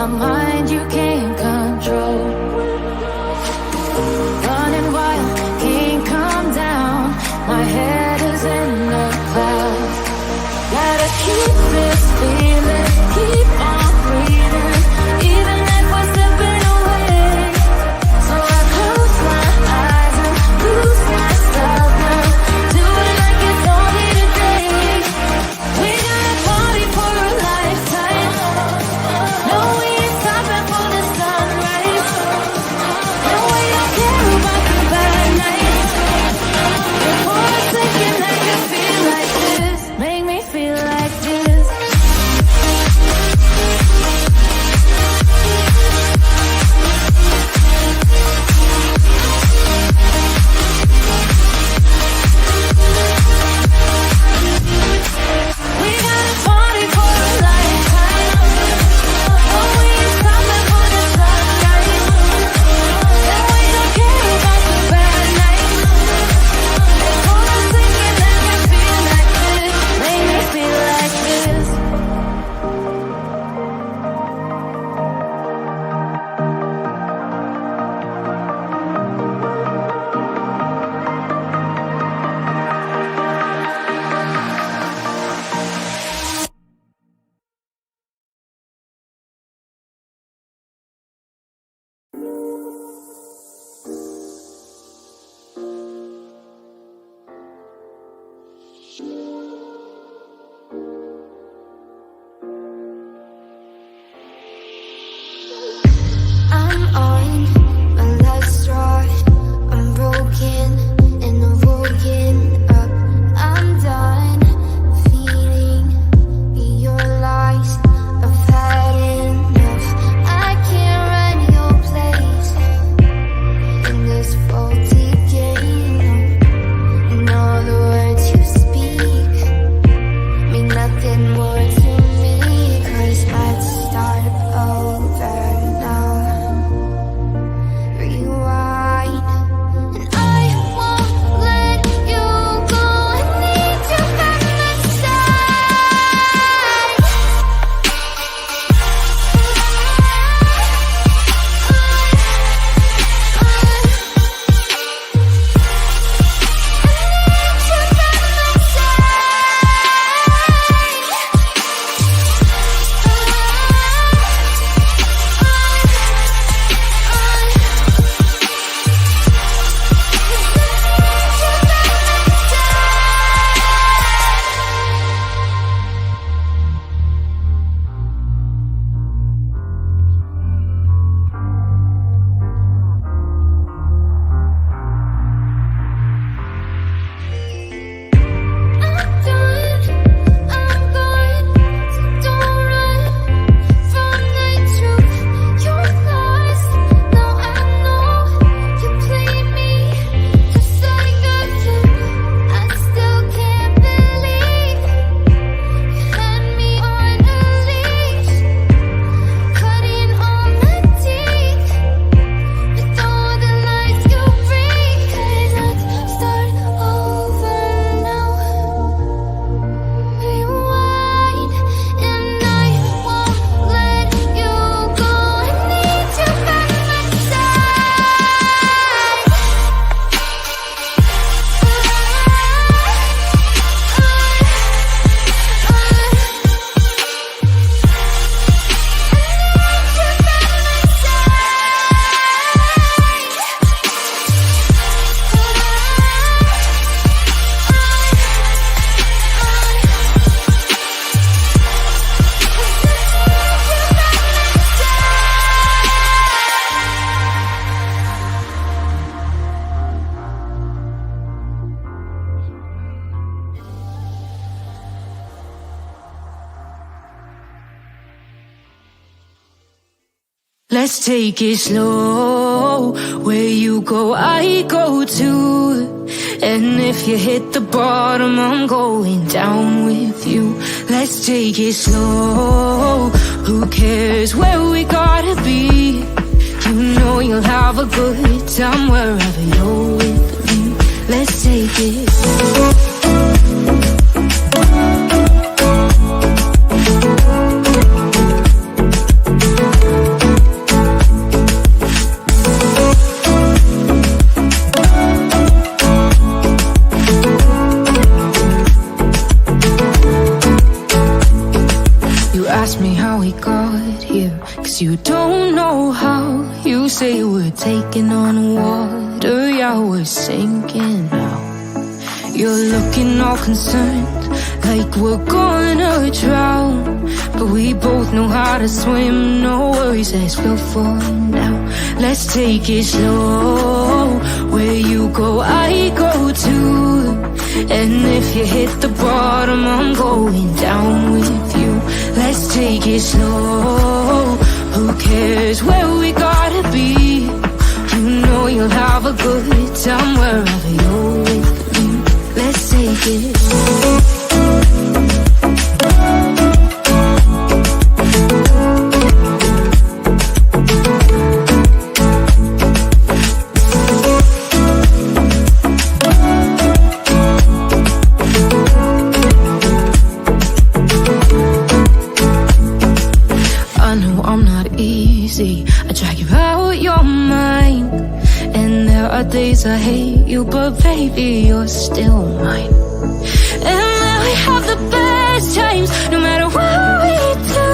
a mind you can't control. Running wild, can't come down. My head is in the clouds. Gotta keep this feeling, keep on breathing, even if we're slipping away. So I close my eyes and lose myself now, do it like it's only today. We got a party for a lifetime. No, we ain't stopping for the sunrise. No, we don't care about the bad nights. For a second I can feel like this. Make me feel like this. We got a party for a lifetime. Oh, we ain't stopping for the sunrise. And we don't care about the bad nights. For a second I can feel like this. Make me feel like this. I'm on my last straw. I'm broken and I'm woken up. I'm done feeding your lies. I've had enough. I can't run your place in this faulty game. And all the words you speak mean nothing more to me, 'cause I'd start over now. Rewind, and I won't let you go. I need you by my side. Let's take it slow. Where you go, I go too. And if you hit the bottom, I'm going down with you. Let's take it slow. Who cares where we gotta be? You know you'll have a good time wherever you're with me. Let's take it slow. here, 'cause you don't know how. You say we're taking on water, yeah, we're sinking now. You're looking all concerned, like we're gonna drown. But we both know how to swim, no worries as we'll fall now. Let's take it slow, where you go, I go too. And if you hit the bottom, I'm going down with you. Let's take it slow, who cares where we gotta be? You know you'll have a good time wherever you're with me. Let's take it slow. I drag you out your mind, and there are days I hate you, but baby, you're still mine. And then we have the best times, no matter what we do.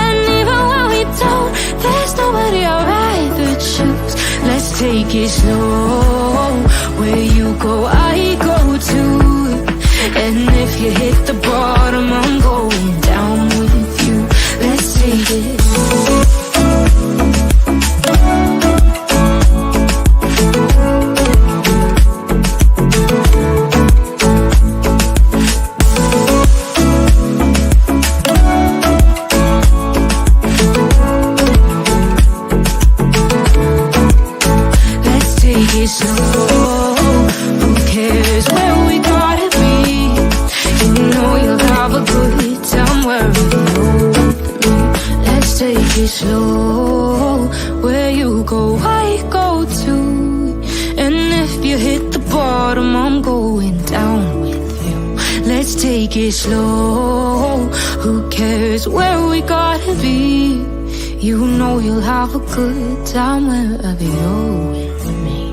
And even when we don't, there's nobody I'd rather choose. Let's take it slow, where you go, I go too. And if you hit the bottom, I'm going down with you. Let's take it slow. Who cares where we gotta be? You know you'll have a good time wherever you're with me. Let's take it slow, where you go, I go too. And if you hit the bottom, I'm going down with you. Let's take it slow, who cares where we gotta be? You know you'll have a good time wherever you're with me.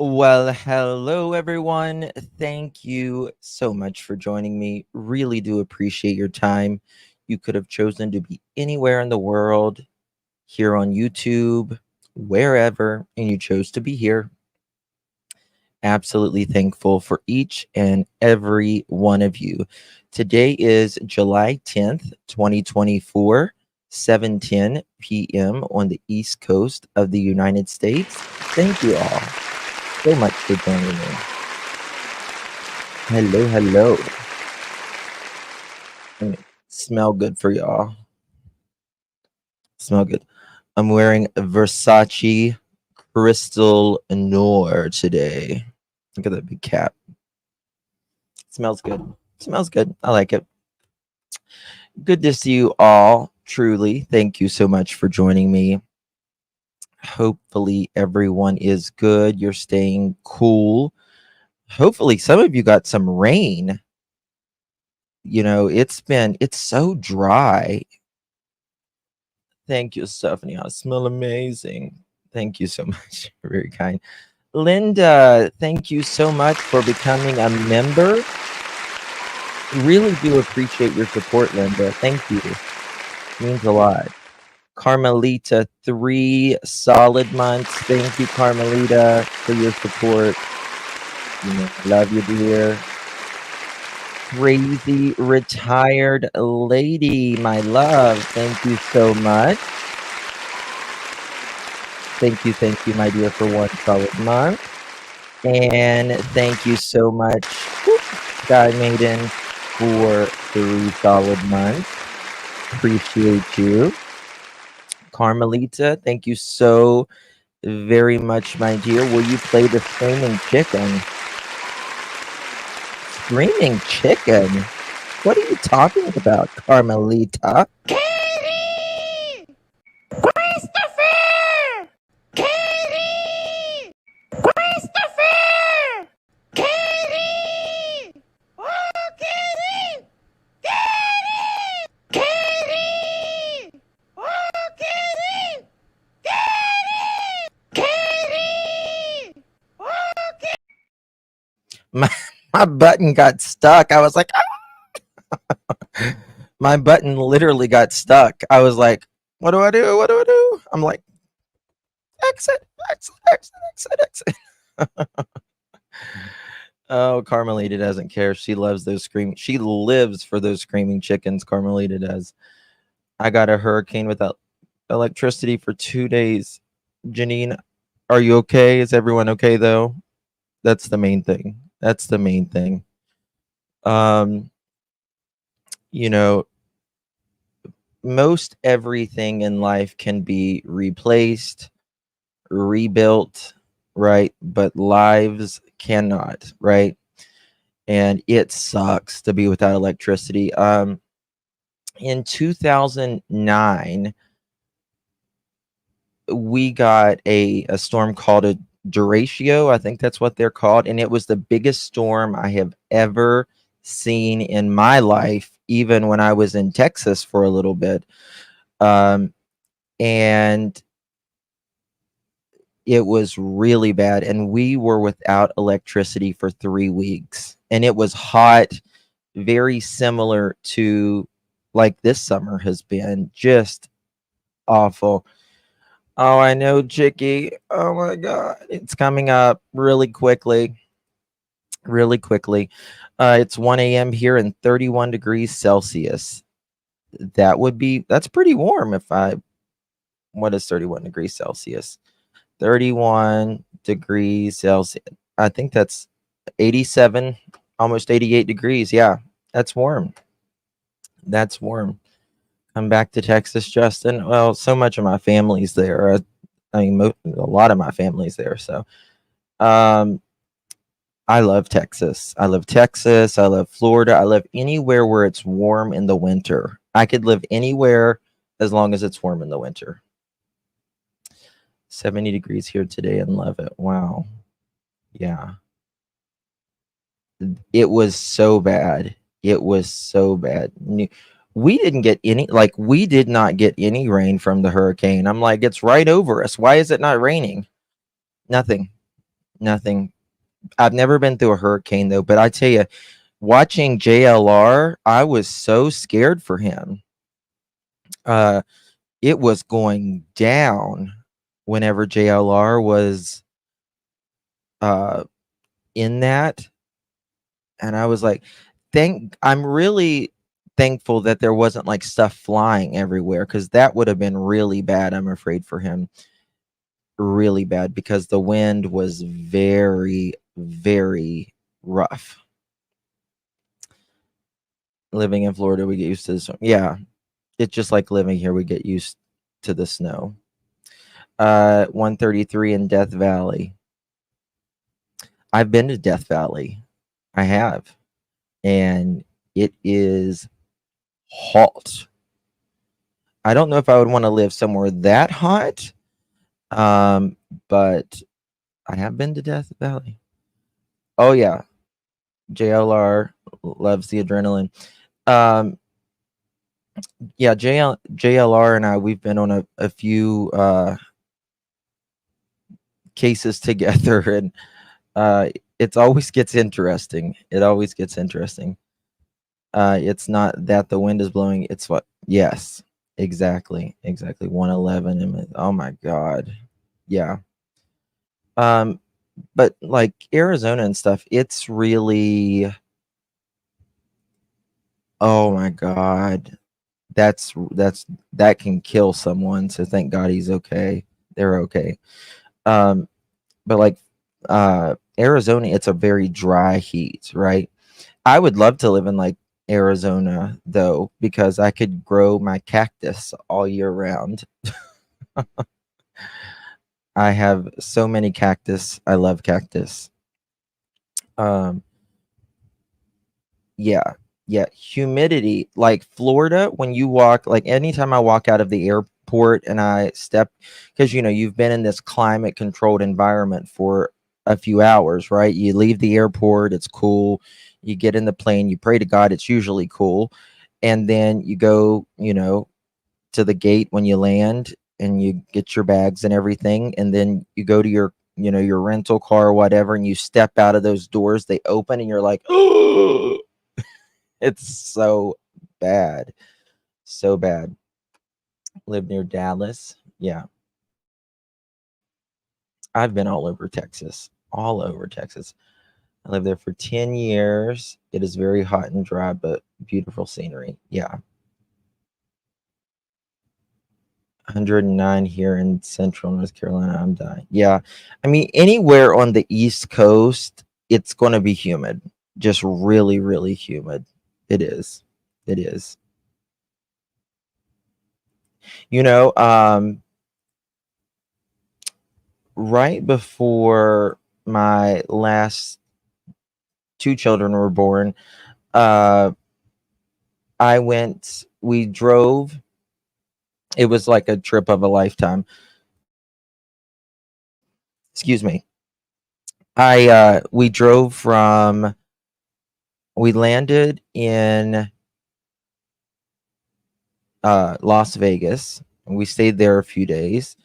Well, hello everyone. Thank you so much for joining me. Really do appreciate your time. You could have chosen to be anywhere in the world, here on YouTube, wherever, and you chose to be here. Absolutely thankful for each and every one of you. Today is July 10th, 2024, 7:10 p.m. on the East Coast of the United States. Thank you all so much for joining me. Hello, hello. Let me smell good for y'all. Smell good. I'm wearing a Versace Crystal Noir today. Look at that big cap. Smells good. Smells good. I like it. Good to see you all. Truly. Thank you so much for joining me. Hopefully everyone is good. You're staying cool. Hopefully some of you got some rain. You know, it's so dry. Thank you, Stephanie. I smell amazing. Thank you so much. Very kind. Linda, thank you so much for becoming a member. Really do appreciate your support, Linda. Thank you. Means a lot. Carmelita, 3 solid months. Thank you, Carmelita, for your support. You know, love you, dear. Crazy retired lady, my love. Thank you so much. Thank you, my dear, for 1 solid month. And thank you so much, Sky Maiden, for 3 solid months. Appreciate you. Carmelita, thank you so very much, my dear. Will you play the Screaming Chicken? Screaming Chicken? What are you talking about, Carmelita? Katie! Christopher! Katie! Christopher! Katie! Oh, Katie! Katie! Katie! Oh, Katie! Katie! Katie! Oh, Katie! My button got stuck. I was like, ah! My button literally got stuck. I was like, what do I do? What do I do? I'm like, exit, exit, exit, exit, exit. Oh, Carmelita doesn't care. She loves those screaming. She lives for those screaming chickens. Carmelita does. I got a hurricane without electricity for 2 days. Janine, are you okay? Is everyone okay though? That's the main thing. That's the main thing. Um, you know, most everything in life can be replaced, rebuilt, right? But lives cannot, right? And it sucks to be without electricity. In 2009, we got a storm called a derecho. I think that's what they're called. And it was the biggest storm I have ever seen in my life, even when I was in Texas for a little bit. And it was really bad. And we were without electricity for 3 weeks. And it was hot, very similar to like this summer has been, just awful. Oh, I know, Chicky. Oh my God. It's coming up really quickly. Really quickly. It's 1 a.m. here and 31 degrees Celsius. That's pretty warm what is 31 degrees Celsius? 31 degrees Celsius. I think that's 87, almost 88 degrees. Yeah, that's warm. That's warm. Come back to Texas, Justin. Well, so much of my family's there. I mean, a lot of my family's there. So, I love Texas. I love Texas. I love Florida. I love anywhere where it's warm in the winter. I could live anywhere as long as it's warm in the winter. 70 degrees here today and love it. Wow. Yeah. It was so bad. It was so bad. We didn't get we did not get any rain from the hurricane. I'm like, it's right over us. Why is it not raining? Nothing. Nothing. I've never been through a hurricane though, but I tell you, watching JLR, I was so scared for him. It was going down whenever JLR was in that, and I was like, I'm really thankful that there wasn't like stuff flying everywhere, because that would have been really bad. I'm afraid for him, really bad, because the wind was very, very rough. Living in Florida, we get used to this. Yeah, it's just like living here. We get used to the snow. 133 in Death Valley. I've been to Death Valley. I have. And it is hot. I don't know if I would want to live somewhere that hot. But I have been to Death Valley. Oh yeah. JLR loves the adrenaline. Yeah, JLR and I, we've been on a few cases together, and it always gets interesting. It always gets interesting. It's not that the wind is blowing, it's what, yes, exactly. 111, and oh my God. Yeah. But like Arizona and stuff, it's really Oh my God. That can kill someone. So thank God he's okay. They're okay. Um, but like Arizona, it's a very dry heat, right? I would love to live in like Arizona though, because I could grow my cactus all year round. I have so many cactus. I love cactus. Um, yeah, yeah. Humidity, like Florida, when you walk, like anytime I walk out of the airport and I step, because you've been in this climate controlled environment for a few hours, right? You leave the airport, it's cool. You get in the plane, you pray to God, it's usually cool. And then you go, to the gate when you land and you get your bags and everything, and then you go to your rental car or whatever, and you step out of those doors, they open and you're like, oh, it's so bad. So bad. Live near Dallas. Yeah. I've been all over Texas. All over Texas. I lived there for 10 years. It is very hot and dry, but beautiful scenery. Yeah. 109 here in central North Carolina. I'm dying. Yeah. I mean, anywhere on the East Coast, it's going to be humid. Just really, really humid. It is. It is. You know, right before my last two children were born, uh, we drove. It was like a trip of a lifetime. Excuse me. We landed in Las Vegas, and we stayed there a few days,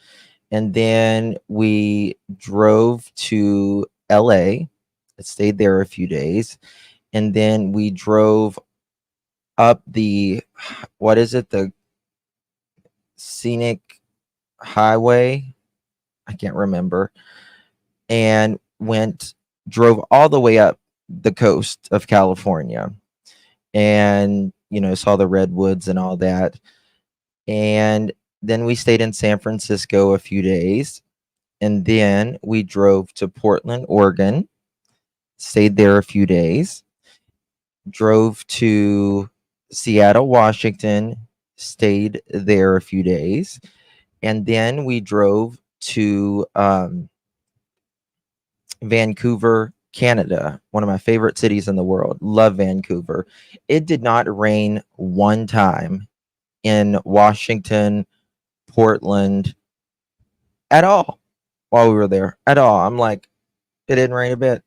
and then we drove to LA, stayed there a few days, and then we drove up the what is it, the scenic highway, I can't remember, and drove all the way up the coast of California, and saw the redwoods and all that. And then we stayed in San Francisco a few days, and then we drove to Portland, Oregon, stayed there a few days, drove to Seattle, Washington, stayed there a few days, and then we drove to Vancouver, Canada, one of my favorite cities in the world. Love Vancouver. It did not rain one time in Washington, Portland at all while we were there at all. I'm like, it didn't rain a bit.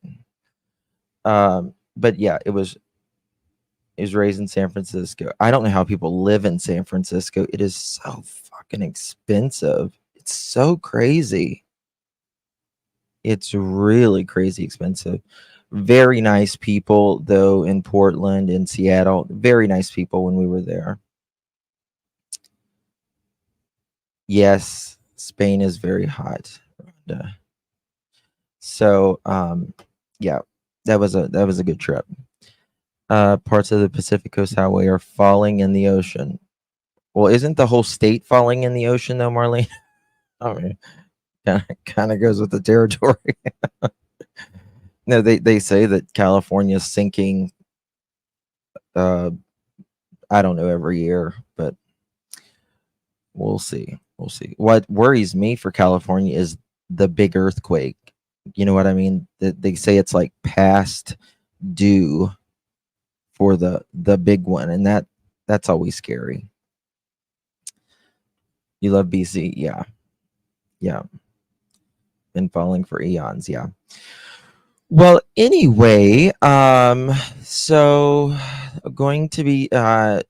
But yeah, it was raised in San Francisco. I don't know how people live in San Francisco. It is so fucking expensive. It's so crazy. It's really crazy expensive. Very nice people though in Portland and Seattle. Very nice people when we were there. Yes, Spain is very hot. So yeah, that was a good trip. Parts of the Pacific Coast Highway are falling in the ocean. Well, isn't the whole state falling in the ocean though, Marlene? I mean, kind of goes with the territory. No, they say that California's sinking. Uh, I don't know, every year, but we'll see. We'll see. What worries me for California is the big earthquake. You know what I mean? They say it's like past due for the big one, and that's always scary. You love BC, yeah, yeah. Been falling for eons, yeah. Well, anyway, so going to be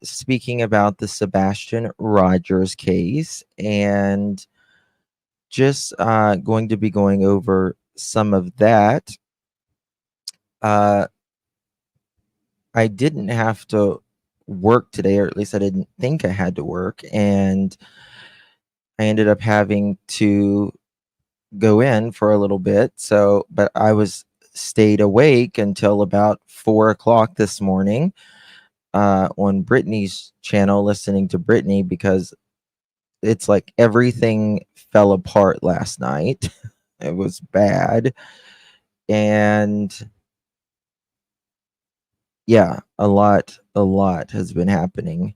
speaking about the Sebastion Rogers case, and just going to be going over some of that. I didn't have to work today, or at least I didn't think I had to work, and I ended up having to go in for a little bit. So, but I was stayed awake until about 4 o'clock this morning, on Brittany's channel listening to Brittany because it's like everything fell apart last night. It was bad. And yeah, a lot has been happening.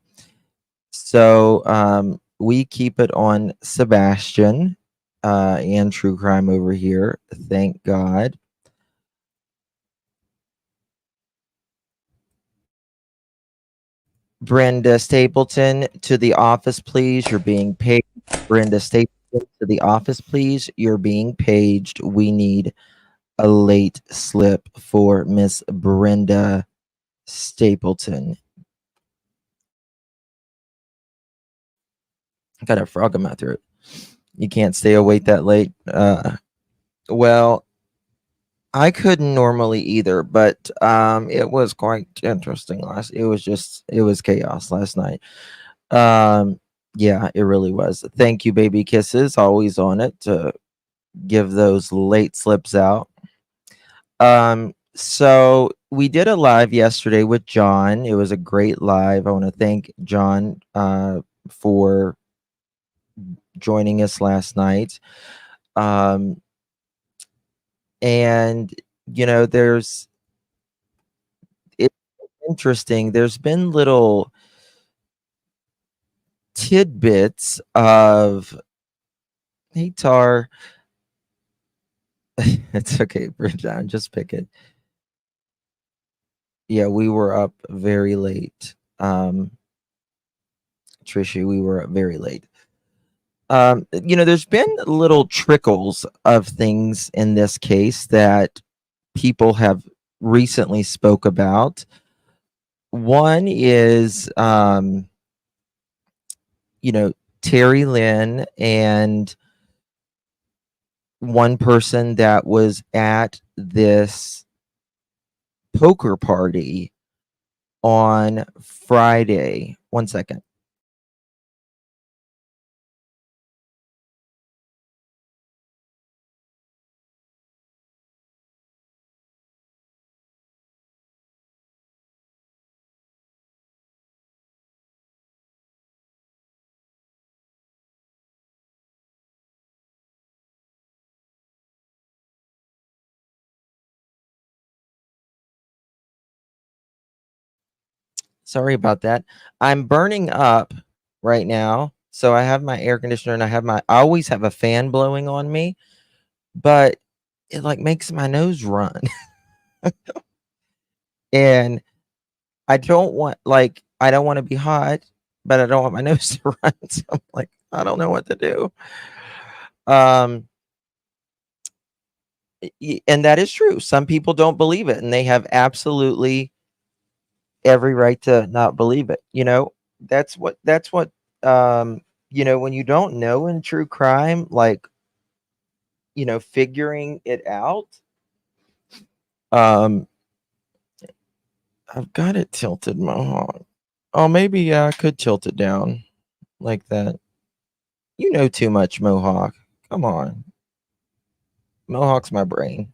So we keep it on Sebastion and True Crime over here. Thank God. Brenda Stapleton to the office, please. You're being paid. Brenda Stapleton to the office, please. You're being paged. We need a late slip for Miss Brenda Stapleton. I got a frog in my throat. You can't stay awake that late. Well, I couldn't normally either, but it was quite interesting it was chaos last night. Yeah, it really was. Thank you, baby kisses. Always on it to give those late slips out. So we did a live yesterday with John. It was a great live. I want to thank John for joining us last night. And it's interesting. There's been little tidbits of, hey Tar. It's okay, Bridget, just pick it. Yeah, we were up very late. Trisha, we were up very late. There's been little trickles of things in this case that people have recently spoke about. One is Terry Lynn and one person that was at this poker party on Friday. 1 second. Sorry about that. I'm burning up right now. So I have my air conditioner and I always have a fan blowing on me, but it like makes my nose run. And I don't want to be hot, but I don't want my nose to run. So I'm like, I don't know what to do. And that is true. Some people don't believe it and they have absolutely every right to not believe it. That's what when you don't know in true crime, like figuring it out. I've got it tilted mohawk. Oh, maybe I could tilt it down like that. You know too much, Mohawk. Come on. Mohawk's my brain.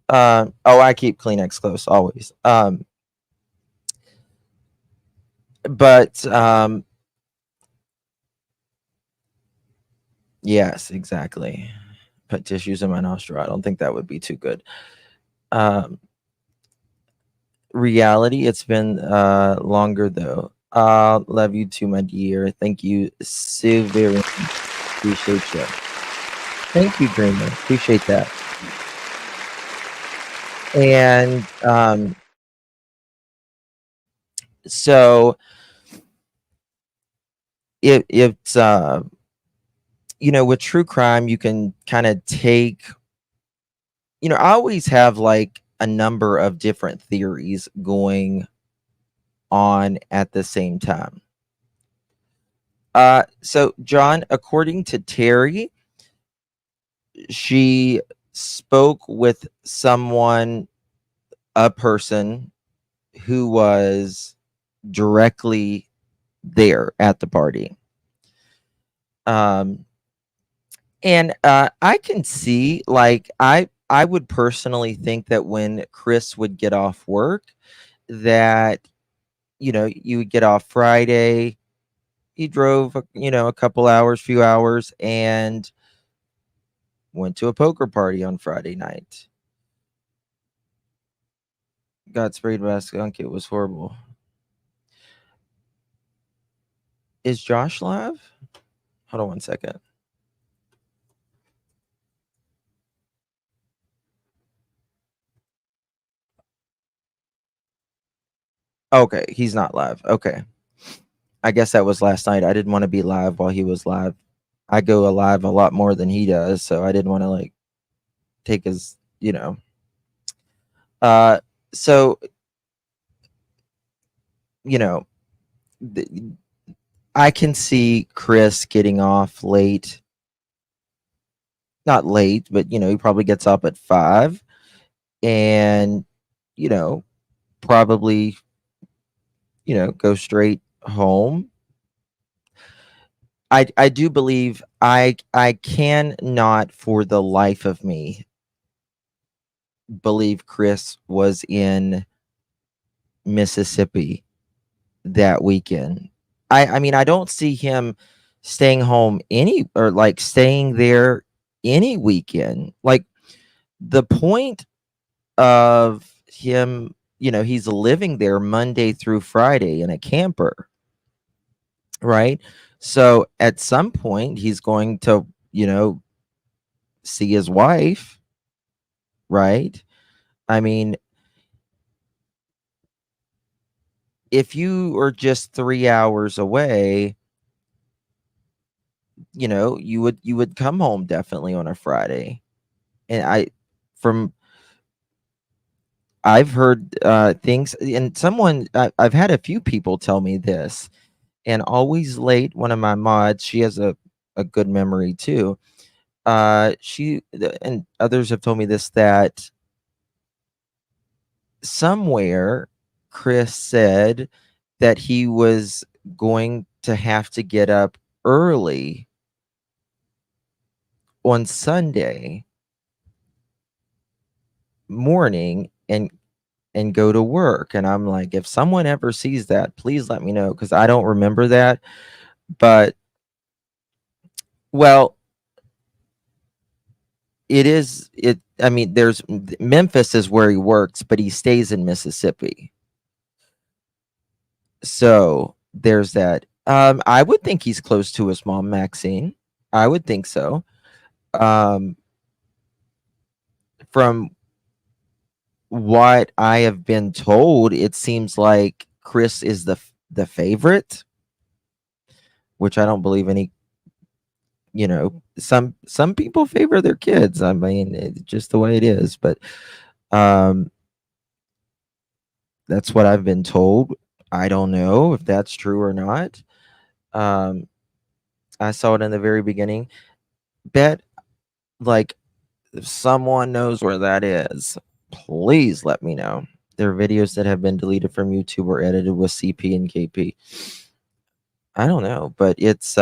I keep Kleenex close always. But yes, exactly. Put tissues in my nostril. I don't think that would be too good. Reality, it's been longer though. Love you too, my dear. Thank you so very much. Appreciate you. Thank you, Dreamer. Appreciate that. And so it's with true crime, you can kind of take, I always have like a number of different theories going on at the same time. So John, according to Terry, she spoke with a person who was directly there at the party. And I can see, like, I would personally think that when Chris would get off work, that you would get off Friday. He drove, a couple hours, few hours, and went to a poker party on Friday night. Got sprayed by a skunk. It was horrible. Is Josh live? Hold on one second. Okay, he's not live. Okay. I guess that was last night. I didn't want to be live while he was live. I go live a lot more than he does, so I didn't want to like take his, so you know, th- I can see Chris getting off late. Not late, but he probably gets up at 5 and you know, probably go straight home. I do believe I cannot for the life of me believe Chris was in Mississippi that weekend. I mean, I don't see him staying home any or like staying there any weekend. Like the point of him, he's living there Monday through Friday in a camper, right? So at some point he's going to, see his wife, right? I mean, if you are just 3 hours away, you would come home definitely on a Friday. And from I've heard things, and I've had a few people tell me this, and always late. One of my mods, she has a good memory too. And others have told me this, that somewhere Chris said that he was going to have to get up early on Sunday morning and go to work. And I'm like, if someone ever sees that, please let me know, because I don't remember that. But well, I mean, there's Memphis is where he works, but he stays in Mississippi. So there's that. I would think he's close to his mom, Maxine. I would think so. Um, from what I have been told, it seems like Chris is the favorite, which I don't believe any. Some people favor their kids. I mean, it's just the way it is. But um, that's what I've been told. I don't know if that's true or not. Um, I saw it in the very beginning. Bet, like, if someone knows where that is, please let me know. There are videos that have been deleted from YouTube or edited with CP and KP. I don't know, but it's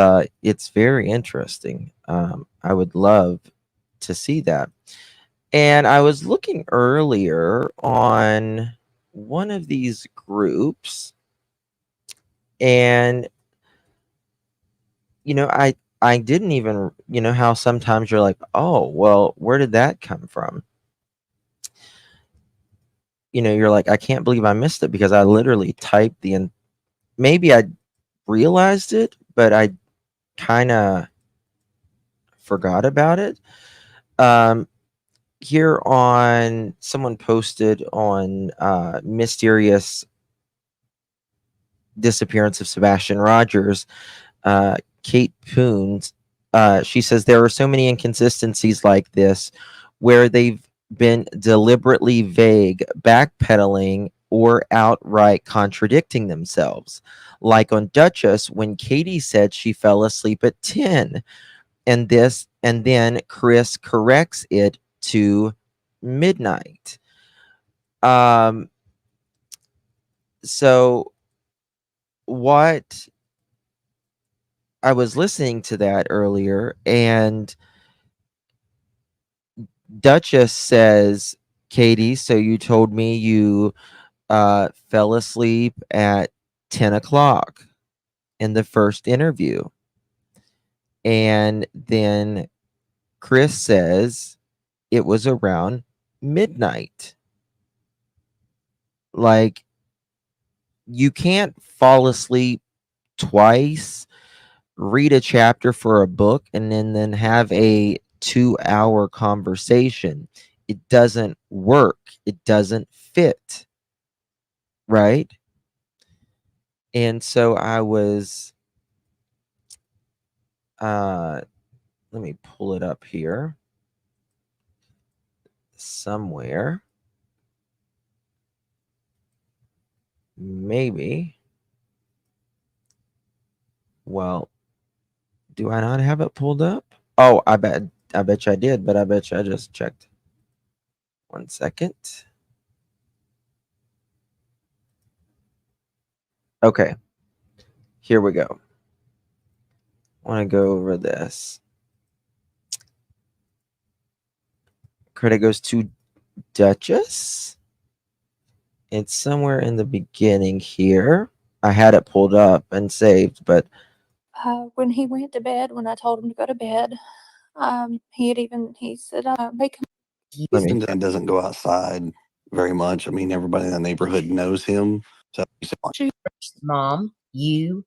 very interesting. I would love to see that. And I was looking earlier on one of these groups, and I didn't even, how sometimes you're like, oh, well, where did that come from? You're like, I can't believe I missed it, because I literally typed maybe I realized it, but I kind of forgot about it. Here on someone posted on mysterious disappearance of Sebastion Rogers, Kate Poons, she says there are so many inconsistencies like this where they've been deliberately vague, backpedaling, or outright contradicting themselves. Like on Duchess, when Katie said she fell asleep at 10, and then Chris corrects it to midnight. So what I was listening to that earlier, and Duchess says, Katie, so you told me you fell asleep at 10 o'clock in the first interview. And then Chris says it was around midnight. Like, you can't fall asleep twice, read a chapter for a book, and then have a 2-hour conversation. It doesn't work. It doesn't fit. Right? And so I was, let me pull it up here somewhere. Maybe. Well, do I not have it pulled up? Oh, I bet you I did, but I bet you I just checked. 1 second. Okay. Here we go. I want to go over this. Credit goes to Duchess. It's somewhere in the beginning here. I had it pulled up and saved, but When he went to bed, when I told him to go to bed, he said, "Hey, come." let me. Houston doesn't go outside very much. I mean, everybody in the neighborhood knows him. So he said, Mom, you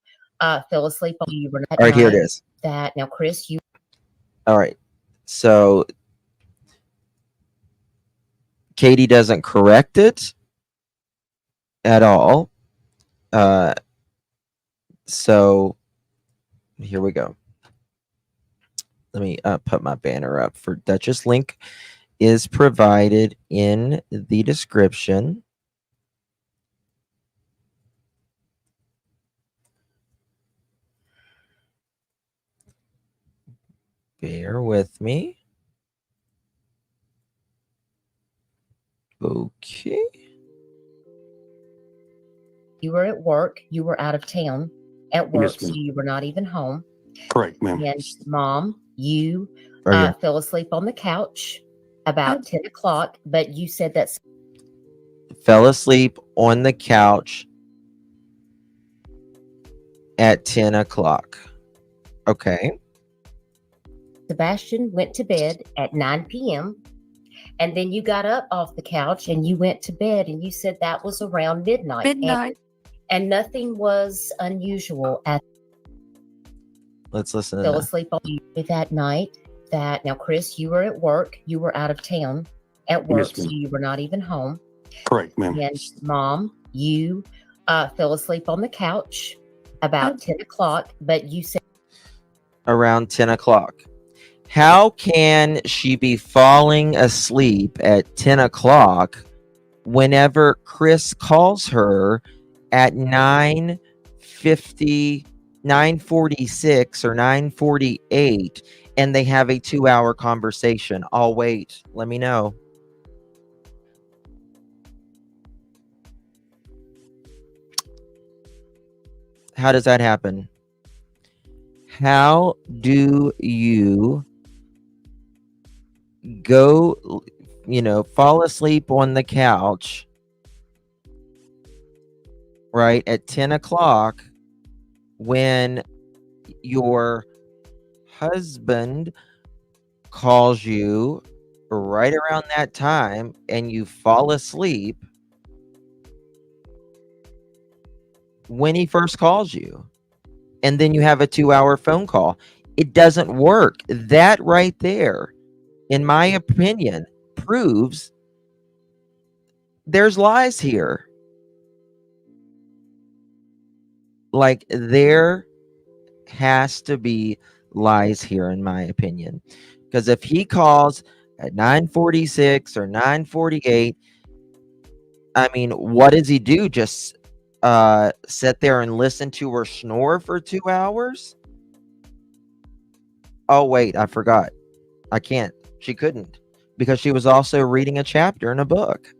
fell asleep on you were not All right, here it is. that now, Chris, you All right. So Katie doesn't correct it at all. So here we go. Let me put my banner up for Duchess. Link is provided in the description. Bear with me. Okay. you were at work, you were out of town at work, Yes, so ma'am. you were not even home. correct, ma'am. And Mom, you Right here. fell asleep on the couch about 10 o'clock, but you said that Fell asleep on the couch at 10 o'clock. Okay. Sebastion went to bed at 9 p.m. And then you got up off the couch and you went to bed, and you said that was around midnight. Midnight. And nothing was unusual at Let's listen to fell that. asleep on you that night. That now, Chris, you were at work, you were out of town at work, Yes, so ma'am. you were not even home. Correct, ma'am. And Mom, you fell asleep on the couch about 10 o'clock, but you said Around 10 o'clock. How can she be falling asleep at 10 o'clock whenever Chris calls her at 9:50, 9:46 or 9:48 and they have a 2-hour conversation? I'll wait. Let me know. How does that happen? How do you go, fall asleep on the couch, right, at 10 o'clock when your husband calls you right around that time and you fall asleep when he first calls you, and then you have a 2-hour phone call? It doesn't work. That right there, in my opinion, proves there's lies here. Like, there has to be lies here, in my opinion. Because if he calls at 9:46 or 9:48, I mean, what does he do? Just sit there and listen to her snore for 2 hours? Oh, wait, I forgot. I can't. She couldn't, because she was also reading a chapter in a book.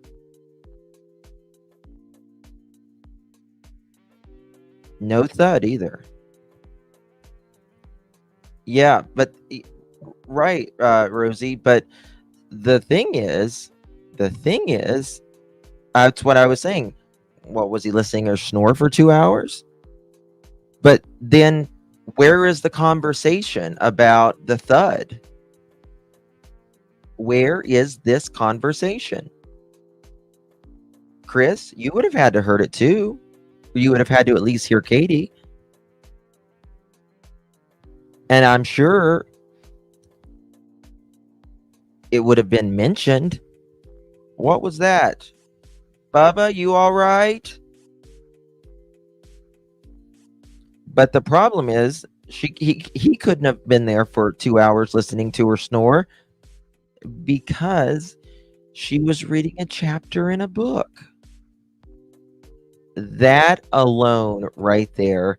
No thud either. Yeah, but right, Rosie. But the thing is, that's what I was saying. What was he listening or snore for 2 hours? But then where is the conversation about the thud? Where is this conversation? Chris, you would have had to heard it too. You would have had to at least hear Katie. And I'm sure it would have been mentioned. What was that? Bubba, you all right? But the problem is, he couldn't have been there for 2 hours listening to her snore because she was reading a chapter in a book. That alone right there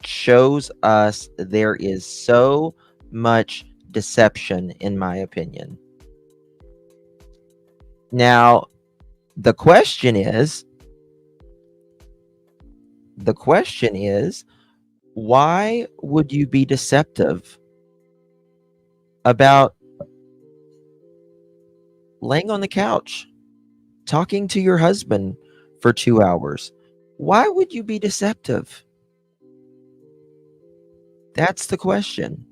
shows us there is so much deception, in my opinion. Now, the question is, why would you be deceptive about laying on the couch, talking to your husband for 2 hours? Why would you be deceptive? That's the question.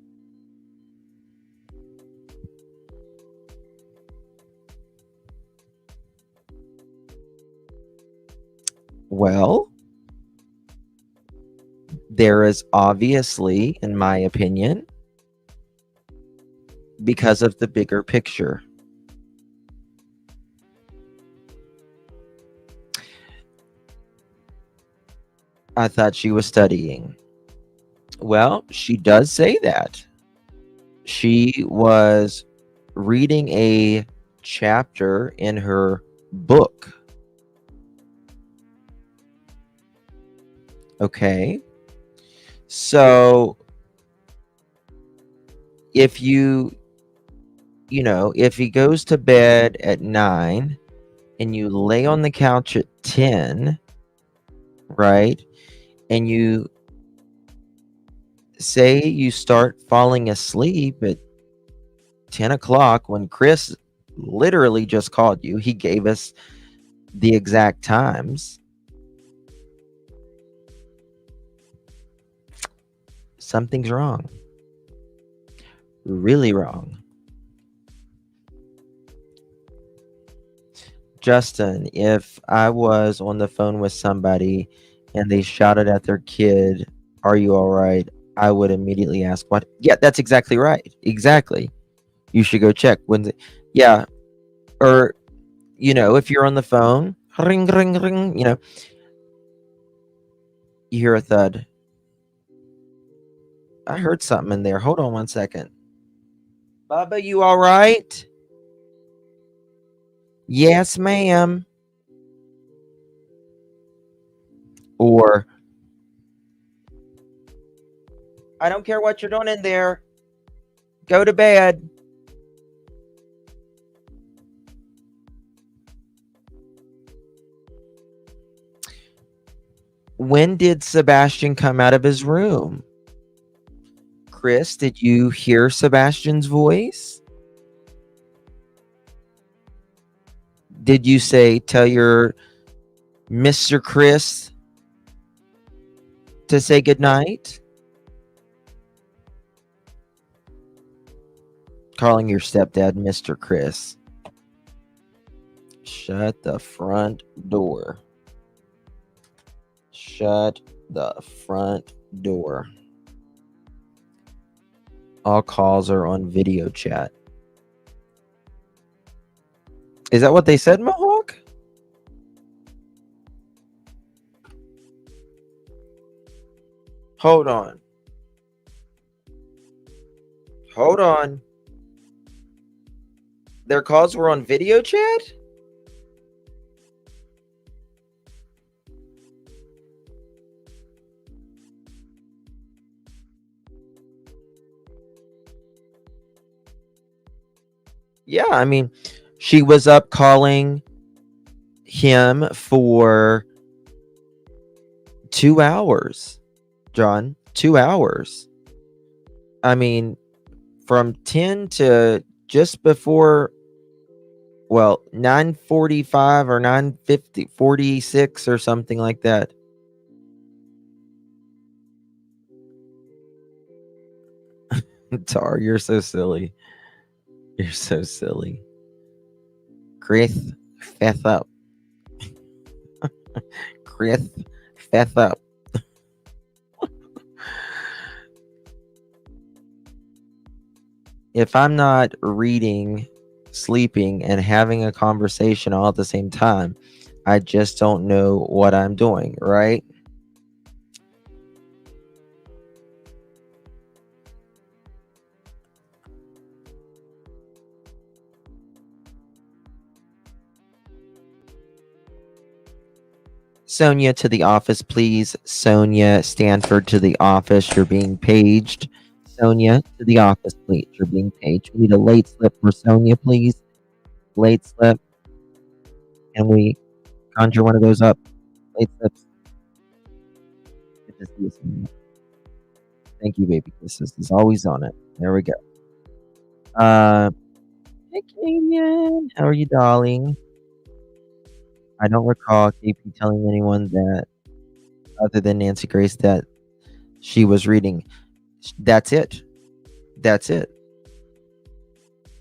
Well, there is obviously, in my opinion, because of the bigger picture. I thought she was studying. Well, she does say that. She was reading a chapter in her book. Okay. So if if he goes to bed at 9 and you lay on the couch at 10, right? And you say you start falling asleep at 10 o'clock when Chris literally just called you. He gave us the exact times. Something's wrong. Really wrong. Justin, if I was on the phone with somebody and they shouted at their kid, "Are you all right?" I would immediately ask, "What?" Yeah, that's exactly right. Exactly. You should go check. Yeah. Or, if you're on the phone, ring, ring, ring, you hear a thud. I heard something in there. Hold on one second. Bubba, you all right? Yes, ma'am. Or, I don't care what you're doing in there. Go to bed. When did Sebastion come out of his room? Chris, did you hear Sebastian's voice? Did you say, tell your Mr. Chris to say goodnight? Calling your stepdad Mr. Chris. Shut the front door. Shut the front door. All calls are on video chat. Is that what they said, Mohawk? Hold on. Hold on. Their calls were on video chat? Yeah, I mean, she was up calling him for 2 hours, John. 2 hours. I mean, from 10 to just before Well, 9:45 or 9:50, 46 or something like that. Tar, you're so silly. You're so silly. Chris, fess up. Chris, fess up. If I'm not reading, sleeping, and having a conversation all at the same time, I just don't know what I'm doing, right? Sonia to the office, please. Sonia Stanford to the office. You're being paged. Sonia to the office, please. You're being paged. We need a late slip for Sonia, please. Late slip. Can we conjure one of those up? Late slips. Good to see you, Sonia. Thank you, baby kisses. Is always on it. There we go. Hey, Canyon. How are you, darling? I don't recall KP telling anyone that, other than Nancy Grace, that she was reading. That's it. That's it.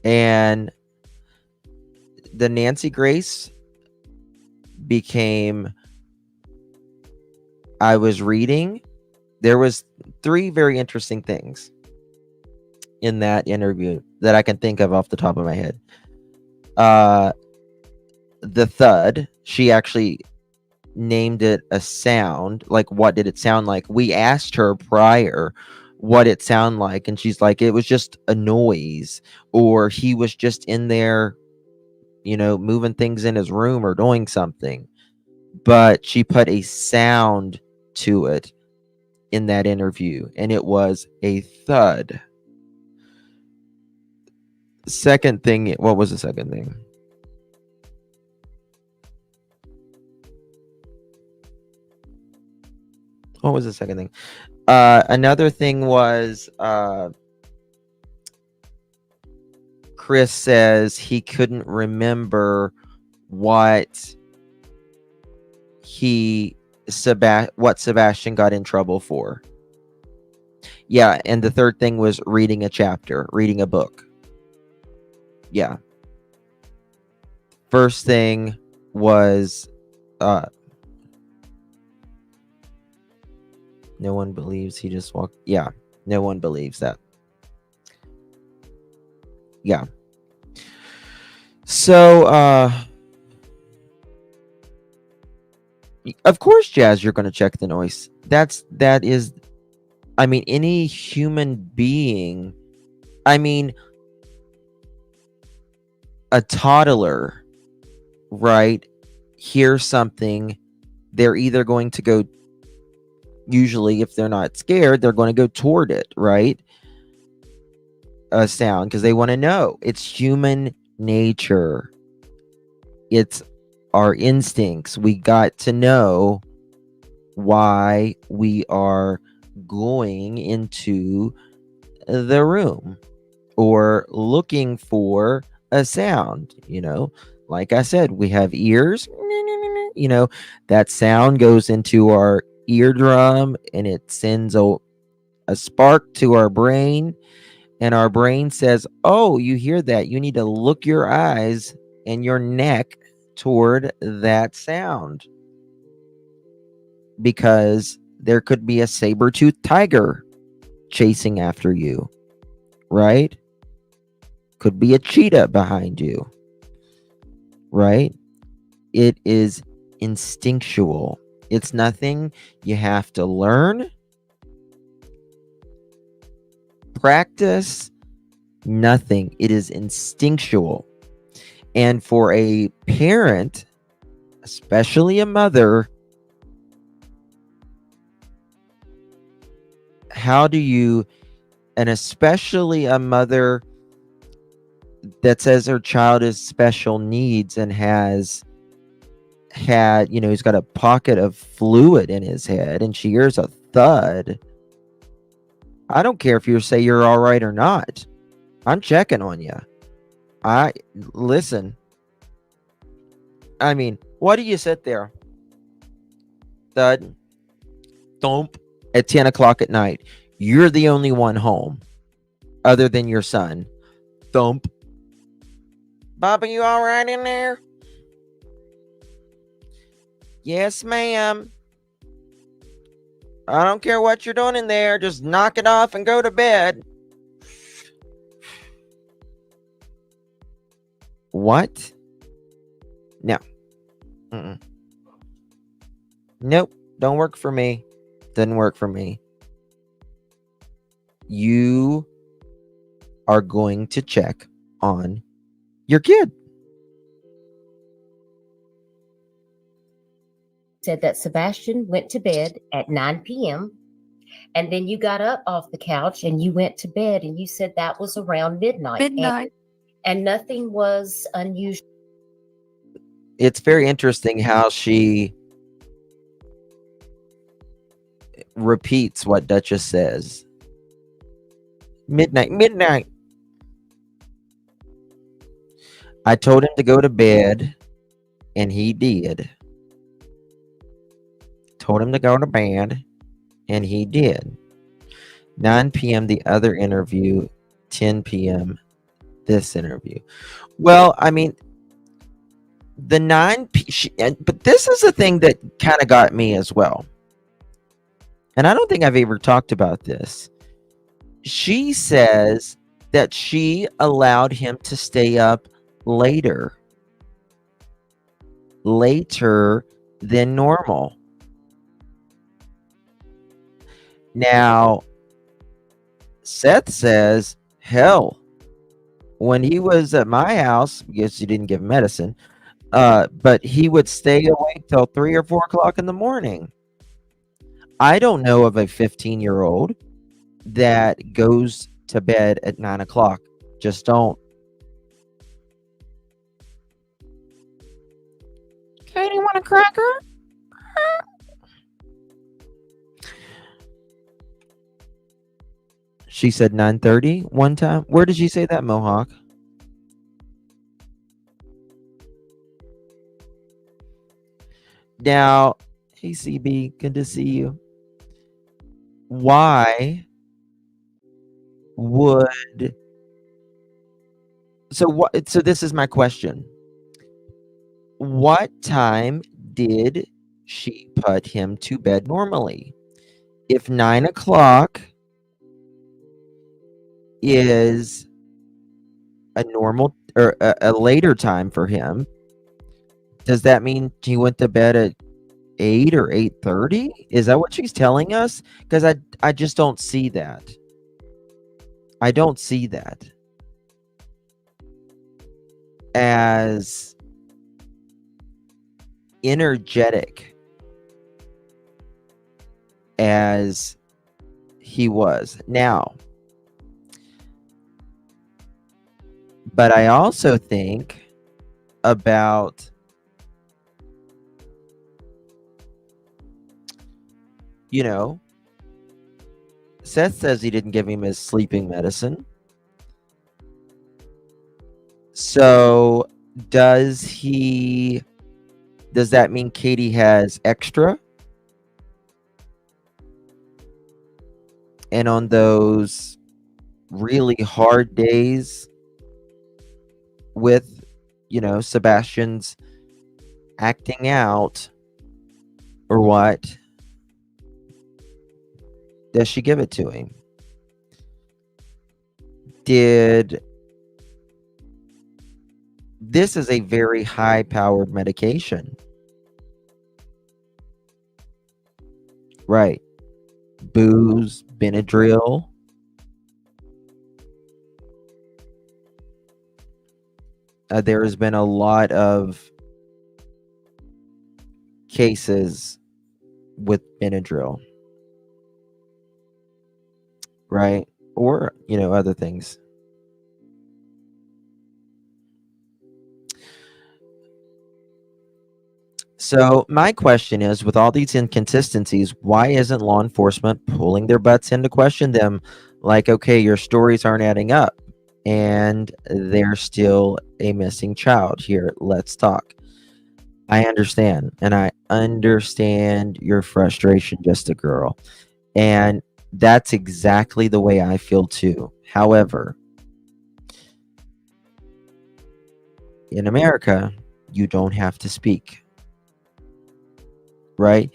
And the Nancy Grace became, I was reading. There was 3 very interesting things in that interview that I can think of off the top of my head. The thud, she actually named it a sound. Like, what did it sound like? We asked her prior what it sounded like, and she's like, it was just a noise, or he was just in there, moving things in his room or doing something. But she put a sound to it in that interview, and it was a thud. Second thing, what was the second thing? What was the second thing? Another thing was, Chris says he couldn't remember what Sebastion got in trouble for. Yeah, and the third thing was reading a book. Yeah. First thing was, no one believes he just walked. Yeah, no one believes that. Yeah. So, of course, Jazz, you're going to check the noise. That is, I mean, any human being, I mean, a toddler, right, hears something, they're either going to go, usually if they're not scared, they're going to go toward it, right? A sound, because they want to know. It's human nature. It's our instincts. We got to know why we are going into the room or looking for a sound. Like I said, we have ears. That sound goes into our eardrum and it sends a spark to our brain, and our brain says, oh, you hear that, you need to look your eyes and your neck toward that sound, because there could be a saber-toothed tiger chasing after you, right? Could be a cheetah behind you, right? It is instinctual. It's nothing you have to learn, practice, nothing. It is instinctual. And for a parent, especially a mother, how do you, and especially a mother that says her child is special needs and has had, he's got a pocket of fluid in his head and she hears a thud. I don't care if you say you're all right or not. I'm checking on you. Listen, I mean, why do you sit there, thud, thump, at 10 o'clock at night? You're the only one home other than your son. Thump. Bubba, you all right in there? Yes, ma'am. I don't care what you're doing in there. Just knock it off and go to bed. What? No. Mm-mm. Nope. Don't work for me. Doesn't work for me. You are going to check on your kid. Said that Sebastion went to bed at 9 p.m. and then you got up off the couch and you went to bed, and you said that was around midnight. Midnight. And nothing was unusual. It's very interesting how she repeats what Duchess says. Midnight, midnight. I told him to go to bed, and he did. Told him to go to bed, and he did. 9 p.m. the other interview, 10 p.m. this interview. Well, I mean, the 9 p. But this is a thing that kind of got me as well. And I don't think I've ever talked about this. She says that she allowed him to stay up later than normal. Now, Seth says, hell, when he was at my house, because you didn't give him medicine, but he would stay awake till 3 or 4 o'clock in the morning. I don't know of a 15-year-old that goes to bed at 9 o'clock. Just don't. Katie, want a cracker? She said 9:30 one time. Where did she say that, Mohawk? Now, hey CB, good to see you. Why would so this is my question. What time did she put him to bed normally? If 9 o'clock is a normal or a later time for him, does that mean he went to bed at 8 or 8:30? Is that what she's telling us? Because I just don't see that. I don't see that as energetic as he was. Now, but I also think about, you know, Seth says he didn't give him his sleeping medicine. So does that mean Katie has extra? And on those really hard days with, Sebastion's acting out, or what, does she give it to him? This is a very high-powered medication. Right. Booze, Benadryl. There has been a lot of cases with Benadryl. Right? Or, other things. So my question is, with all these inconsistencies, why isn't law enforcement pulling their butts in to question them? Like, okay, your stories aren't adding up, and there's still a missing child here. Let's talk. I understand. And I understand your frustration, just a girl. And that's exactly the way I feel too. However, in America, you don't have to speak, right?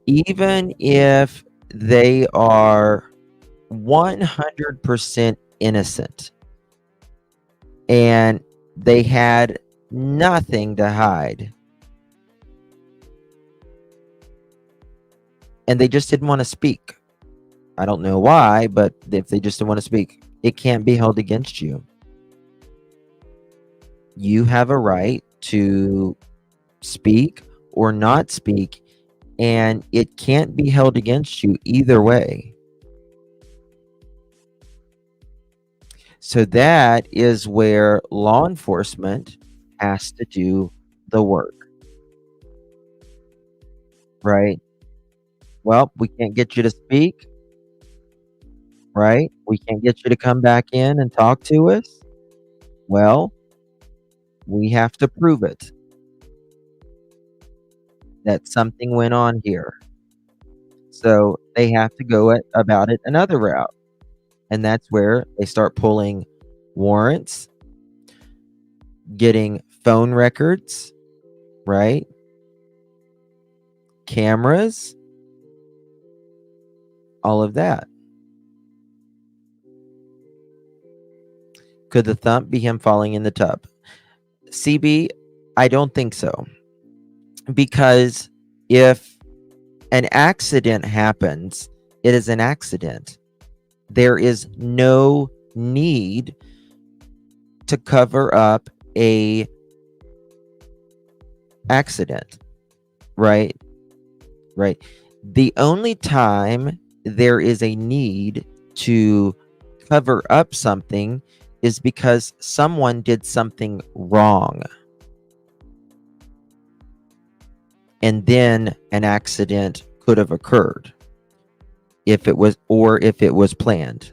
Even if they are 100% innocent and they had nothing to hide and they just didn't want to speak. I don't know why, but if they just don't want to speak, it can't be held against you. You have a right to speak or not speak, and it can't be held against you either way. So that is where law enforcement has to do the work, right? Well, we can't get you to speak, right? We can't get you to come back in and talk to us. Well, we have to prove it that something went on here. So they have to go about it another route. And that's where they start pulling warrants, getting phone records, right? Cameras, all of that. Could the thump be him falling in the tub? CB, I don't think so. Because if an accident happens, it is an accident. There is no need to cover up a accident, right? Right. The only time there is a need to cover up something is because someone did something wrong. And then an accident could have occurred if it was planned.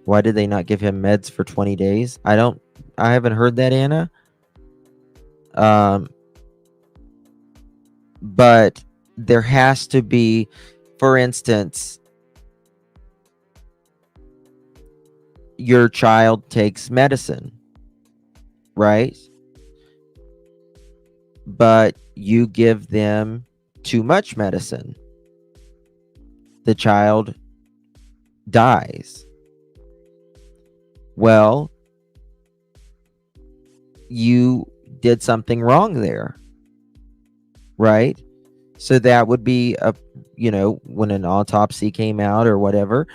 Why did they not give him meds for 20 days? I haven't heard that, Anna. But there has to be, for instance, your child takes medicine, right? But you give them too much medicine. The child dies. Well, you did something wrong there, right? So that would be when an autopsy came out or whatever,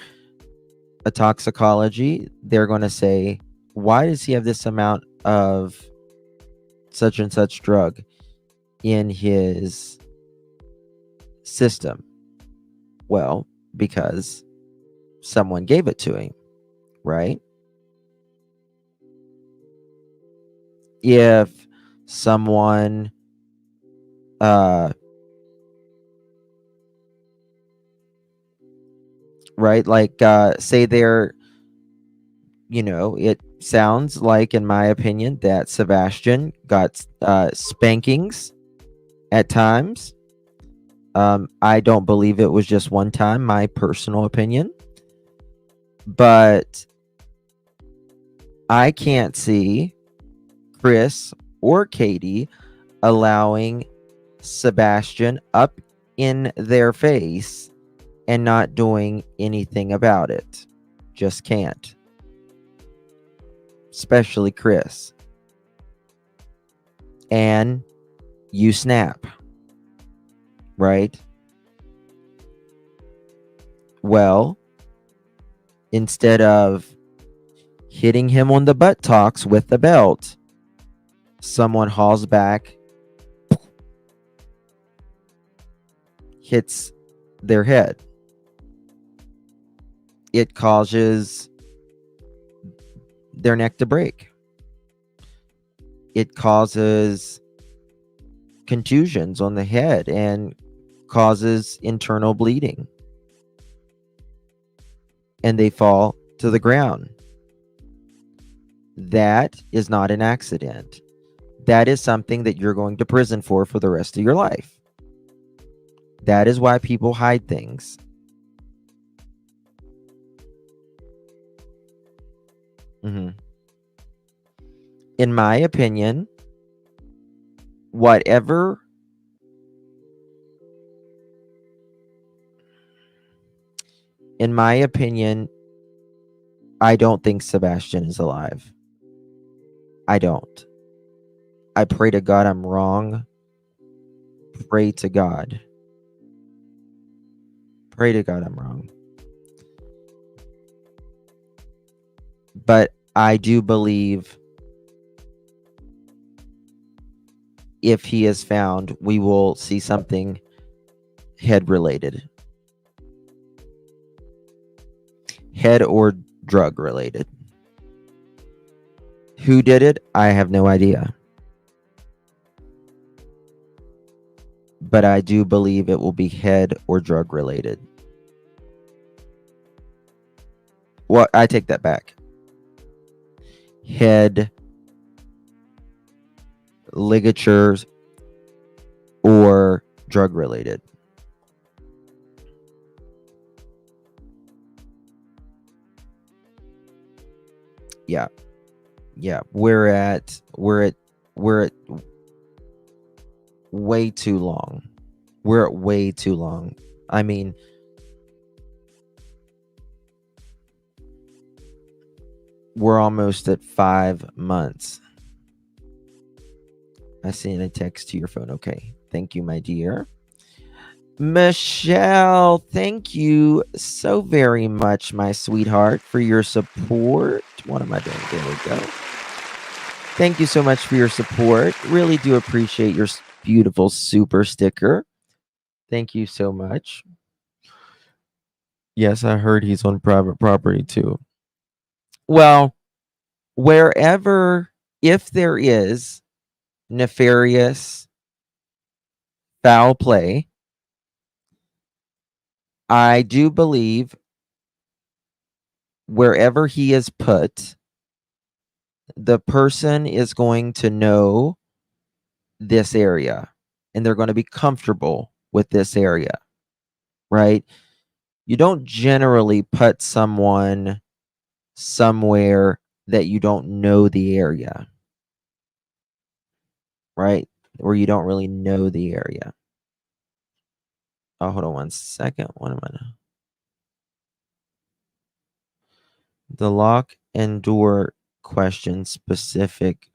a toxicology, they're going to say, why does he have this amount of such and such drug in his system? Well, because someone gave it to him, right? If someone right, like say they're it sounds like, in my opinion, that Sebastion got spankings at times. I don't believe it was just one time, my personal opinion. But I can't see Chris or Katie allowing Sebastion up in their face and not doing anything about it. Just can't. Especially Chris. And you snap. Right? Well, instead of hitting him on the buttocks with the belt, someone hauls back, hits their head. It causes their neck to break. It causes contusions on the head and causes internal bleeding. And they fall to the ground. That is not an accident. that is something that you're going to prison for the rest of your life. That is why people hide things. In my opinion, whatever I don't think Sebastion is alive. I don't. I pray to God I'm wrong. Pray to God. Pray to God I'm wrong. But I do believe if he is found, we will see something head related. Head or drug related. Who did it? I have no idea. But I do believe it will be head or drug related. Well, I take that back. Head, ligatures, or drug related. Yeah. We're at way too long. We're at way too long. I mean, we're almost at 5 months. I sent a text to your phone. Okay. Thank you, my dear. Michelle, thank you so very much, my sweetheart, for your support. What am I doing? There we go. Thank you so much for your support. Really do appreciate your beautiful super sticker. Thank you so much. Yes, I heard he's on private property too. Well, wherever, if there is nefarious foul play, I do believe wherever he is put, the person is going to know this area and they're going to be comfortable with this area, right? You don't generally put someone somewhere that you don't know the area, right? Or you don't really know the area. Oh, hold on one second. What am I now? The lock and door question specific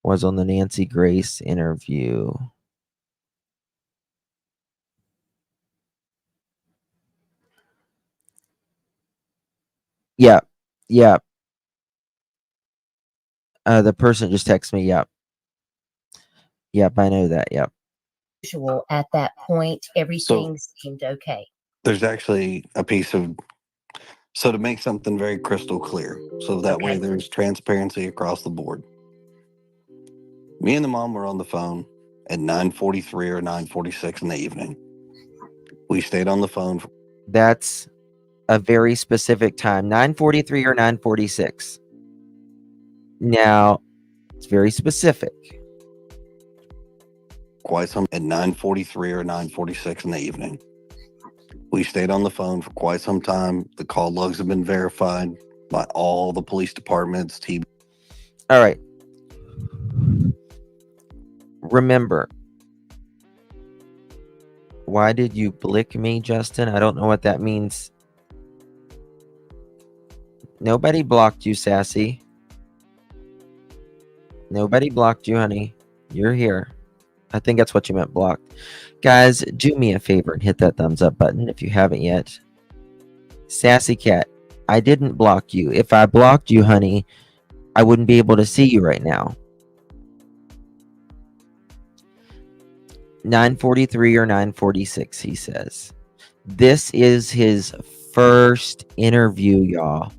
was on the Nancy Grace interview. Yeah. The person just texted me. Yep, I know that. Yep. Usual at that point, everything seemed okay. There's actually a piece of, so to make something very crystal clear, so that way there's transparency across the board. Me and the mom were on the phone at 9:43 or 9:46 in the evening. We stayed on the phone. That's a very specific time, 9:43 or 9:46. Now, it's very specific. Quite some at 9:43 or 9:46 in the evening. We stayed on the phone for quite some time. The call logs have been verified by all the police departments. All right. Remember, why did you blick me, Justin? I don't know what that means. Nobody blocked you, Sassy. Nobody blocked you, honey. You're here. I think that's what you meant, blocked. Guys, do me a favor and hit that thumbs up button if you haven't yet. Sassy Cat, I didn't block you. If I blocked you, honey, I wouldn't be able to see you right now. 9:43 or 9:46, he says. This is his first interview, y'all.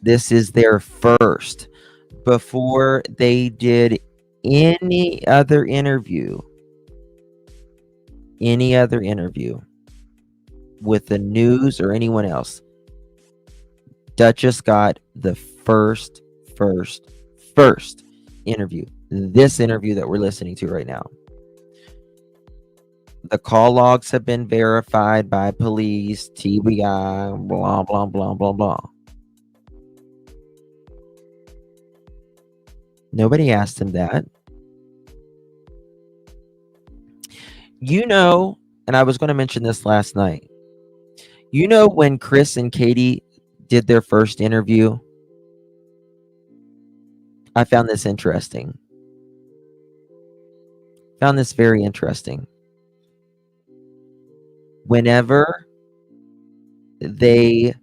This is their first. Before they did any other interview with the news or anyone else, Duchess got the first interview. this interview that we're listening to right now. The call logs have been verified by police, TBI, blah, blah, blah, blah, blah. Nobody asked him that. You know, and I was going to mention this last night. You know, when Chris and Katie did their first interview, I found this interesting. Found this very interesting. Whenever they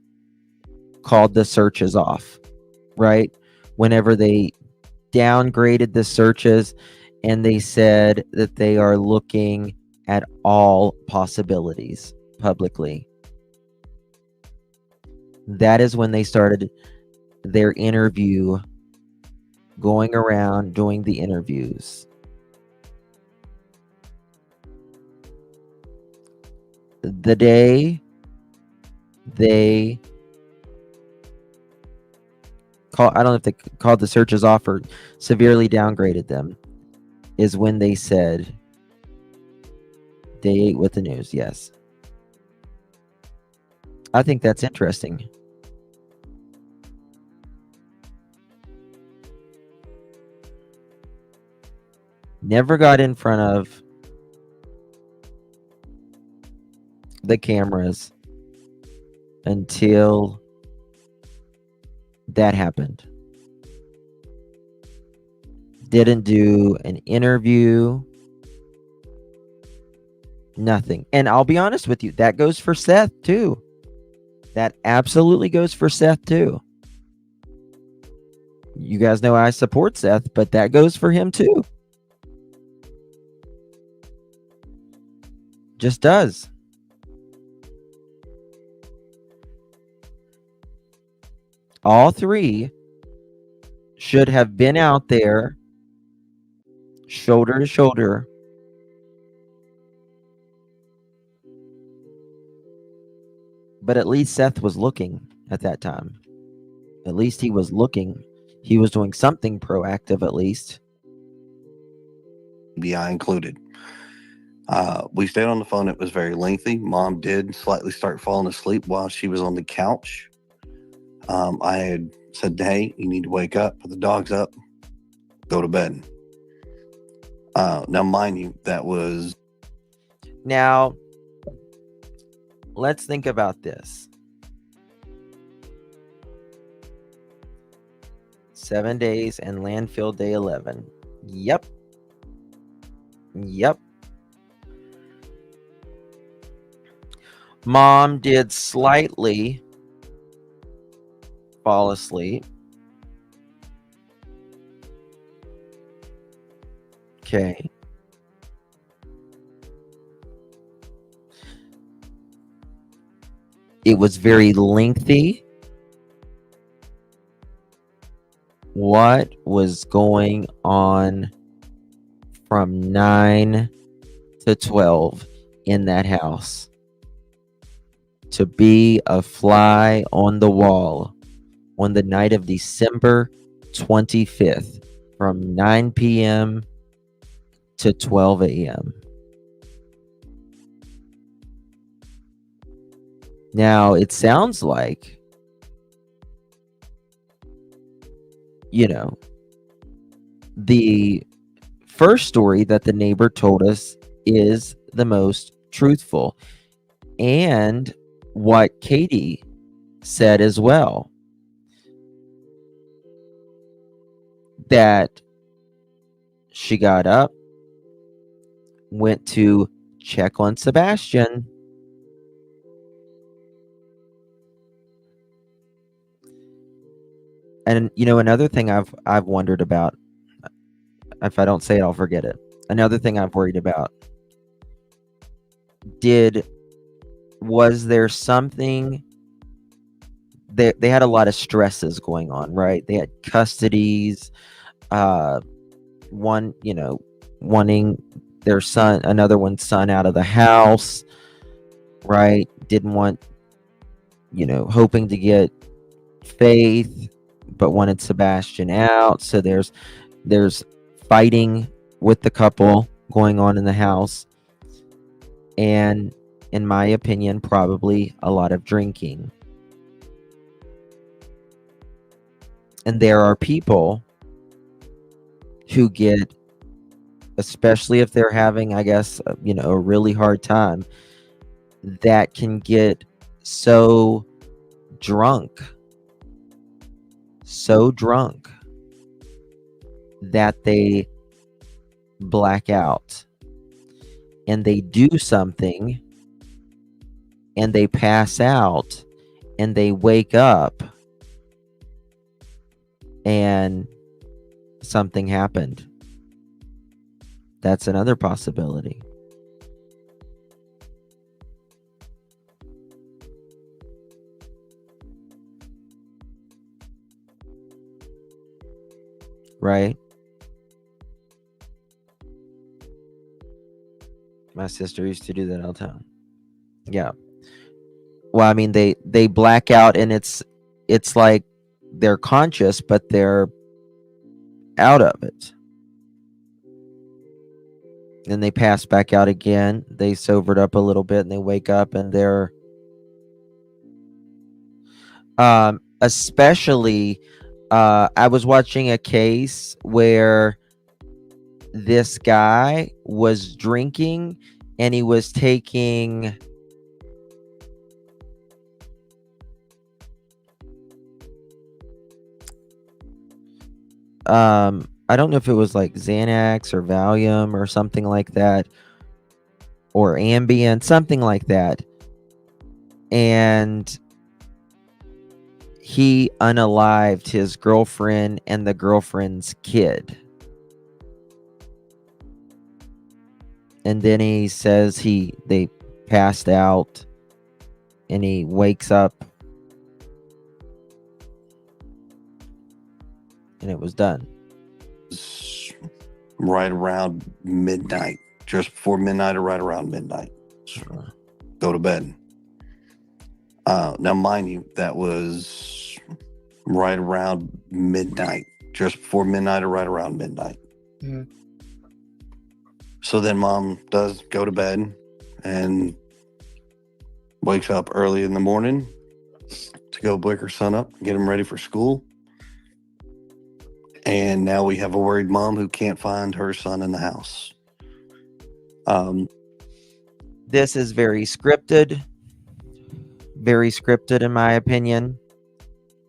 called the searches off, right? Whenever they downgraded the searches and they said that they are looking at all possibilities publicly, that is when they started their interview, going around doing the interviews. The day they I don't know if they called the searches off or severely downgraded them, is when they said they ate with the news. Yes. I think that's interesting. Never got in front of the cameras until that happened. Didn't do an interview. Nothing. And I'll be honest with you, that goes for Seth too. That absolutely goes for Seth too. You guys know I support Seth, but that goes for him too. Just does. All three should have been out there shoulder to shoulder, but at least Seth was looking at that time. At least he was looking. He was doing something proactive, at least. BI included. We stayed on the phone. It was very lengthy. Mom did slightly start falling asleep while she was on the couch. I had said, hey, you need to wake up, put the dogs up, go to bed. Now, mind you, that was... Now, let's think about this. 7 days and landfill day 11. Yep. Mom did slightly fall asleep. Okay. It was very lengthy. What was going on from 9 to 12 in that house? To be a fly on the wall on the night of December 25th from 9 p.m. to 12 a.m. Now, it sounds like, you know, the first story that the neighbor told us is the most truthful, and what Katie said as well, that she got up, went to check on Sebastion, and you know, another thing I've wondered about, if I don't say it I'll forget it, another thing I've worried about, was there something they had a lot of stresses going on, right? They had custodies, one, you know, wanting their son, another one's son out of the house, right? Didn't want, you know, hoping to get Faith, but wanted Sebastion out. So there's fighting with the couple going on in the house, and in my opinion, probably a lot of drinking. And there are people who get, especially if they're having, I guess, a really hard time, that can get so drunk that they black out and they do something and they pass out and they wake up and something happened. That's another possibility. Right? My sister used to do that all the time. Yeah. Well, I mean, they black out and it's like they're conscious, but they're out of it. Then they pass back out again. They sobered up a little bit and they wake up and they're especially I was watching a case where this guy was drinking and he was taking I don't know if it was like Xanax or Valium or something like that, or Ambien, something like that. And he unalived his girlfriend and the girlfriend's kid. And then he says they passed out and he wakes up and it was done. Right around midnight, just before midnight or right around midnight. Go to bed. Now, mind you, that was right around midnight, just before midnight or right around midnight. Mhm. So then mom does go to bed and wakes up early in the morning to go wake her son up, get him ready for school. And now we have a worried mom who can't find her son in the house. This is very scripted in my opinion,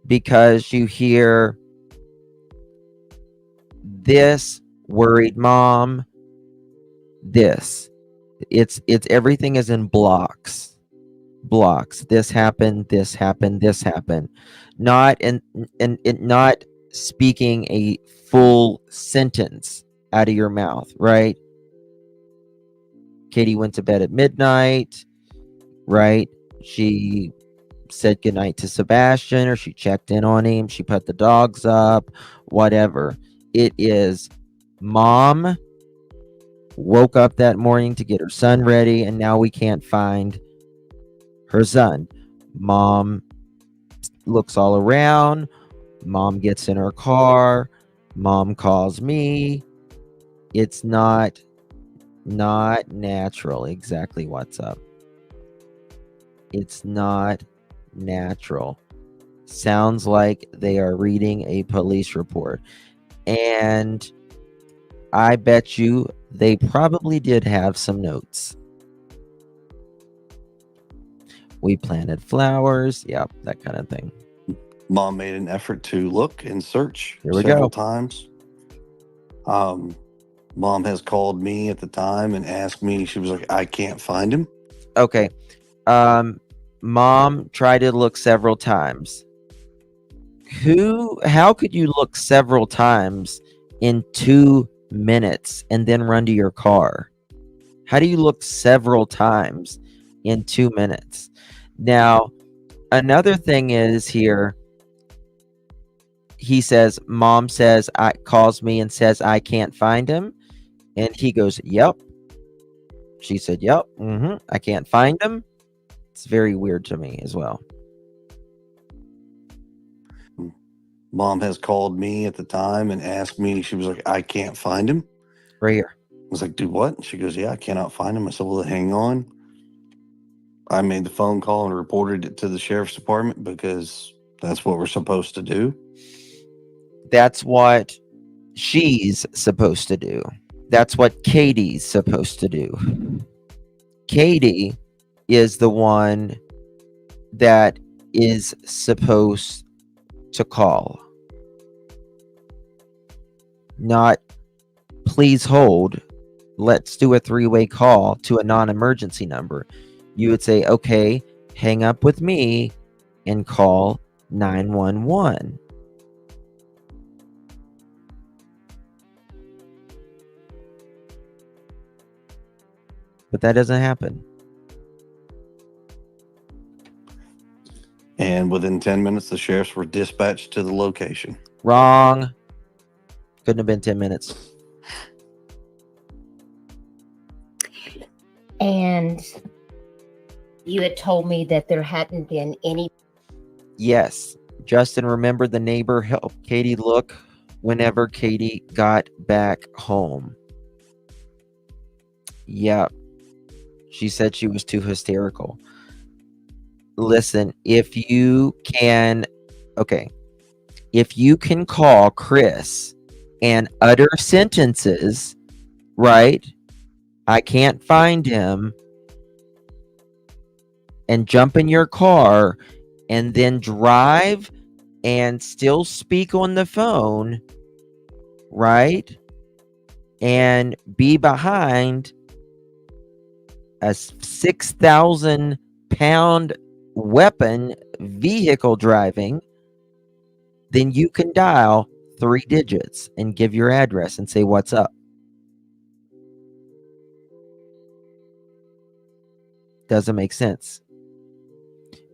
because you hear this worried mom, it's everything is in blocks. This happened, not not speaking a full sentence out of your mouth, right? Katie went to bed at midnight, right? She said goodnight to Sebastion, or she checked in on him, she put the dogs up, whatever. It is mom woke up that morning to get her son ready, and now we can't find her son. Mom looks all around. Mom gets in her car. Mom calls me. It's not natural. Exactly what's up. It's not natural. Sounds like they are reading a police report. And I bet you they probably did have some notes. We planted flowers. Yep, that kind of thing. Mom made an effort to look and search Here we several go. times. Mom has called me at the time and asked me, she was like, I can't find him. Okay. Mom tried to look several times. How could you look several times in 2 minutes and then run to your car? How do you look several times in 2 minutes? Now, another thing is here, he says, mom says, calls me and says, I can't find him. And he goes, yep. She said, yep. I can't find him. It's very weird to me as well. Mom has called me at the time and asked me, she was like, I can't find him. Right here. I was like, do what? And she goes, yeah, I cannot find him. I said, well, hang on. I made the phone call and reported it to the sheriff's department because that's what we're supposed to do. That's what she's supposed to do. That's what Katie's supposed to do. Katie is the one that is supposed to call. Not, please hold. Let's do a three-way call to a non-emergency number. You would say, okay, hang up with me and call 911. But that doesn't happen. And within 10 minutes, the sheriffs were dispatched to the location. Wrong. Couldn't have been 10 minutes. And you had told me that there hadn't been any. Yes. Justin remembered the neighbor helped Katie look whenever Katie got back home. Yep. She said she was too hysterical. Listen, if you can call Chris and utter sentences, right? I can't find him, and jump in your car and then drive and still speak on the phone, right? And be behind a 6,000 pound weapon vehicle driving, then you can dial 3 digits and give your address and say, what's up? Doesn't make sense.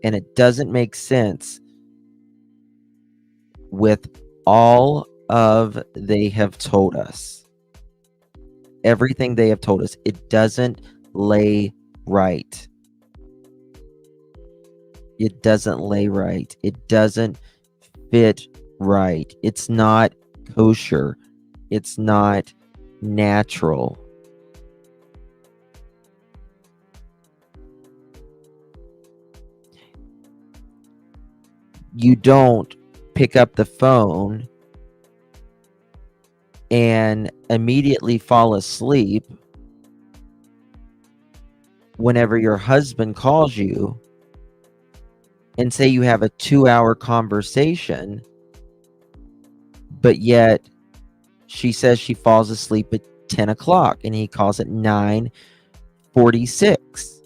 And it doesn't make sense with all of they have told us. Everything they have told us, it doesn't lay right. It doesn't lay right. It doesn't fit right. It's not kosher. It's not natural. You don't pick up the phone and immediately fall asleep whenever your husband calls you and say you have a 2-hour conversation, but yet she says she falls asleep at 10 o'clock and he calls at 9:46.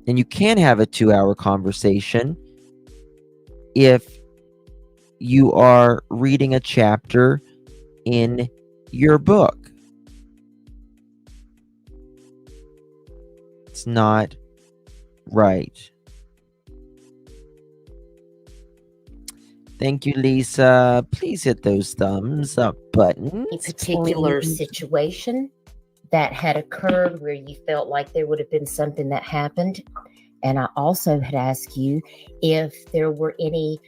And you can have a 2-hour conversation if you are reading a chapter in your book. It's not right. Thank you, Lisa. Please hit those thumbs up buttons. A particular please. situation that had occurred where you felt like there would have been something that happened. And I also had asked you if there were any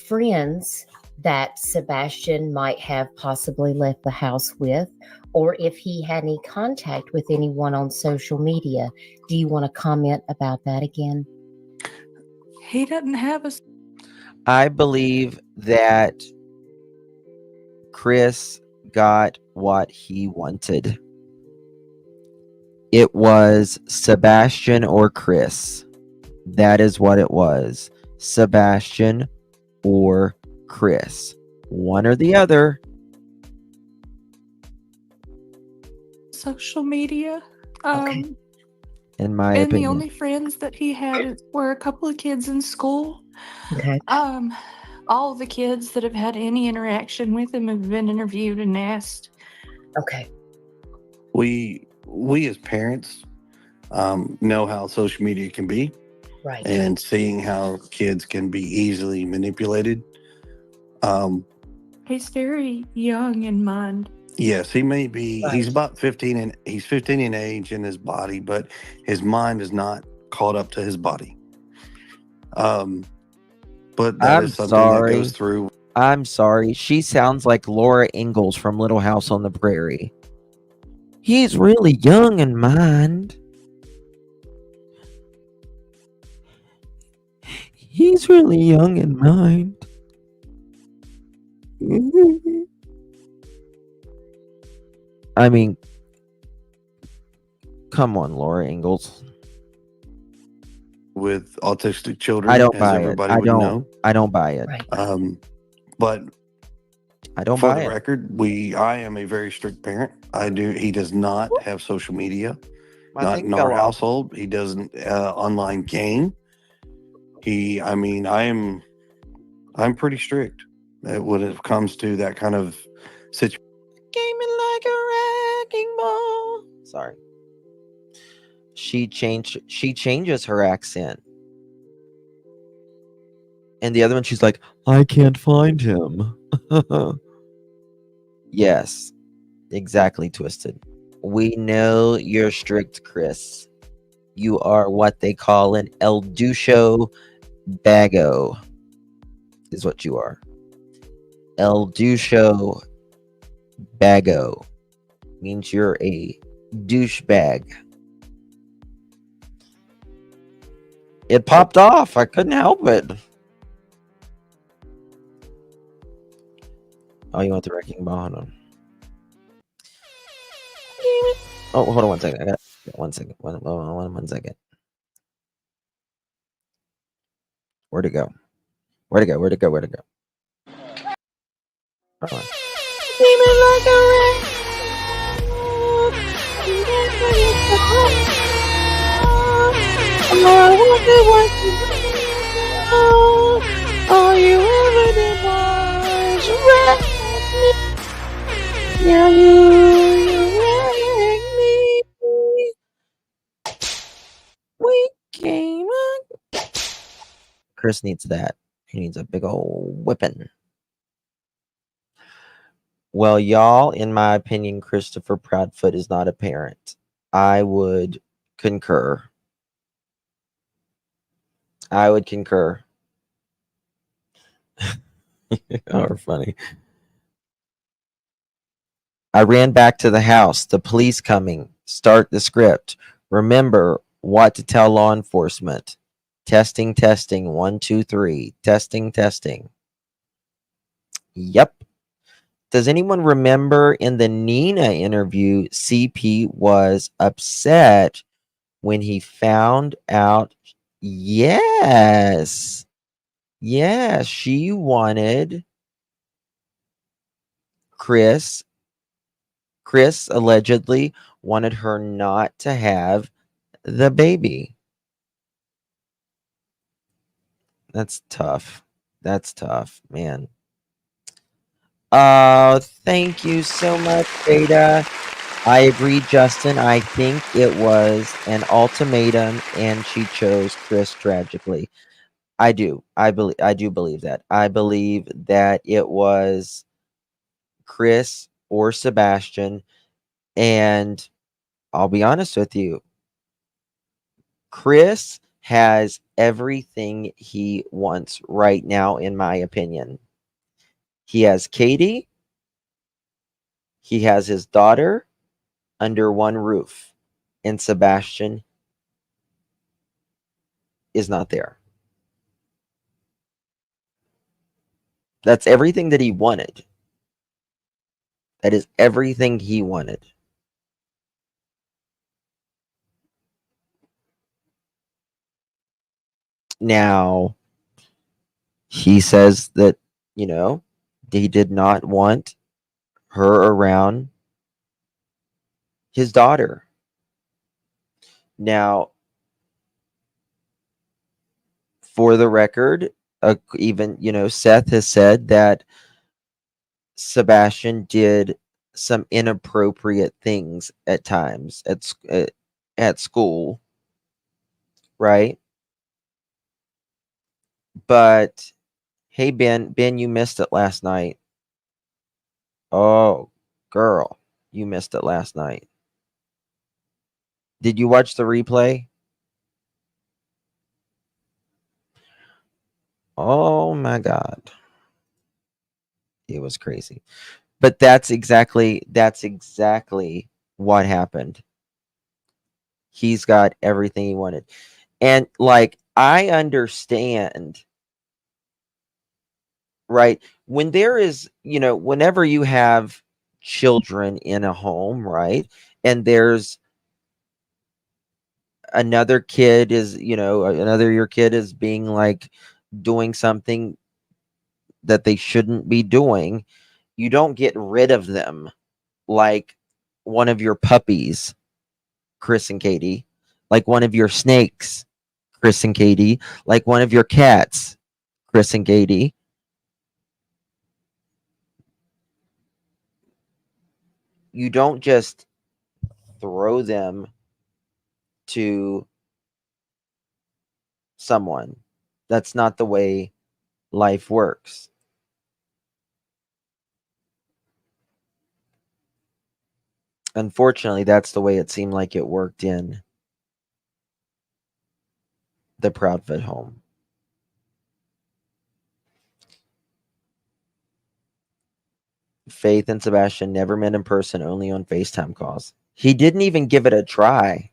friends that Sebastion might have possibly left the house with, or if he had any contact with anyone on social media. Do you want to comment about that again? He doesn't have a. I believe that Chris got what he wanted. It was Sebastion or Chris. That is what it was. Sebastion or Chris. One or the other. Social media. Okay. In my And opinion. the only friends that he had were a couple of kids in school. Okay. All the kids that have had any interaction with him have been interviewed and asked. Okay. We as parents know how social media can be, Right. and seeing how kids can be easily manipulated. He's very young in mind. Yes, he may be. Right. He's about 15, and he's 15 in age in his body, but his mind is not caught up to his body. But that I'm is something that sorry. goes through I'm sorry. She sounds like Laura Ingalls from Little House on the Prairie. He's really young in mind. He's really young in mind. I mean, come on, Laura Ingalls. With autistic I children, don't as buy it. everybody I would don't. know. I don't buy it. Right. But I don't for buy the it. record, I am a very strict parent. He does not have social media, My not thing in our fell off. household. He doesn't online game. I'm pretty strict when it comes to that kind of situation. Gaming like a wrecking ball. Sorry. She changes her accent. And the other one, she's like, I can't find him. Yes, exactly, Twisted. We know you're strict, Chris. You are what they call an El Ducho Bago, is what you are. El Ducho Bago means you're a douchebag. It popped off. I couldn't help it. Oh, you want the wrecking ball? Hold on. Oh, hold on 1 second. I got 1 second. One second. Where'd it go? Where'd it go? Where'd it go? Where'd it go? Hold on. All you ever did was wreck me. Yeah, you wreck me. We came up. Chris needs that. He needs a big old whipping. Well, y'all, in my opinion, Christopher Proudfoot is not a parent. I would concur. I would concur. Oh, funny. I ran back to the house. The police coming. Start the script. Remember what to tell law enforcement. Testing, testing. 1, 2, 3. Testing, testing. Yep. Does anyone remember in the Nina interview, CP was upset when he found out? Yes. Yeah, she wanted Chris allegedly wanted her not to have the baby. That's tough. That's tough, man. Thank you so much, Beta. I agree, Justin. I think it was an ultimatum and she chose Chris tragically. I do. I do believe that. I believe that it was Chris or Sebastion. And I'll be honest with you. Chris has everything he wants right now, in my opinion. He has Katie. He has his daughter under one roof. And Sebastion is not there. That's everything that he wanted. That is everything he wanted. Now, he says that, he did not want her around his daughter. Now, for the record, even, Seth has said that Sebastion did some inappropriate things at times at school, right? But hey, Ben, you missed it last night. Oh, girl, you missed it last night. Did you watch the replay? Oh my God. It was crazy. But that's exactly what happened. He's got everything he wanted. And like, I understand, right? When there is, whenever you have children in a home, right? And there's another kid is, another your kid is being like doing something that they shouldn't be doing, you don't get rid of them like one of your puppies, Chris and Katie, like one of your snakes, Chris and Katie, like one of your cats, Chris and Katie. You don't just throw them to someone. That's not the way life works. Unfortunately, that's the way it seemed like it worked in the Proudfoot home. Faith and Sebastion never met in person, only on FaceTime calls. He didn't even give it a try.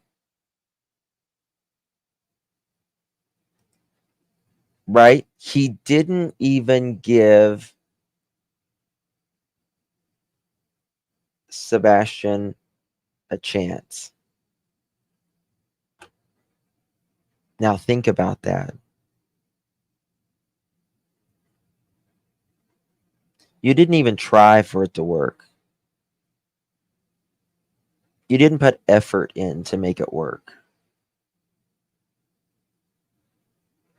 Right? He didn't even give Sebastion a chance. Now think about that. You didn't even try for it to work. You didn't put effort in to make it work.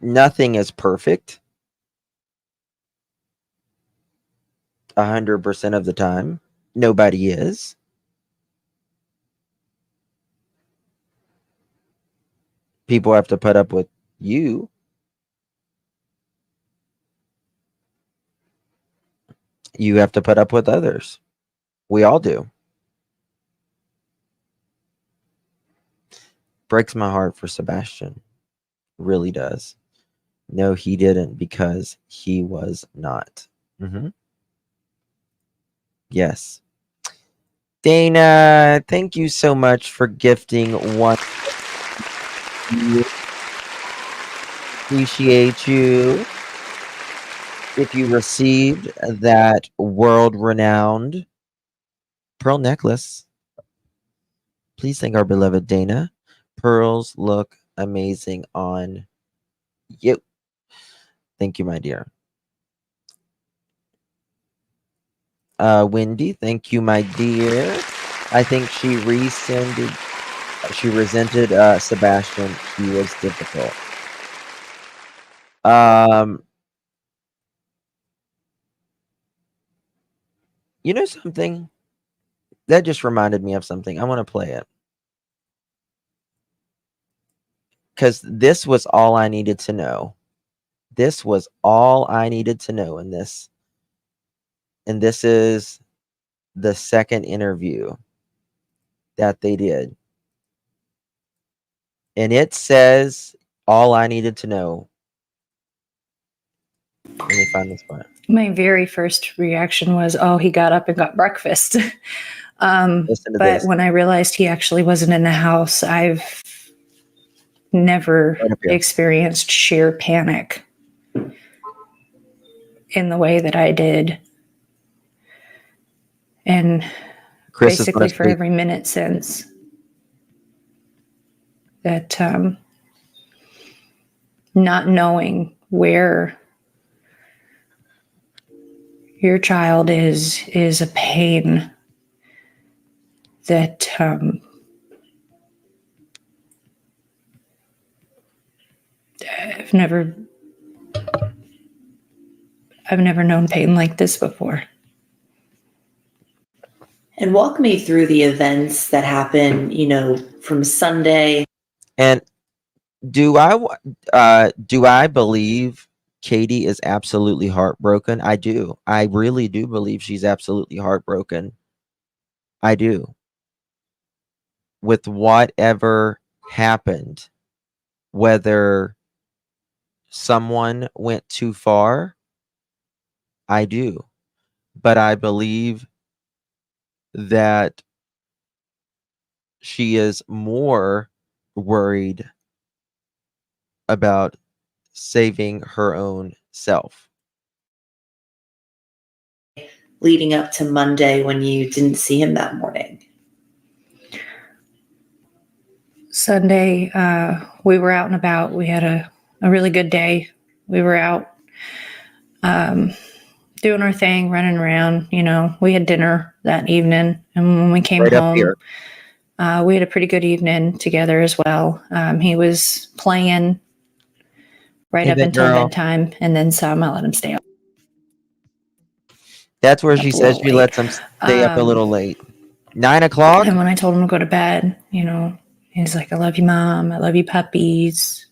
Nothing is perfect 100% of the time. Nobody is. People have to put up with you. You have to put up with others. We all do. Breaks my heart for Sebastion. Really does. No, he didn't, because he was not. Yes. Dana, thank you so much for gifting one. Appreciate you. If you received that world-renowned pearl necklace, please thank our beloved Dana. Pearls look amazing on you. Thank you, my dear. Wendy, thank you, my dear. I think she resented Sebastion. He was difficult. You know something? That just reminded me of something. I want to play it. Because this was all I needed to know. This was all I needed to know in this. And this is the second interview that they did. And it says all I needed to know. Let me find this part. My very first reaction was, oh, he got up and got breakfast. Listen to But this. when I realized he actually wasn't in the house, I've never Right up here. experienced sheer panic in the way that I did. And Chris is basically gonna for speak. every minute since that, not knowing where your child is a pain that I've never known pain like this before. And walk me through the events that happen, from Sunday. And do I believe Katie is absolutely heartbroken? I do. I really do believe she's absolutely heartbroken. I do. With whatever happened, whether someone went too far, I do. but I believe that she is more worried about saving her own self. Leading up to Monday when you didn't see him that morning? Sunday, we were out and about. We had a really good day. We were out doing our thing, running around. We had dinner that evening. And when we came Right up home, here. we had a pretty good evening together as well. He was playing right Hey, up that until girl. bedtime, and then some I let him stay up That's where a she says little she late. lets him stay up a little late. 9 o'clock? And when I told him to go to bed, he's like, "I love you, Mom. I love you, puppies."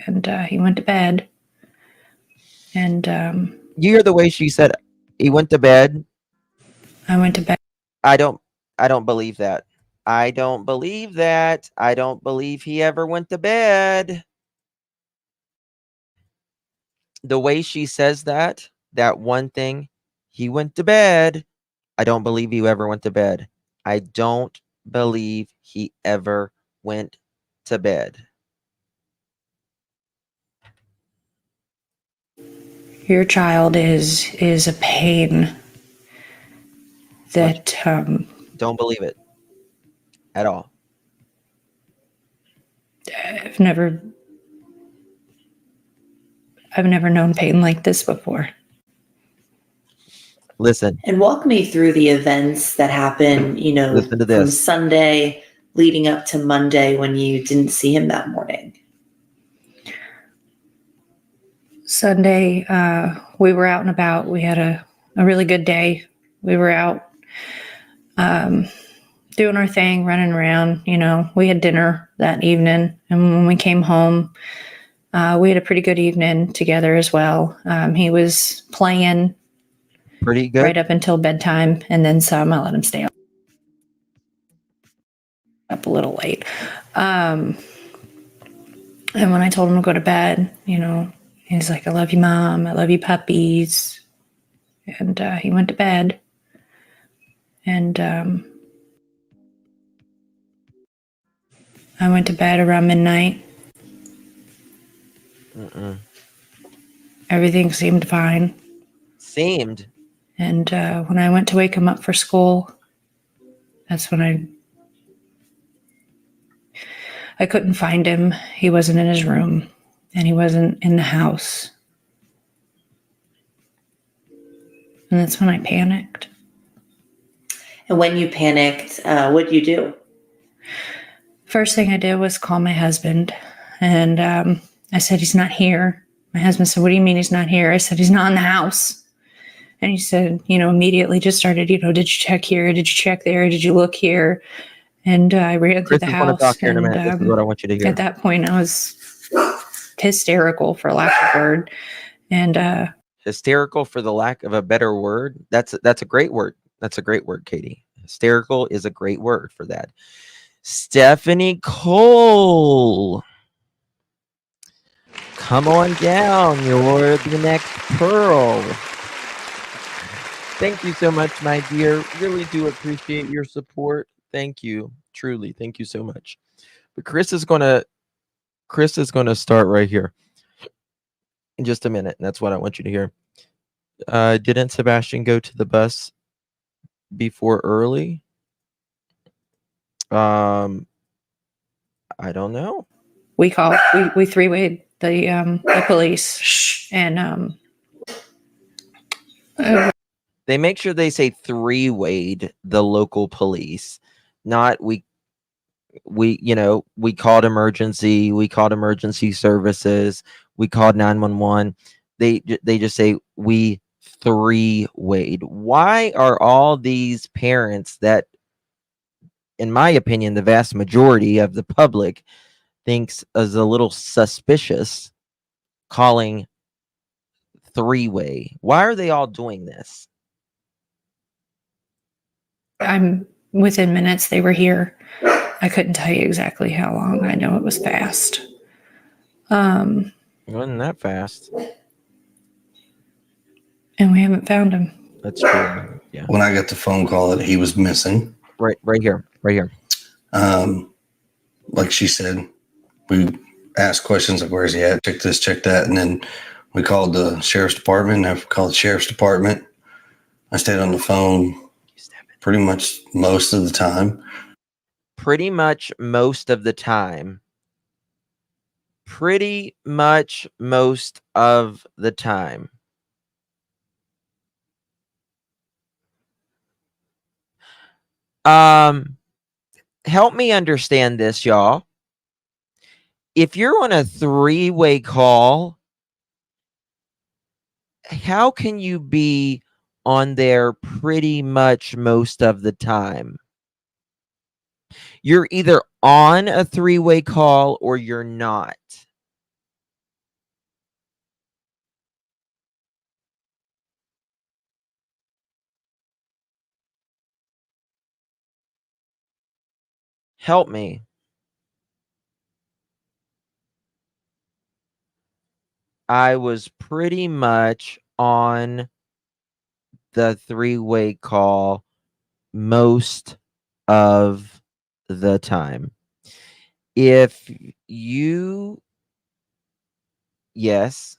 And he went to bed. And You hear the way she said he went to bed? I went to bed. I don't believe that. I don't believe that. I don't believe he ever went to bed. The way she says that one thing, he went to bed. I don't believe he ever went to bed. I don't believe he ever went to bed. Your child is a pain that Don't believe it at all. I've never known pain like this before. Listen. And walk me through the events that happened, Listen to from this. Sunday leading up to Monday when you didn't see him that morning. Sunday, we were out and about. We had a really good day. We were out doing our thing, running around. We had dinner that evening. And when we came home, we had a pretty good evening together as well. He was playing pretty good right up until bedtime, and then some I let him stay up a little late. And when I told him to go to bed, he's like, "I love you, Mom. I love you, puppies." And he went to bed. And I went to bed around midnight. Everything seemed fine. Seemed. And when I went to wake him up for school, that's when I couldn't find him. He wasn't in his room, and he wasn't in the house. And that's when I panicked. And when you panicked, what did you do? First thing I did was call my husband, and I said, "He's not here." My husband said, "What do you mean he's not here?" I said, "He's not in the house." And he said, immediately just started, "Did you check here? Did you check there? Did you look here?" And I ran through the house. Talk here in a minute. This is what I want you to hear. At that point, I was hysterical, for lack of a word. And hysterical, for the lack of a better word. That's a great word. That's a great word, Katie. Hysterical is a great word for that. Stephanie Cole, come on down. You're the next pearl. Thank you so much, my dear. Really do appreciate your support. Thank you. Truly. Thank you so much. But Chris is going to start right here in just a minute. And that's what I want you to hear. Didn't Sebastion go to the bus before early? I don't know. We three-wayed the police. And they make sure they say three-wayed the local police, not we called emergency, we called emergency services, we called 911. They just say we three-wayed. Why are all these parents that, in my opinion, the vast majority of the public thinks is a little suspicious, calling three-way? Why are they all doing this? I'm within minutes they were here. I couldn't tell you exactly how long. I know it was fast. It wasn't that fast. And we haven't found him. That's true. Yeah. When I got the phone call that he was missing, Right here. like she said, we asked questions like, where's he at? Check this, check that. And then we called the sheriff's department. After we called the sheriff's department, I stayed on the phone pretty much most of the time. Pretty much most of the time. Pretty much most of the time. Help me understand this, y'all. If you're on a 3-way call, how can you be on there pretty much most of the time? You're either on a 3-way call or you're not. Help me. I was pretty much on the 3-way call most of the time. If you, yes,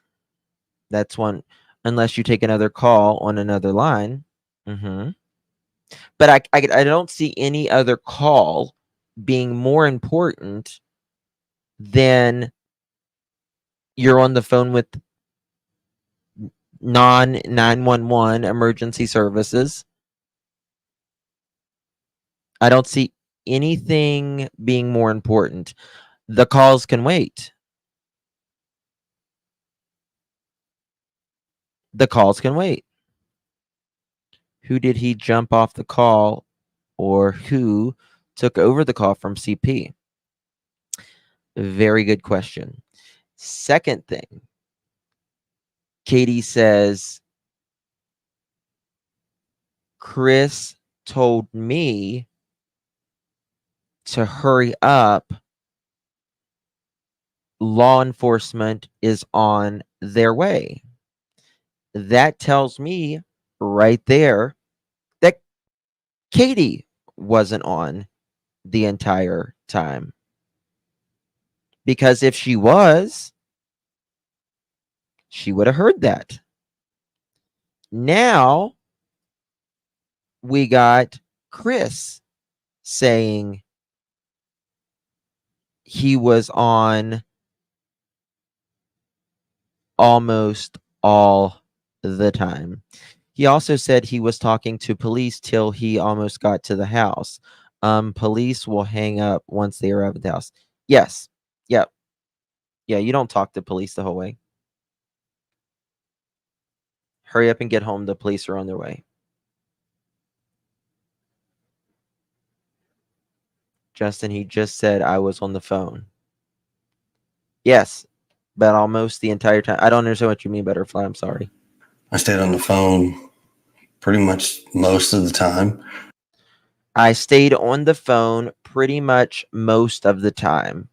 that's one, unless you take another call on another line. But I don't see any other call being more important than you're on the phone with non-911 emergency services. I don't see anything being more important. The calls can wait. The calls can wait. Who did he jump off the call, or who took over the call from CP? Very good question. Second thing, Katie says, Chris told me to hurry up. Law enforcement is on their way. That tells me right there that Katie wasn't on the entire time. Because if she was, she would have heard that. Now we got Chris saying he was on almost all the time. He also said he was talking to police till he almost got to the house. Police will hang up once they arrive at the house. Yes. Yep. Yeah, you don't talk to police the whole way. Hurry up and get home. The police are on their way. Justin, he just said I was on the phone. Yes, but almost the entire time. I don't understand what you mean, Butterfly. I'm sorry. I stayed on the phone pretty much most of the time. I stayed on the phone pretty much most of the time.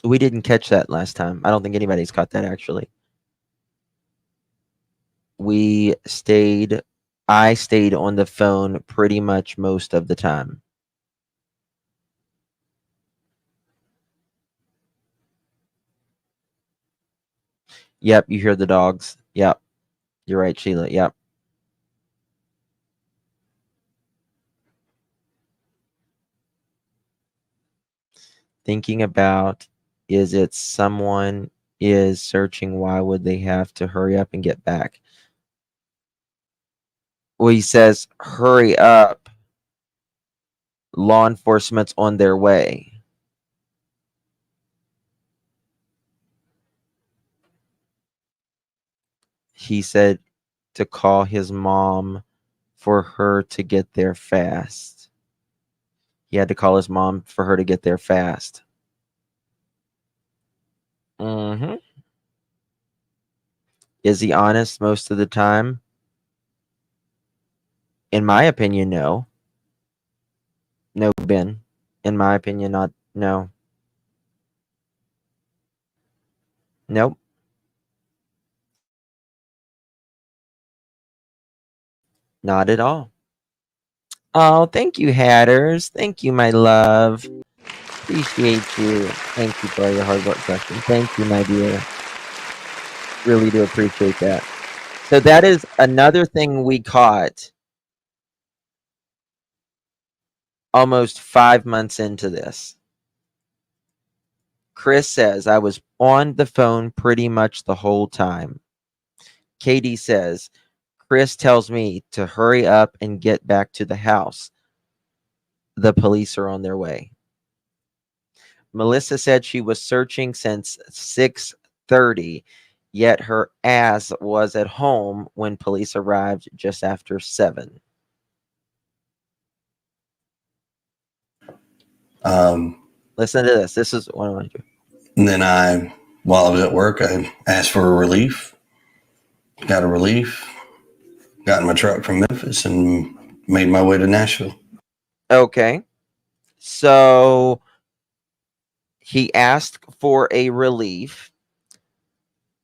We didn't catch that last time. I don't think anybody's caught that, actually. I stayed on the phone pretty much most of the time. Yep, you hear the dogs. Yep. You're right, Sheila. Yep. Thinking about, is it someone is searching? Why would they have to hurry up and get back? Well, he says, hurry up. Law enforcement's on their way. He said to call his mom for her to get there fast. He had to call his mom for her to get there fast. Is he honest most of the time? In my opinion, no. No, Ben. In my opinion, no. Nope. Not at all. Oh, thank you, Hatters. Thank you, my love. Appreciate you. Thank you for all your hard work question. Thank you, my dear. Really do appreciate that. So that is another thing we caught almost 5 months into this. Chris says, I was on the phone pretty much the whole time. Katie says, Chris tells me to hurry up and get back to the house. The police are on their way. Melissa said she was searching since 6:30, yet her ass was at home when police arrived just after 7. Listen to this. This is what I want to do. And then while I was at work, I asked for a relief, got a relief, got in my truck from Memphis and made my way to Nashville. Okay. So he asked for a relief.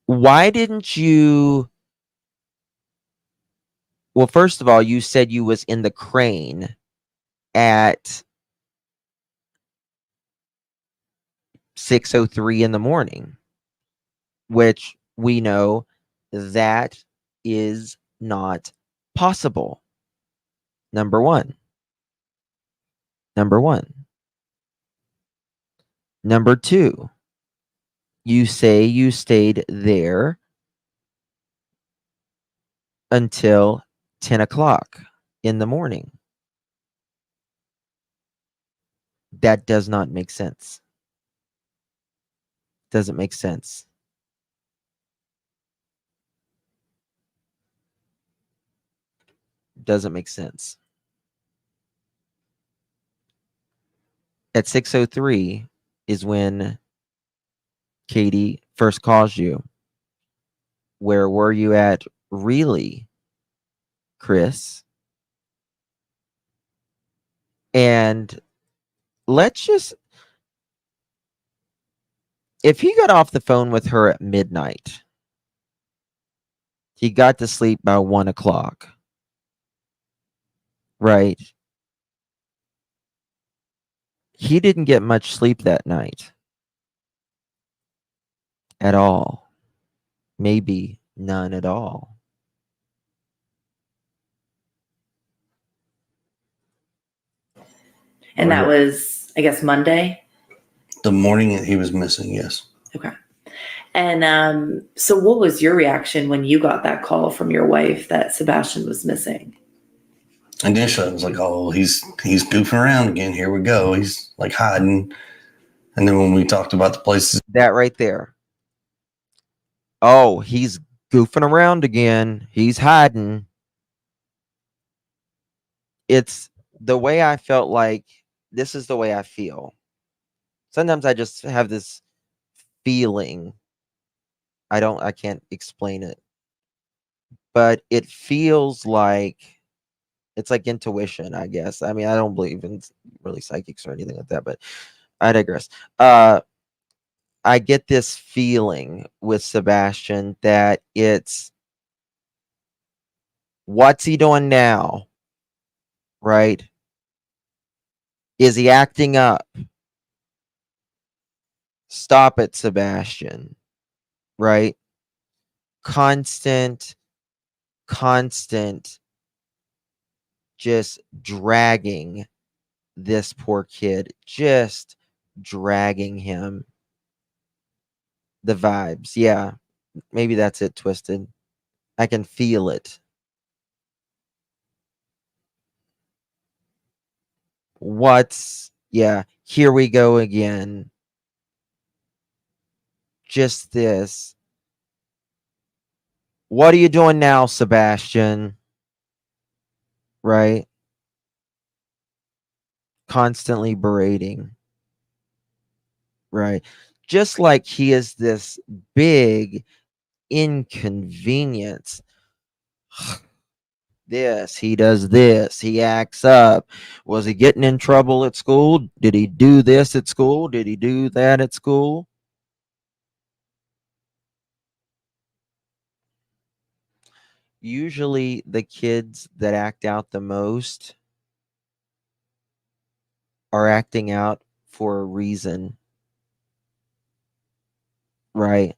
Why didn't you? Well, first of all, you said you was in the crane at 6:03 in the morning, which we know that is not possible. Number one. Number two, you say you stayed there until 10 o'clock in the morning. That does not make sense. Doesn't make sense. Doesn't make sense. At 6:03 is when Katie first calls you. Where were you at really, Chris? And let's just, if he got off the phone with her at midnight, he got to sleep by 1 o'clock, right? He didn't get much sleep that night at all. Maybe none at all. And that was, I guess, Monday? The morning that he was missing, yes. Okay. And so what was your reaction when you got that call from your wife that Sebastion was missing? Initially, I was like, oh, he's goofing around again. Here we go. He's like hiding. And then when we talked about the places. That right there. Oh, he's goofing around again. He's hiding. It's the way I felt like, this is the way I feel. Sometimes I just have this feeling. I can't explain it. But it feels like, it's like intuition, I guess. I mean, I don't believe in really psychics or anything like that, but I digress. I get this feeling with Sebastion that it's, what's he doing now? Right? Is he acting up? Stop it, Sebastion. Right? Constant, just dragging this poor kid, just dragging him. The vibes. Yeah. Maybe that's it, Twisted. I can feel it. Yeah, here we go again. Just this. What are you doing now, Sebastion? Right? Constantly berating. Right? Just like he is this big inconvenience. This, he does this, he acts up. Was he getting in trouble at school? Did he do this at school? Did he do that at school? Usually the kids that act out the most are acting out for a reason, right?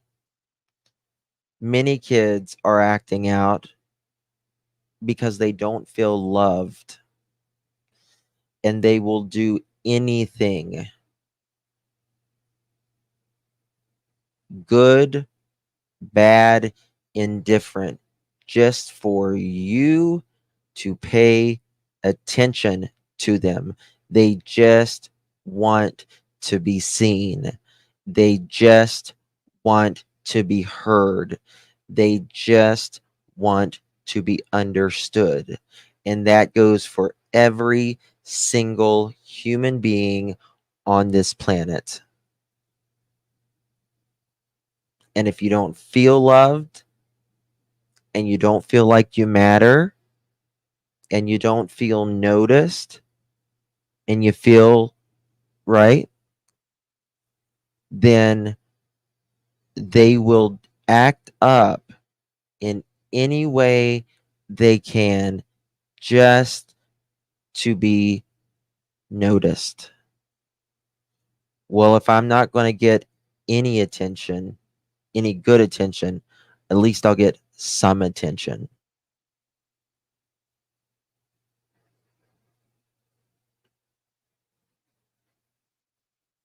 Many kids are acting out because they don't feel loved, and they will do anything, good, bad, indifferent, just for you to pay attention to them. They just want to be seen. They just want to be heard. They just want to be understood. And that goes for every single human being on this planet. And if you don't feel loved, and you don't feel like you matter, and you don't feel noticed, and you feel right, then they will act up in any way they can just to be noticed. Well, if I'm not going to get any attention, any good attention, at least I'll get some attention.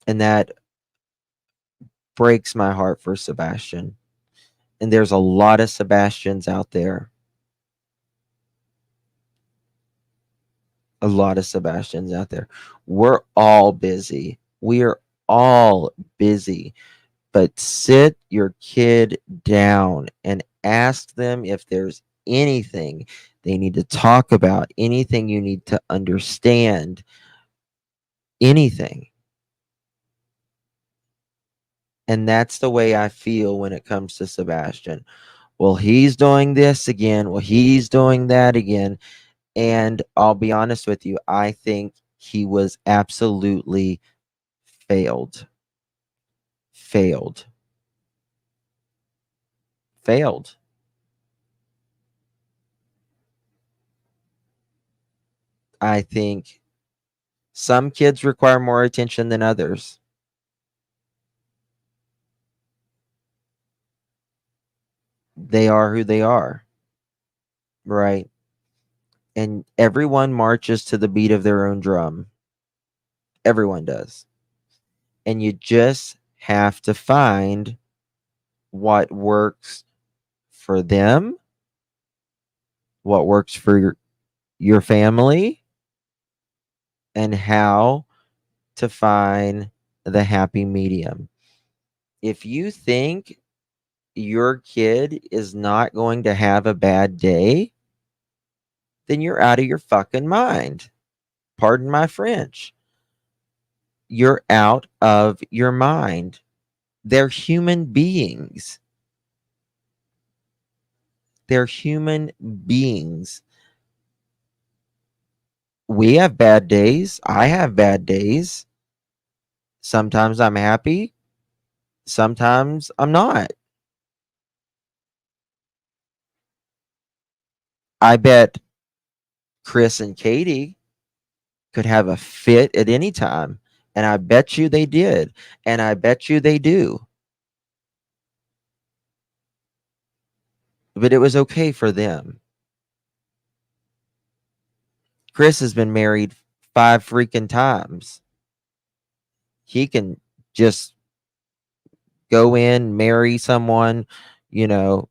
And that breaks my heart for Sebastion. And there's a lot of Sebastians out there. A lot of Sebastians out there. We're all busy. We are all busy. But sit your kid down and ask them if there's anything they need to talk about, anything you need to understand, anything. And that's the way I feel when it comes to Sebastion. Well, he's doing this again. Well, he's doing that again. And I'll be honest with you, I think he was absolutely failed. Failed. Failed. I think some kids require more attention than others. They are who they are, right? And everyone marches to the beat of their own drum. Everyone does. And you just have to find what works for them, what works for your family, and how to find the happy medium. If you think your kid is not going to have a bad day, then you're out of your fucking mind. Pardon my French. You're out of your mind. They're human beings. They're human beings. We have bad days. I have bad days. Sometimes I'm happy. Sometimes I'm not. I bet Chris and Katie could have a fit at any time. And I bet you they did. And I bet you they do. But it was okay for them. Chris has been married 5 freaking times. He can just go in, marry someone, try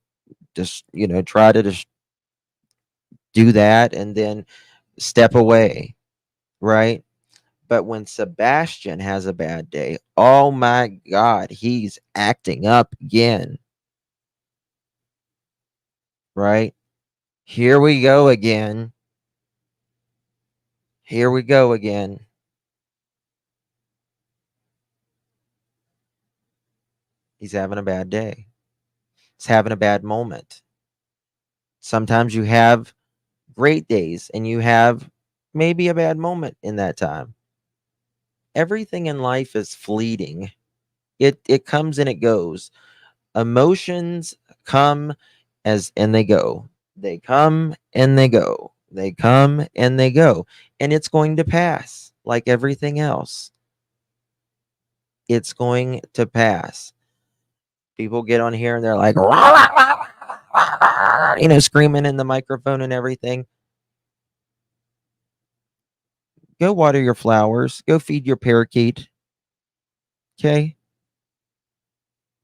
to just do that and then step away, right? But when Sebastion has a bad day, oh my God, he's acting up again, right? Here we go again. Here we go again. He's having a bad day. He's having a bad moment. Sometimes you have great days and you have maybe a bad moment in that time. Everything in life is fleeting. It comes and it goes. Emotions come and they go. They come and they go. They come and they go. And it's going to pass like everything else. It's going to pass. People get on here and they're like, screaming in the microphone and everything. Go water your flowers. Go feed your parakeet. Okay?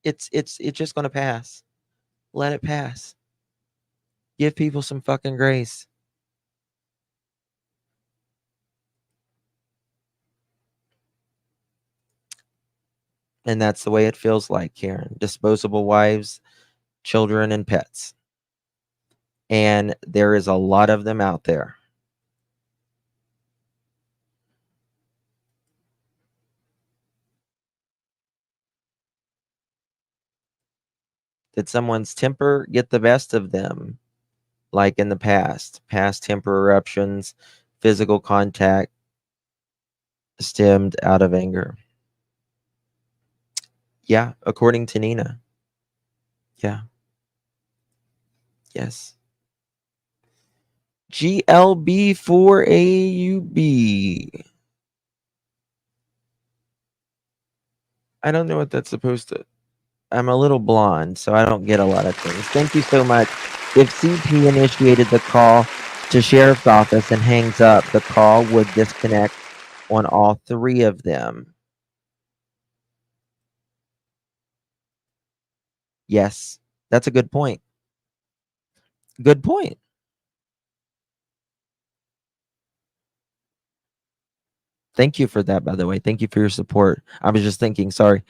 It's just going to pass. Let it pass. Give people some fucking grace. And that's the way it feels like, Karen. Disposable wives, children, and pets. And there is a lot of them out there. Did someone's temper get the best of them? Like in the past temper eruptions, physical contact stemmed out of anger. Yeah, according to Nina. Yeah. Yes. GLB4AUB. I don't know what that's supposed to. I'm a little blonde, so I don't get a lot of things. Thank you so much. If CP initiated the call to sheriff's office and hangs up, the call would disconnect on all three of them. Yes, that's a good point. Good point. Thank you for that, by the way. Thank you for your support. I was just thinking, sorry.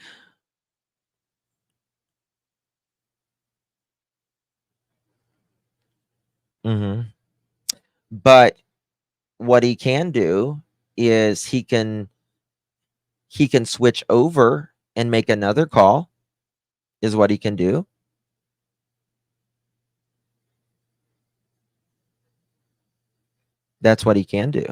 But what he can do is he can switch over and make another call, is what he can do. That's what he can do.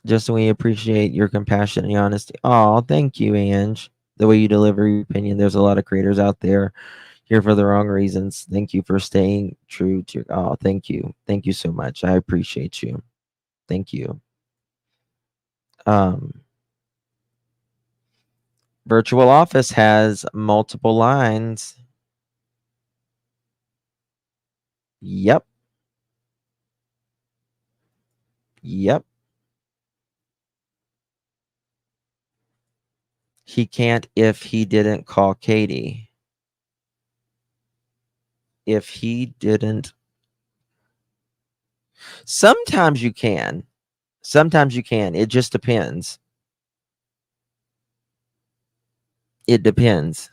Just we appreciate your compassion and honesty. Oh, thank you, Ange. The way you deliver your opinion. There's a lot of creators out there here for the wrong reasons. Thank you for staying true to. Oh, thank you. Thank you so much. I appreciate you. Thank you. Virtual Office has multiple lines. Yep. Yep. He can't if he didn't call Katie. If he didn't. Sometimes you can. Sometimes you can. It just depends. It depends.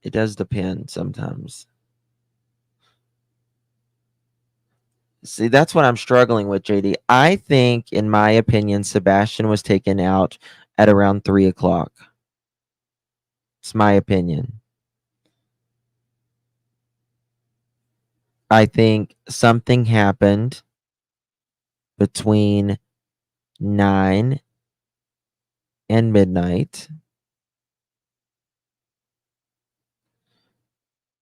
It does depend sometimes. See, that's what I'm struggling with, JD. I think, in my opinion, Sebastion was taken out at around 3 o'clock. It's my opinion. I think something happened between 9 and midnight.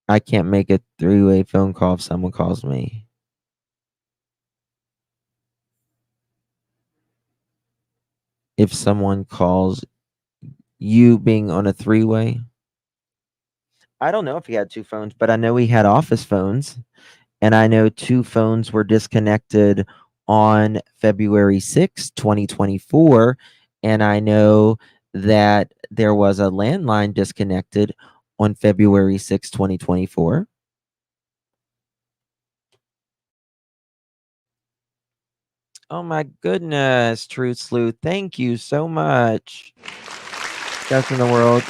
I can't make a three-way phone call if someone calls me. If someone calls you being on a three-way. I don't know if he had two phones, but I know he had office phones. And I know two phones were disconnected on February 6, 2024. And I know that there was a landline disconnected on February 6, 2024. Oh my goodness, Truth Sleuth. Thank you so much. Guess in the world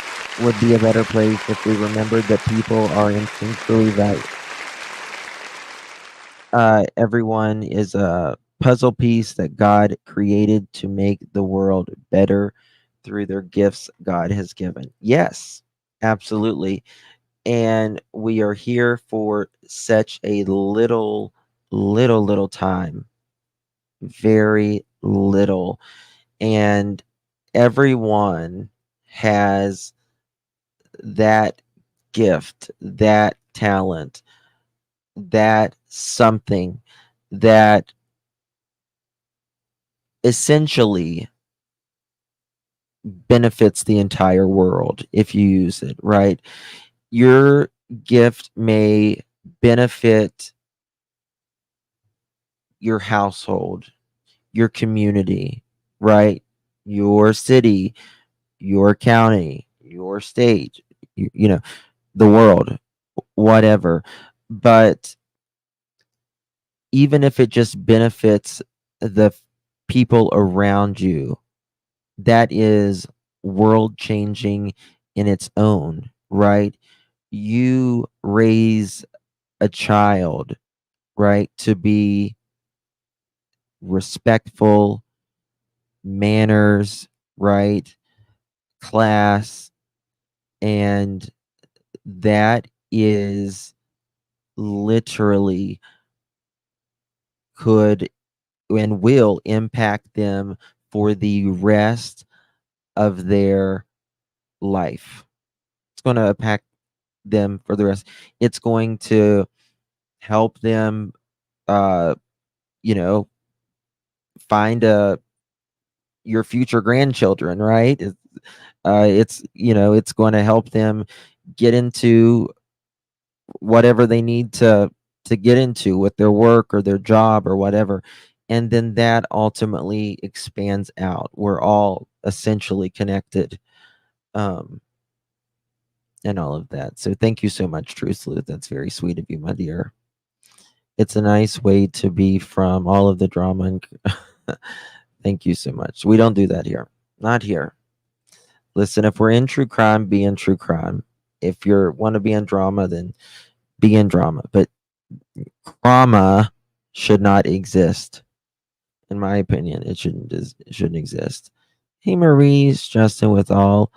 would be a better place if we remembered that people are instinctually right. Everyone is a puzzle piece that God created to make the world better through their gifts God has given. Yes, absolutely. And we are here for such a little little time, very little. And everyone has that gift, that talent, that something that essentially benefits the entire world if you use it, right? Your gift may benefit your household, your community, right? Your city, your county, your state, you know, the world, whatever. But even if it just benefits the people around you, that is world changing in its own, right? You raise a child, right, to be respectful, manners, right, class, and that is literally could and will impact them for the rest of their life. It's going to impact them for the rest. It's going to help them, uh, you know, find your future grandchildren, right? It's it's going to help them get into whatever they need to get into with their work or their job or whatever, and then that ultimately expands out. We're all essentially connected, um, and all of that. So thank you so much, True Sleuth. That's very sweet of you, my dear. It's a nice way to be from all of the drama and thank you so much. We don't do that here. Not here. Listen, if we're in true crime, be in true crime. If you want to be in drama, then be in drama. But drama should not exist. In my opinion, it shouldn't exist. Hey, Maurice, Justin, with all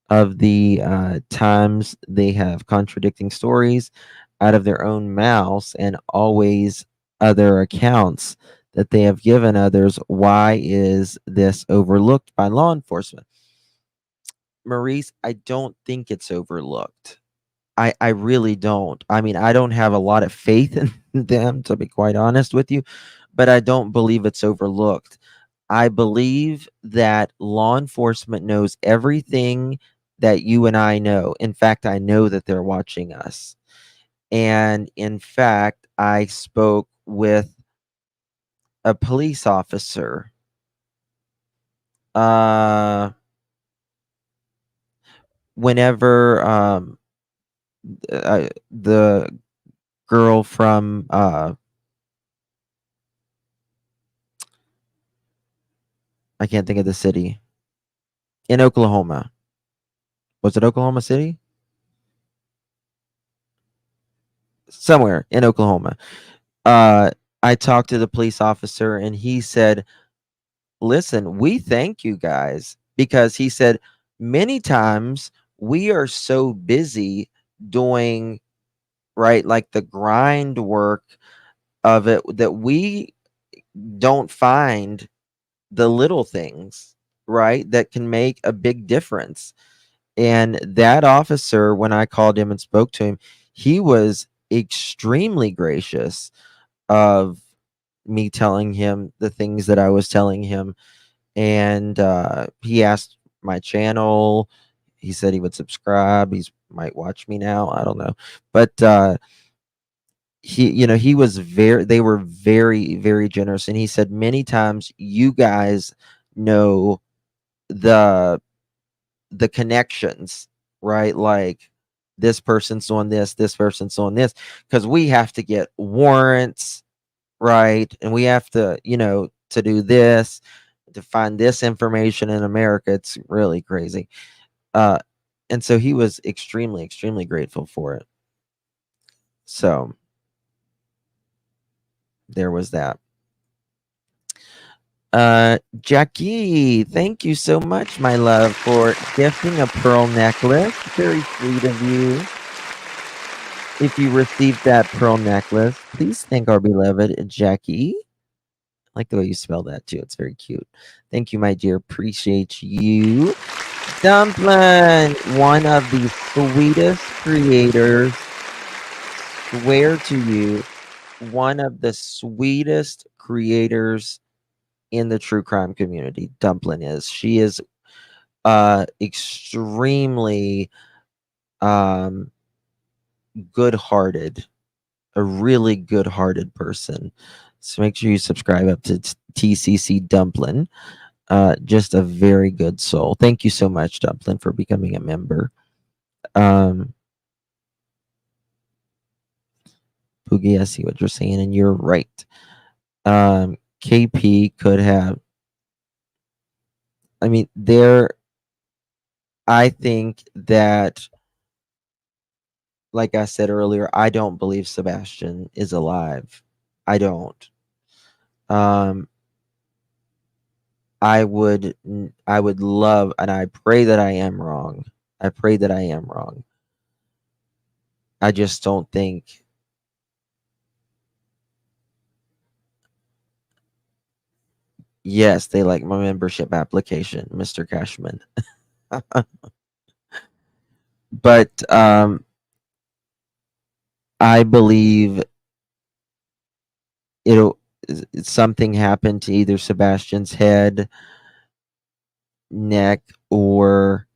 of the times they have contradicting stories out of their own mouths and always other accounts that they have given others, why is this overlooked by law enforcement? Maurice, I don't think it's overlooked. I really don't. I mean, I don't have a lot of faith in them, to be quite honest with you, but I don't believe it's overlooked. I believe that law enforcement knows everything that you and I know. In fact, I know that they're watching us. And in fact, I spoke with a police officer whenever the girl from I can't think of the city in Oklahoma. Was it Oklahoma City? Somewhere in Oklahoma. I talked to the police officer and he said, listen, we thank you guys, because he said many times we are so busy doing, right, like the grind work of it, that we don't find the little things, right, that can make a big difference. And that officer, when I called him and spoke to him, he was extremely gracious of me telling him the things that I was telling him. And he asked my channel. He said he would subscribe. He might watch me now. I don't know. But he was they were very, very generous. And he said many times, you guys know the connections, right? Like, this person's doing this person's doing this, because we have to get warrants, right? And we have to, to do this, to find this information in America. It's really crazy. And so he was extremely, extremely grateful for it. So there was that. Jackie, thank you so much, my love, for gifting a pearl necklace. Very sweet of you. If you received that pearl necklace, please thank our beloved Jackie. I like the way you spell that too. It's very cute. Thank you, my dear. Appreciate you. Dumplin, one of the sweetest creators. Swear to you, one of the sweetest creators in the true crime community. Dumplin is. She is extremely good-hearted, a really good-hearted person. So make sure you subscribe up to TCC Dumplin. Just a very good soul. Thank you so much, Dumplin, for becoming a member. Boogie, I see what you're saying, and you're right. KP could have. I mean, I think that, like I said earlier, I don't believe Sebastion is alive. I don't. I would love, and I pray that I am wrong. I pray that I am wrong. I just don't think. Yes, they like my membership application, Mr. Cashman. But I believe something happened to either Sebastion's head, neck, or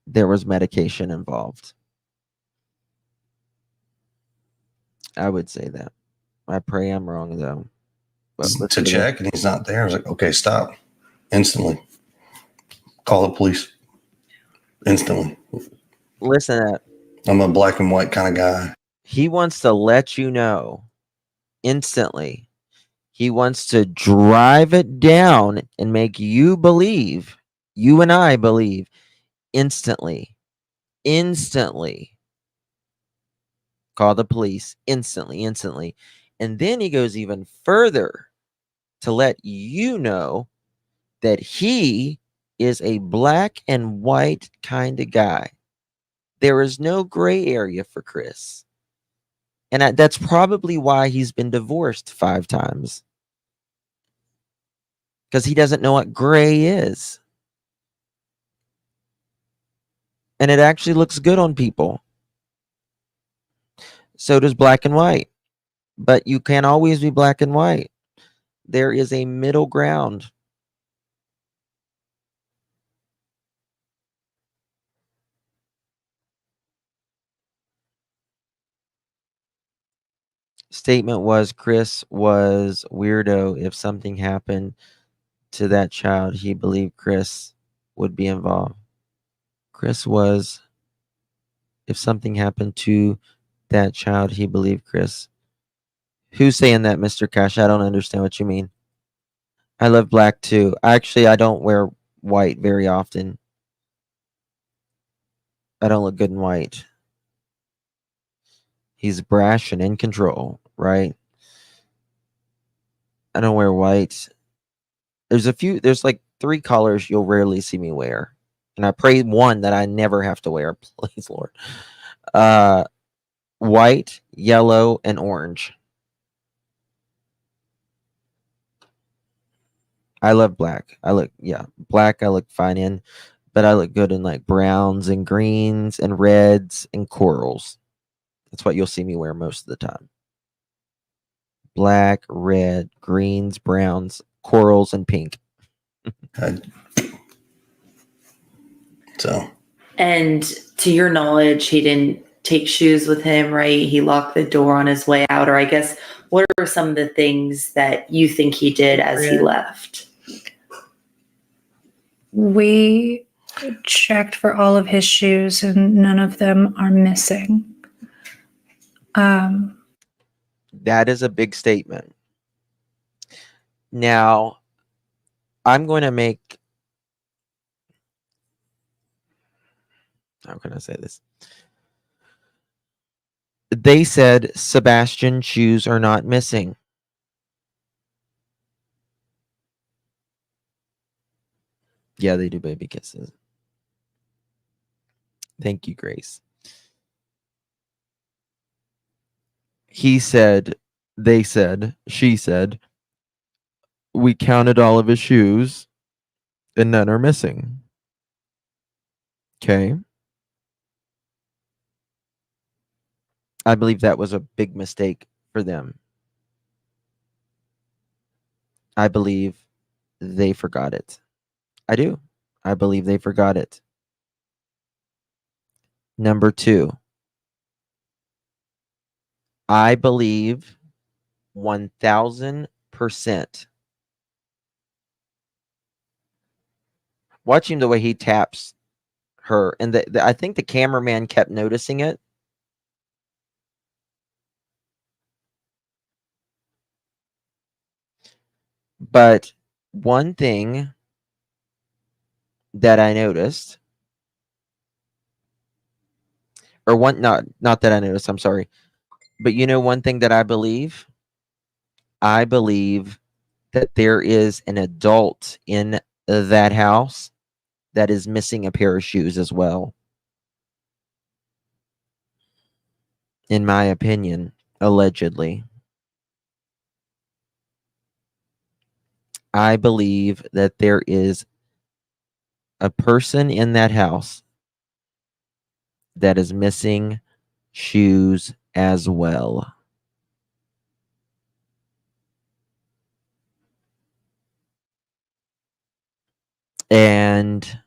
there was medication involved. I would say that. I pray I'm wrong though. But To check, and he's not there. I was like, okay, stop. Instantly. Call the police. Instantly. Listen, I'm a black and white kind of guy. He wants to let you know instantly. He wants to drive it down and make you believe, you and I believe, instantly. Call the police instantly. And then he goes even further to let you know that he is a black and white kind of guy. There is no gray area for Chris. And that's probably why he's been divorced 5 times. Because he doesn't know what gray is. And it actually looks good on people. So does black and white. But you can't always be black and white. There is a middle ground. Statement was Chris was weirdo. If something happened to that child, he believed Chris would be involved. Chris was, if something happened to that child, he believed Chris. Who's saying that, Mr. Cash? I don't understand what you mean. I love black too. Actually, I don't wear white very often. I don't look good in white. He's brash and in control, right? I don't wear white. There's like 3 colors you'll rarely see me wear. And I pray one that I never have to wear, please, Lord. White, yellow, and orange. I love black. Black I look fine in, but I look good in like browns and greens and reds and corals. That's what you'll see me wear most of the time. Black, red, greens, browns, corals, and pink. So. And to your knowledge, he didn't take shoes with him, right? He locked the door on his way out. Or I guess, what are some of the things that you think he did as he left? We checked for all of his shoes and none of them are missing. That is a big statement. Now, I'm going to make, how can I say this? They said Sebastion shoes are not missing. Yeah, they do baby kisses. Thank you, Grace. he said, they said, she said, we counted all of his shoes and none are missing. Okay. I believe that was a big mistake for them. I believe they forgot it. I do. I believe they forgot it. Number 2, I believe 1000%. Watching the way he taps her, and I think the cameraman kept noticing it. But one thing that I noticed, or one, not that I noticed, I'm sorry. But you know, one thing that I believe that there is an adult in that house that is missing a pair of shoes as well. In my opinion, allegedly. I believe that there is a person in that house that is missing shoes as well. And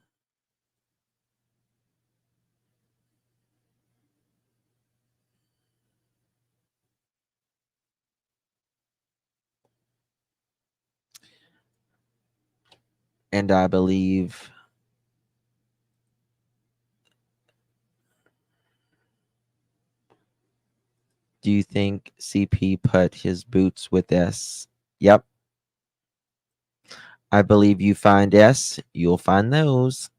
I believe do you think CP put his boots with S? Yep. I believe you find S, you'll find those.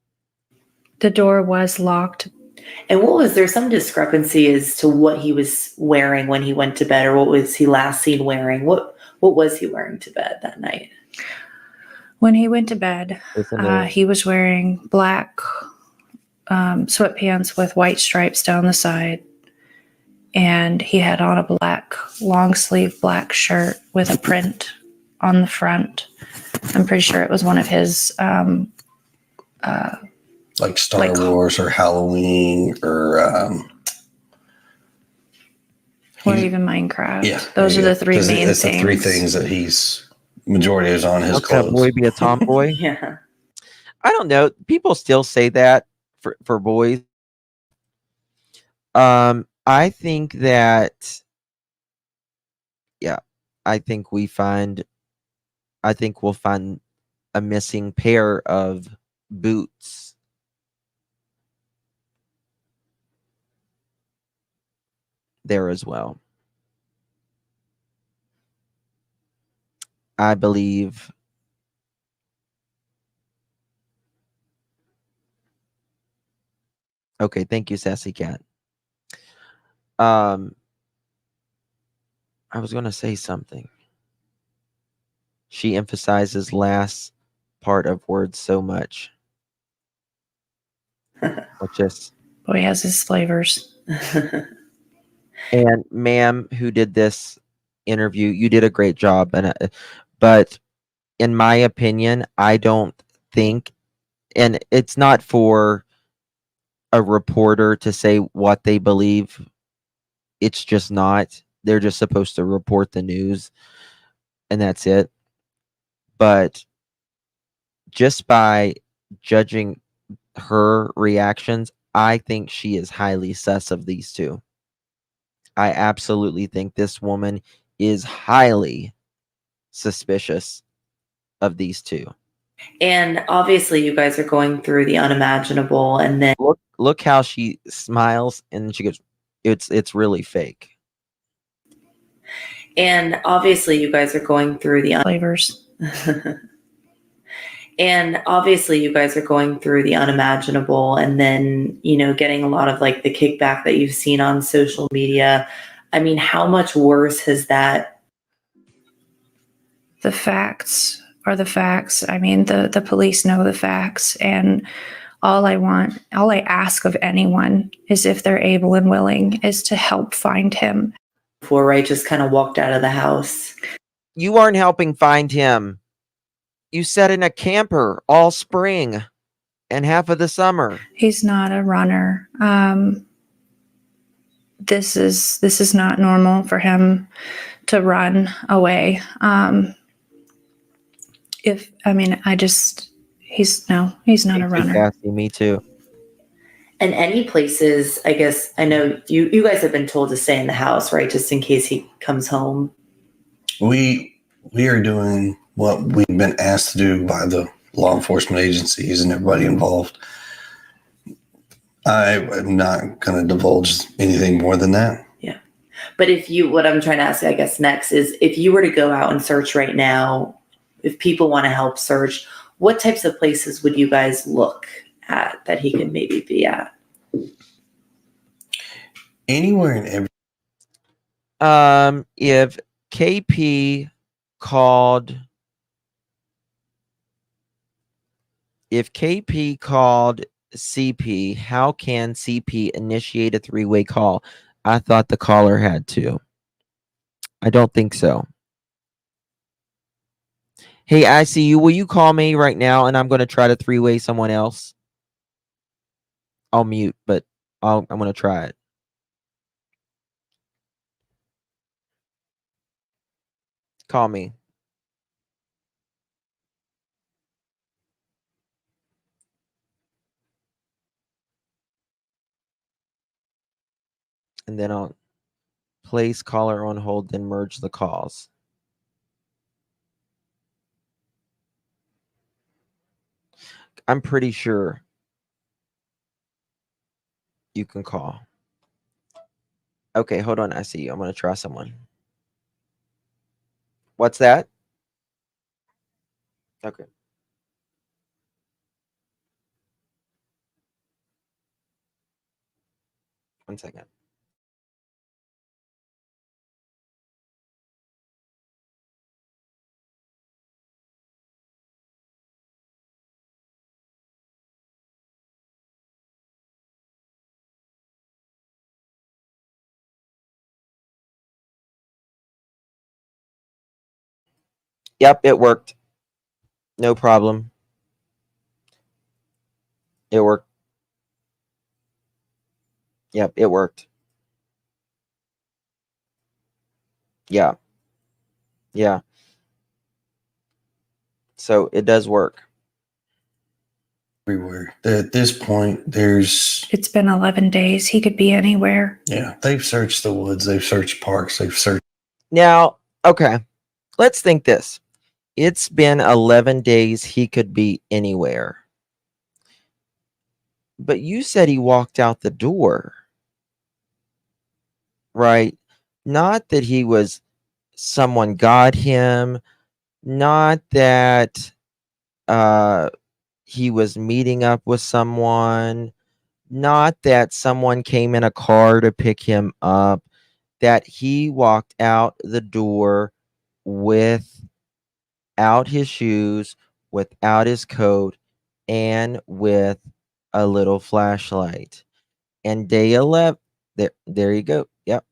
The door was locked. And what was there some discrepancy as to what he was wearing when he went to bed, or what was he last seen wearing? What was he wearing to bed that night? When he went to bed, he was wearing black sweatpants with white stripes down the side. And he had on a black long sleeve black shirt with a print on the front. I'm pretty sure it was one of his like Star Wars or Halloween or even Minecraft. Yeah, those are the three main things. It's the three things that he's majority is on his What's clothes. that boy be a tomboy? Yeah. I don't know. People still say that for boys. I think that, yeah, I think we'll find a missing pair of boots. There as well. I believe okay, thank you, Sassy Cat. I was going to say something. She emphasizes last part of words so much. Boy has his flavors. And ma'am, who did this interview, you did a great job. But in my opinion, I don't think, and it's not for a reporter to say what they believe. It's just not. They're just supposed to report the news, and that's it. But just by judging her reactions, I think she is highly sus of these two. I absolutely think this woman is highly suspicious of these two. And obviously you guys are going through the unimaginable, and then look how she smiles and she goes, it's really fake. And obviously you guys are going through the flavors. And obviously you guys are going through the unimaginable, and then, getting a lot of like the kickback that you've seen on social media. I mean, how much worse has that? The facts are the facts. I mean, the police know the facts, and all I ask of anyone is, if they're able and willing, is to help find him. before, right? Just kind of walked out of the house. You aren't helping find him. You sat in a camper all spring and half of the summer. He's not a runner. This is not normal for him to run away. He's not a runner. Cassie, me too. And any places, I guess, I know you guys have been told to stay in the house, right? Just in case he comes home. We are doing what we've been asked to do by the law enforcement agencies and everybody involved. I am not going to divulge anything more than that. Yeah. But what I'm trying to ask, I guess, next is if you were to go out and search right now, if people want to help search, what types of places would you guys look at that he could maybe be at? Anywhere and every. If KP called CP, how can CP initiate a three-way call? I thought the caller had to. I don't think so. Hey, I see you. Will you call me right now and I'm going to try to three-way someone else? I'll mute, but I'm going to try it. Call me. And then I'll place caller on hold, then merge the calls. I'm pretty sure you can call. Okay, hold on. I see you. I'm going to try someone. What's that? Okay. One second. Yep, it worked. No problem. It worked. Yep, it worked. Yeah. Yeah. So it does work. Everywhere. At this point, It's been 11 days. He could be anywhere. Yeah, they've searched the woods, they've searched parks, they've searched. Now, okay, let's think this. It's been 11 days. He could be anywhere. But you said he walked out the door, right? Not that someone got him, not that he was meeting up with someone, not that someone came in a car to pick him up, that he walked out the door without his shoes, without his coat, and with a little flashlight. And day 11, there you go. Yep.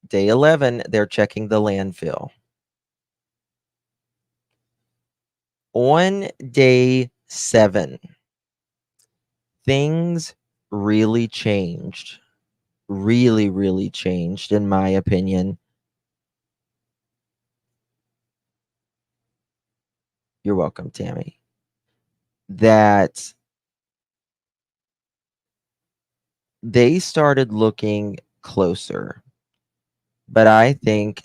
Day 11, they're checking the landfill. On day 7, things really changed. Really, really changed, in my opinion. You're welcome, Tammy. That they started looking closer. But I think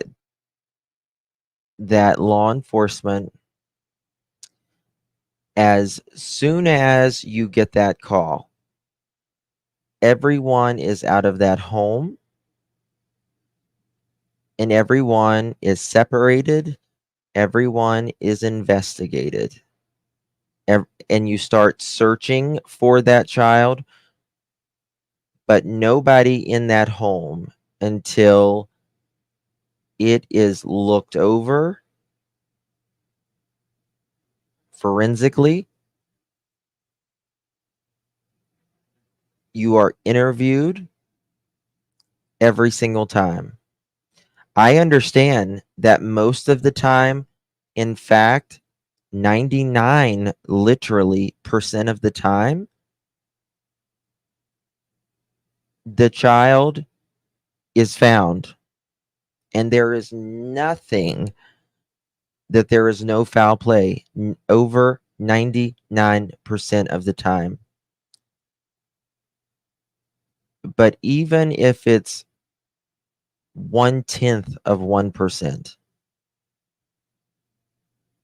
that law enforcement, as soon as you get that call, everyone is out of that home and everyone is separated. Everyone is investigated. And you start searching for that child, but nobody in that home until it is looked over forensically. You are interviewed every single time. I understand that most of the time, in fact, 99 literally percent of the time, the child is found, and there is nothing that there is no foul play over 99% of the time. But even if it's 1/10 of 1%,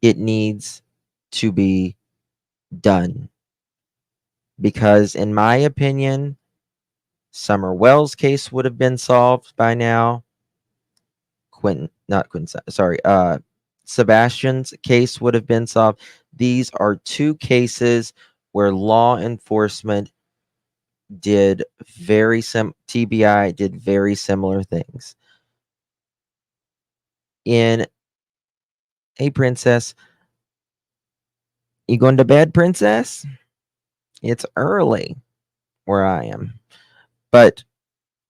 it needs to be done. Because in my opinion, Summer Wells' case would have been solved by now. Sebastian's case would have been solved. These are two cases where law enforcement did TBI did very similar things. Hey, princess, you going to bed, princess? It's early where I am. But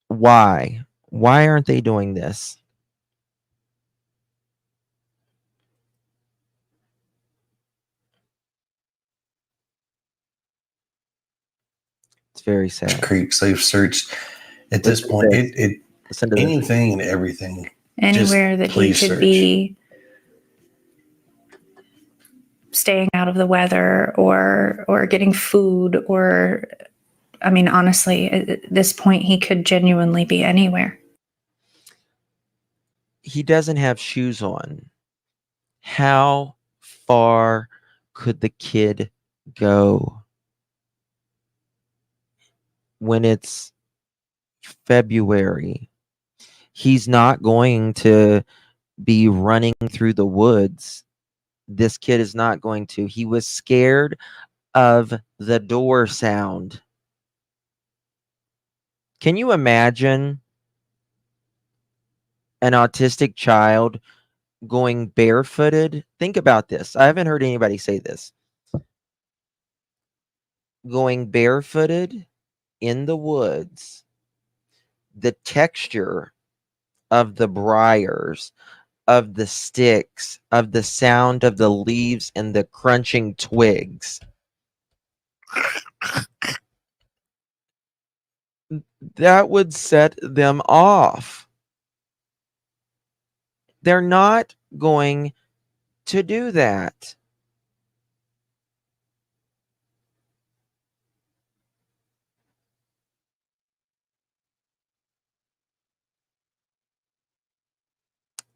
why? Why aren't they doing this? It's very sad. Creek Safe Search. At this point, it Listen to this. anything and everything. Anywhere that he please could search. be staying out of the weather or getting food, or I mean, honestly, at this point he could genuinely be anywhere. He doesn't have shoes on. How far could the kid go when it's February? He's not going to be running through the woods. This kid is not going to. He was scared of the door sound. Can you imagine an autistic child going barefooted? Think about this. I haven't heard anybody say this. Going barefooted in the woods, the texture of the briars, of the sticks, of the sound of the leaves and the crunching twigs. That would set them off. They're not going to do that.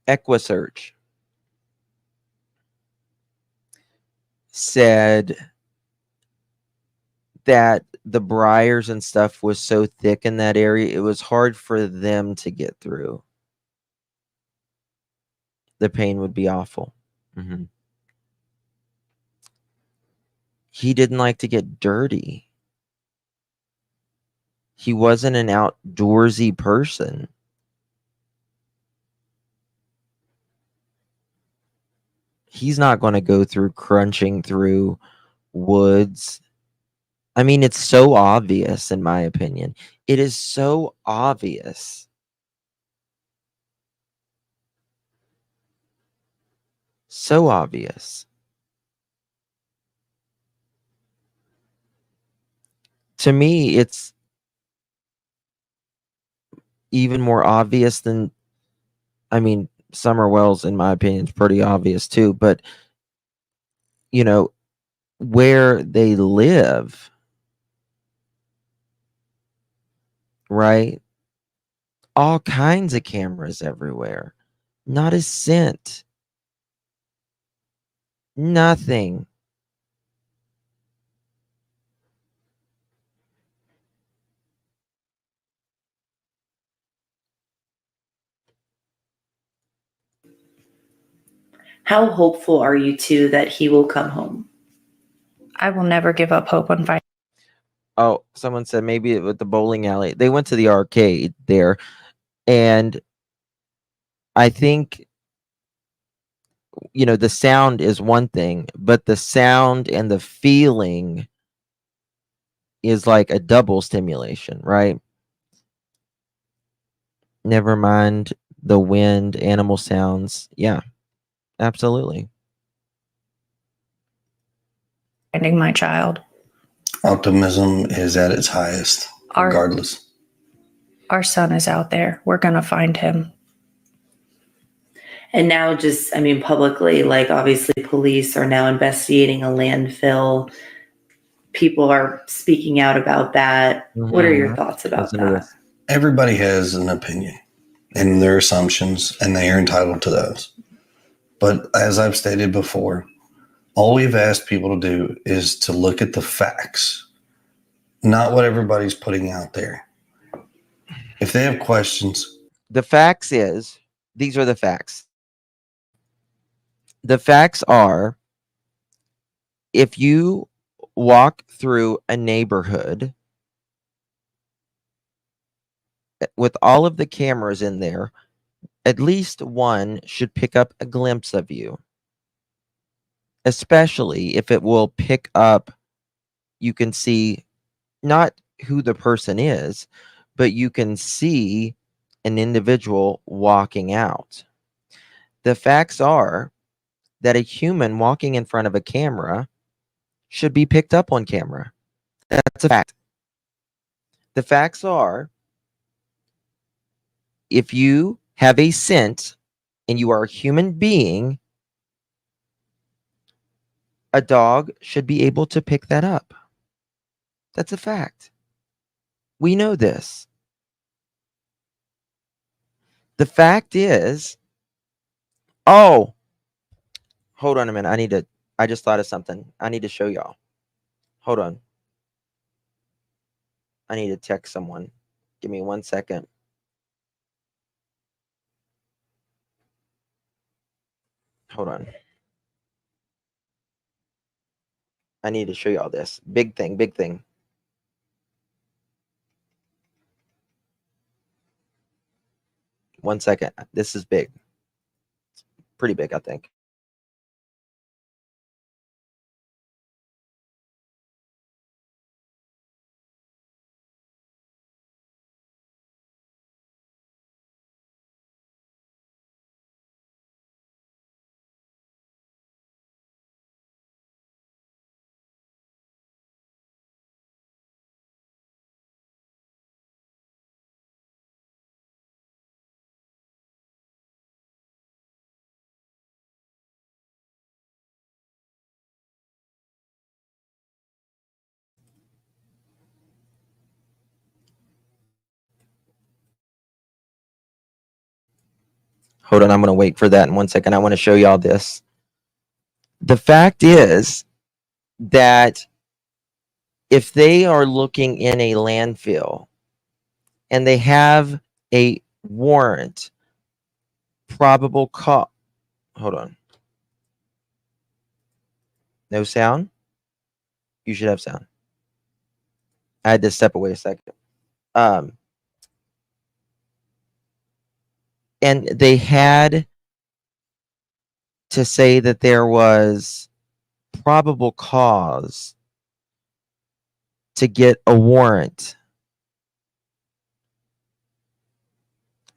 EquiSearch said that the briars and stuff was so thick in that area, it was hard for them to get through. The pain would be awful. Mm-hmm. He didn't like to get dirty. He wasn't an outdoorsy person. He's not going to go through crunching through woods. I mean, it's so obvious, in my opinion. It is so obvious. So obvious. To me, it's even more obvious than, I mean, Summer Wells, in my opinion, is pretty obvious too. But, you know, where they live, right? All kinds of cameras everywhere. Not a scent. Nothing. How hopeful are you too that he will come home? I will never give up hope on finding. Oh, someone said maybe with the bowling alley. They went to the arcade there, and I think, you know, the sound is one thing, but the sound and the feeling is like a double stimulation, right? Never mind the wind, animal sounds. Yeah, absolutely. Finding my child. Optimism is at its highest, regardless. Our son is out there. We're going to find him. And now just, I mean, publicly, like obviously police are now investigating a landfill. People are speaking out about that. What are your thoughts about Listen to that? this. Everybody has an opinion and their assumptions, and they are entitled to those. But as I've stated before, all we've asked people to do is to look at the facts, not what everybody's putting out there. If they have questions, The facts is, these are the facts. The facts are, if you walk through a neighborhood with all of the cameras in there, at least one should pick up a glimpse of you, especially if it will pick up, you can see not who the person is, but you can see an individual walking out. The facts are that a human walking in front of a camera should be picked up on camera. That's a fact. The facts are, if you have a scent and you are a human being, a dog should be able to pick that up. That's a fact. We know this. The fact is, oh, hold on a minute. I just thought of something. I need to show y'all. Hold on. I need to text someone. Give me 1 second. Hold on. I need to show y'all this. Big thing, big thing. One second. This is big. Pretty big, I think. Hold on, I'm going to wait for that in 1 second. I want to show y'all this. The fact is that if they are looking in a landfill and they have a warrant, probable cause. Hold on. No sound? You should have sound. I had to step away a second. And they had to say that there was probable cause to get a warrant.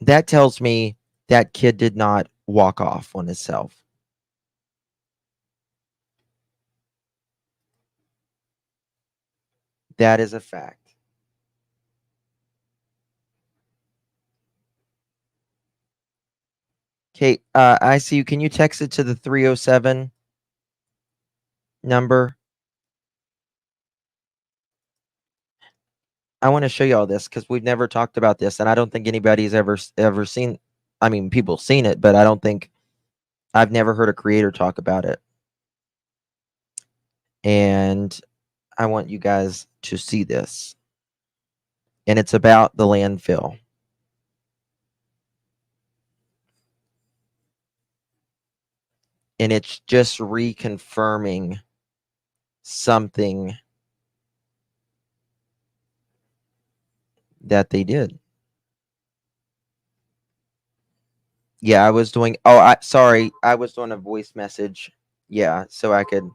That tells me that kid did not walk off on himself. That is a fact. Okay, I see you. Can you text it to the 307 number? I want to show you all this because we've never talked about this, and I don't think anybody's ever seen. I mean, people seen it, but I don't think I've never heard a creator talk about it. And I want you guys to see this. And it's about the landfill. And it's just reconfirming something that they did. Yeah, I was doing, sorry, I was doing a voice message. Yeah, so I could,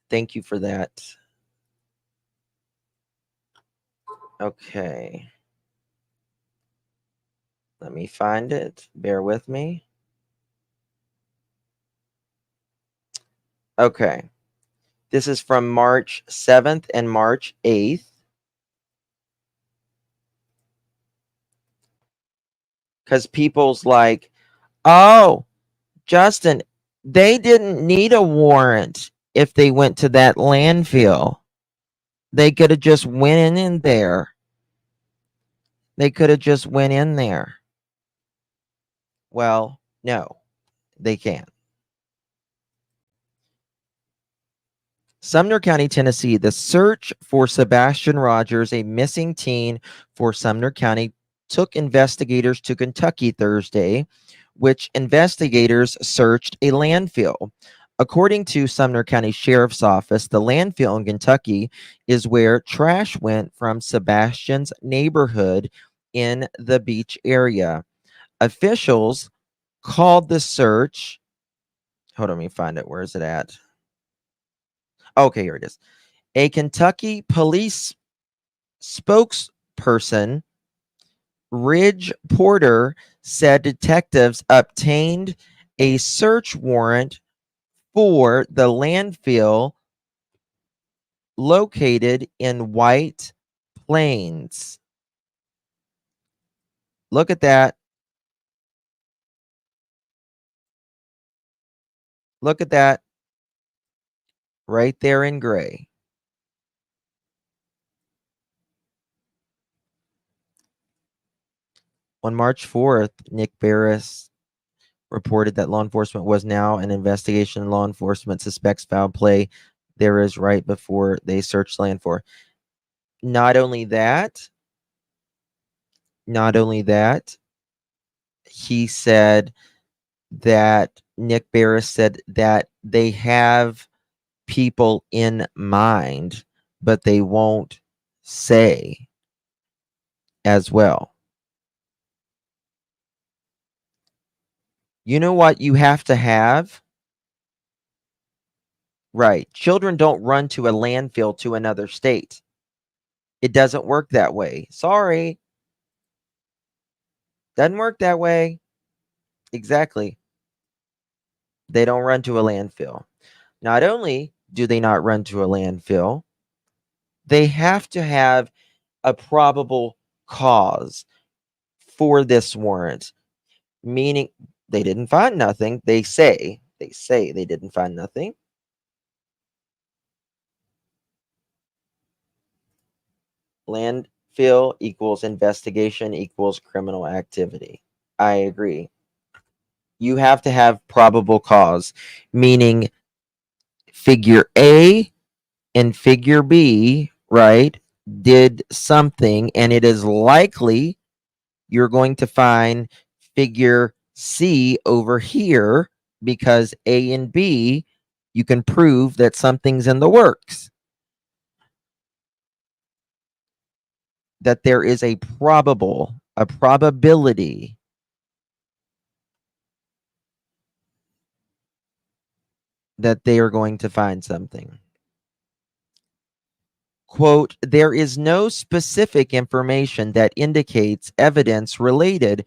thank you for that. Okay. Let me find it. Bear with me. Okay. This is from March 7th and March 8th. Because people's like, oh, Justin, they didn't need a warrant if they went to that landfill. They could have just went in there. They could have just went in there. Well, no, they can't. Sumner County, Tennessee, the search for Sebastion Rogers, a missing teen for Sumner County, took investigators to Kentucky Thursday, which investigators searched a landfill. According to Sumner County Sheriff's Office, the landfill in Kentucky is where trash went from Sebastion's neighborhood in the beach area. Officials called the search. Hold on, let me find it. Where is it at? Okay, here it is. A Kentucky police spokesperson, Ridge Porter, said detectives obtained a search warrant for the landfill located in White Plains. Look at that. Look at that. Right there in gray. On March 4th, Nick Barris reported that law enforcement was now an investigation. Law enforcement suspects foul play. There is right before they searched land for. Not only that, he said that Nick Barris said that they have people in mind, but they won't say as well. You know what you have to have? Right. Children don't run to a landfill to another state. It doesn't work that way. Sorry. Doesn't work that way. Exactly. They don't run to a landfill. Not only do they not run to a landfill, they have to have a probable cause for this warrant, meaning they didn't find nothing. They say they didn't find nothing. Landfill equals investigation equals criminal activity. I agree. You have to have probable cause, meaning figure A and figure B, right, did something, and it is likely you're going to find figure C over here because A and B, you can prove that something's in the works. That there is a probability that they are going to find something. Quote, there is no specific information that indicates evidence related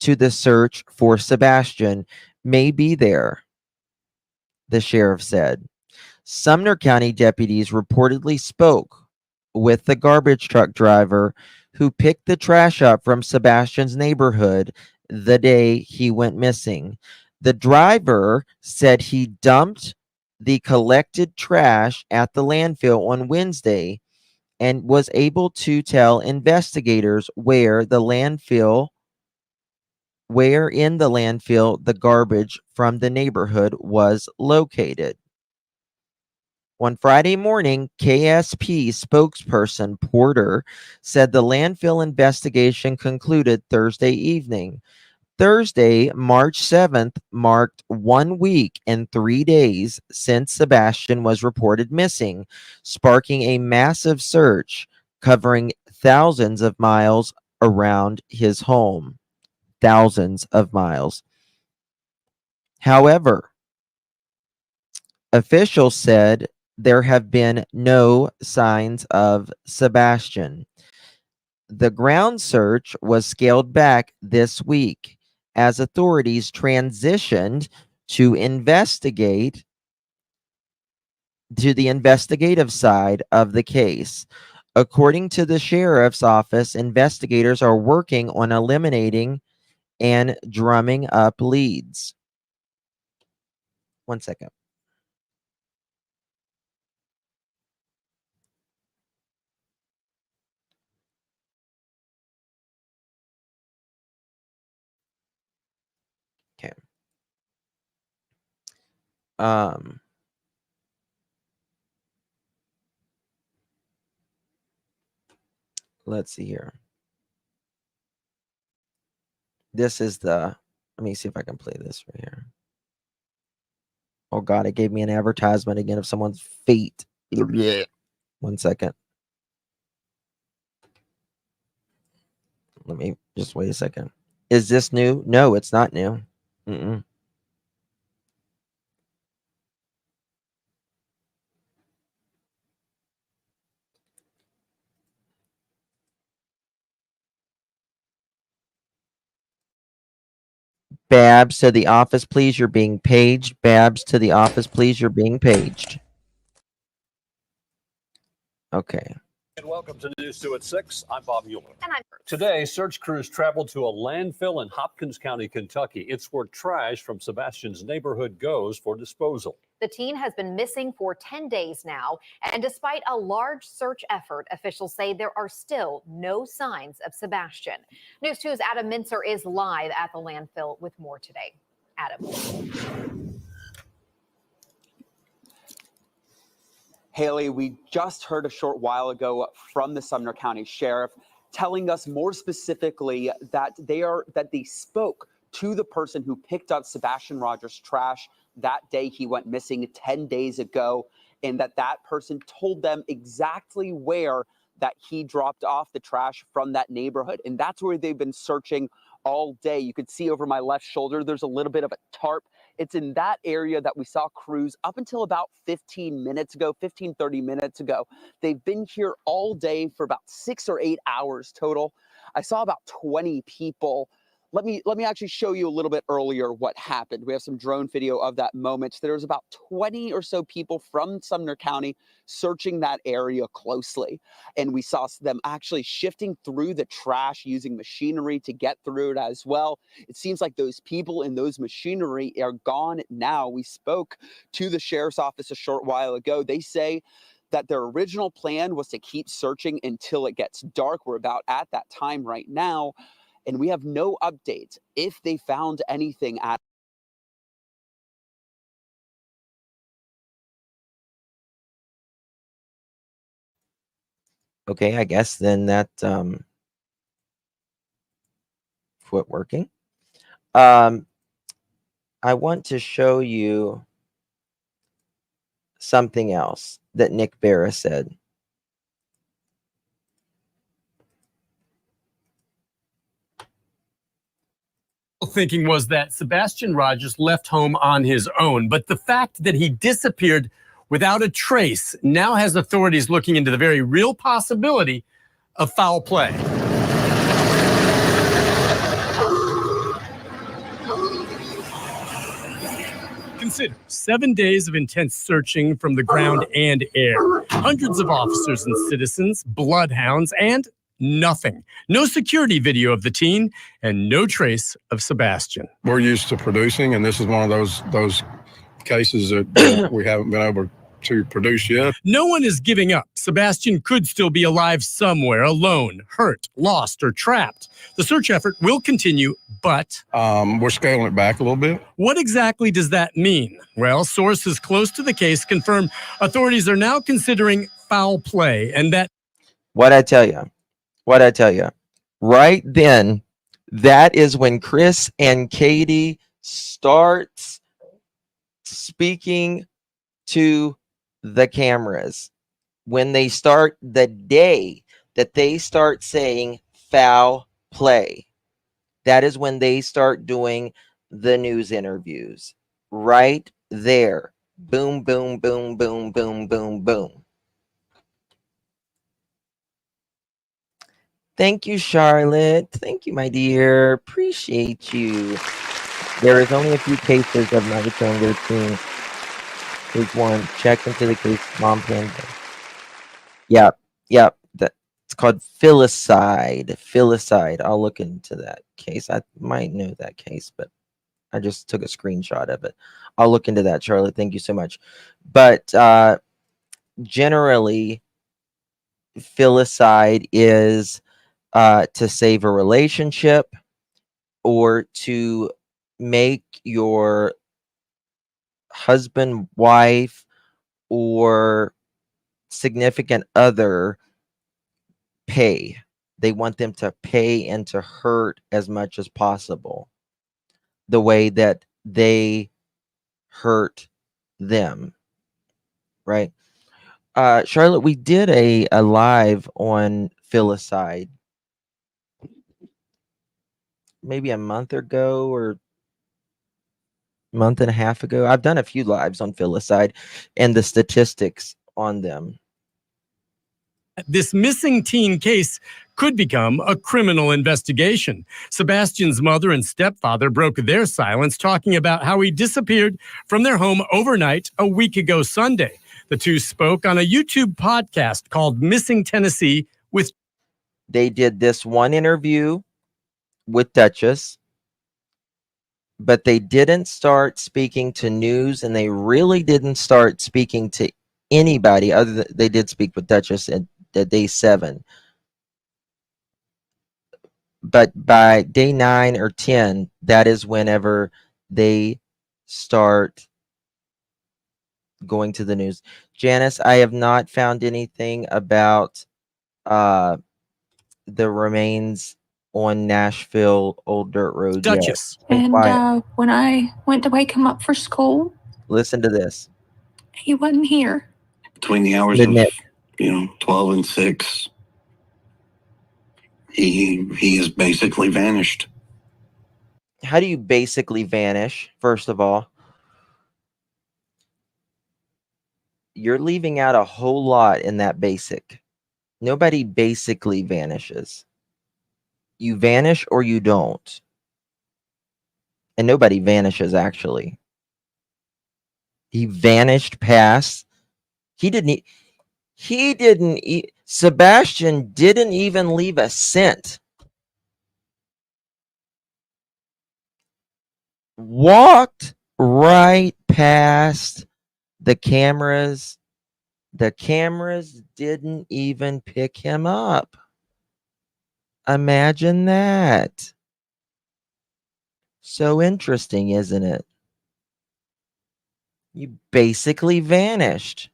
to the search for Sebastion may be there, the sheriff said. Sumner County deputies reportedly spoke with the garbage truck driver who picked the trash up from Sebastion's neighborhood the day he went missing. The driver said he dumped the collected trash at the landfill on Wednesday and was able to tell investigators where in the landfill the garbage from the neighborhood was located. On Friday morning, KSP spokesperson Porter said the landfill investigation concluded Thursday evening. Thursday, March 7th, marked 1 week and 3 days since Sebastion was reported missing, sparking a massive search covering thousands of miles around his home. Thousands of miles. However, officials said there have been no signs of Sebastion. The ground search was scaled back this week as authorities transitioned to the investigative side of the case. According to the sheriff's office, investigators are working on eliminating and drumming up leads. 1 second. Okay. Let's see here. This is the, let me see if I can play this right here. Oh God, it gave me an advertisement again of someone's feet. 1 second. Let me just wait a second. Is this new? No, it's not new. Babs to the office, please. You're being paged. Babs to the office, please. You're being paged. Okay. And welcome to News 2 at 6. I'm Bob Mueller. And today, search crews traveled to a landfill in Hopkins County, Kentucky. It's where trash from Sebastion's neighborhood goes for disposal. The teen has been missing for 10 days now, and despite a large search effort, officials say there are still no signs of Sebastion. News 2's Adam Mincer is live at the landfill with more today. Adam. Haley, we just heard a short while ago from the Sumner County Sheriff telling us more specifically that they spoke to the person who picked up Sebastion Rogers' trash that day he went missing 10 days ago, and that person told them exactly where that he dropped off the trash from that neighborhood. And that's where they've been searching all day. You could see over my left shoulder, there's a little bit of a tarp. It's in that area that we saw crews up until about 30 minutes ago. They've been here all day for about 6 or 8 hours total. I saw about 20 people. Let me actually show you a little bit earlier what happened. We have some drone video of that moment. There was about 20 or so people from Sumner County searching that area closely. And we saw them actually shifting through the trash using machinery to get through it as well. It seems like those people and those machinery are gone now. We spoke to the sheriff's office a short while ago. They say that their original plan was to keep searching until it gets dark. We're about at that time right now. And we have no updates if they found anything at. Okay, I guess then that quit working. I want to show you something else that Nick Barra said. Thinking was that Sebastion Rogers left home on his own, but the fact that he disappeared without a trace now has authorities looking into the very real possibility of foul play. Consider 7 days of intense searching from the ground and air. Hundreds of officers and citizens, bloodhounds, and nothing. No security video of the teen and no trace of Sebastion. We're used to producing, and this is one of those cases that we haven't been able to produce yet. No one is giving up. Sebastion could still be alive somewhere, alone, hurt, lost, or trapped. The search effort will continue, but we're scaling it back a little bit. What exactly does that mean? Well, sources close to the case confirm authorities are now considering foul play, and that What I tell you, right then, that is when Chris and Katie starts speaking to the cameras. When they start, the day that they start saying foul play, that is when they start doing the news interviews. Right there. Boom, boom, boom, boom, boom, boom, boom. Thank you, Charlotte. Thank you, my dear. Appreciate you. There is only a few cases of not returning their team. Take one. Check into the case. Mom can. Yep. It's called filicide. Filicide. I'll look into that case. I might know that case, but I just took a screenshot of it. I'll look into that, Charlotte. Thank you so much. But generally, filicide is to save a relationship or to make your husband, wife, or significant other pay. They want them to pay and to hurt as much as possible, the way that they hurt them, right? Charlotte, we did a live on filicide maybe a month ago or month and a half ago. I've done a few lives on filicide and the statistics on them. This missing teen case could become a criminal investigation. Sebastian's mother and stepfather broke their silence, talking about how he disappeared from their home overnight a week ago Sunday. The two spoke on a YouTube podcast called Missing Tennessee with. They did this one interview with Duchess, but they didn't start speaking to news, and they really didn't start speaking to anybody other than they did speak with Duchess at day 7. But by day 9 or 10, that is whenever they start going to the news. Janice, I have not found anything about the remains on Nashville Old Dirt Road Duchess. yet. And when I went to wake him up for school, Listen to this. he wasn't here. Between the hours of 12 and 6, he has basically vanished. How do you basically vanish? First of all, you're leaving out a whole lot in that basic. Nobody basically vanishes. You vanish or you don't. And nobody vanishes, actually. He vanished past. Sebastion didn't even leave a scent. Walked right past the cameras. The cameras didn't even pick him up. Imagine that. So interesting, isn't it? You basically vanished.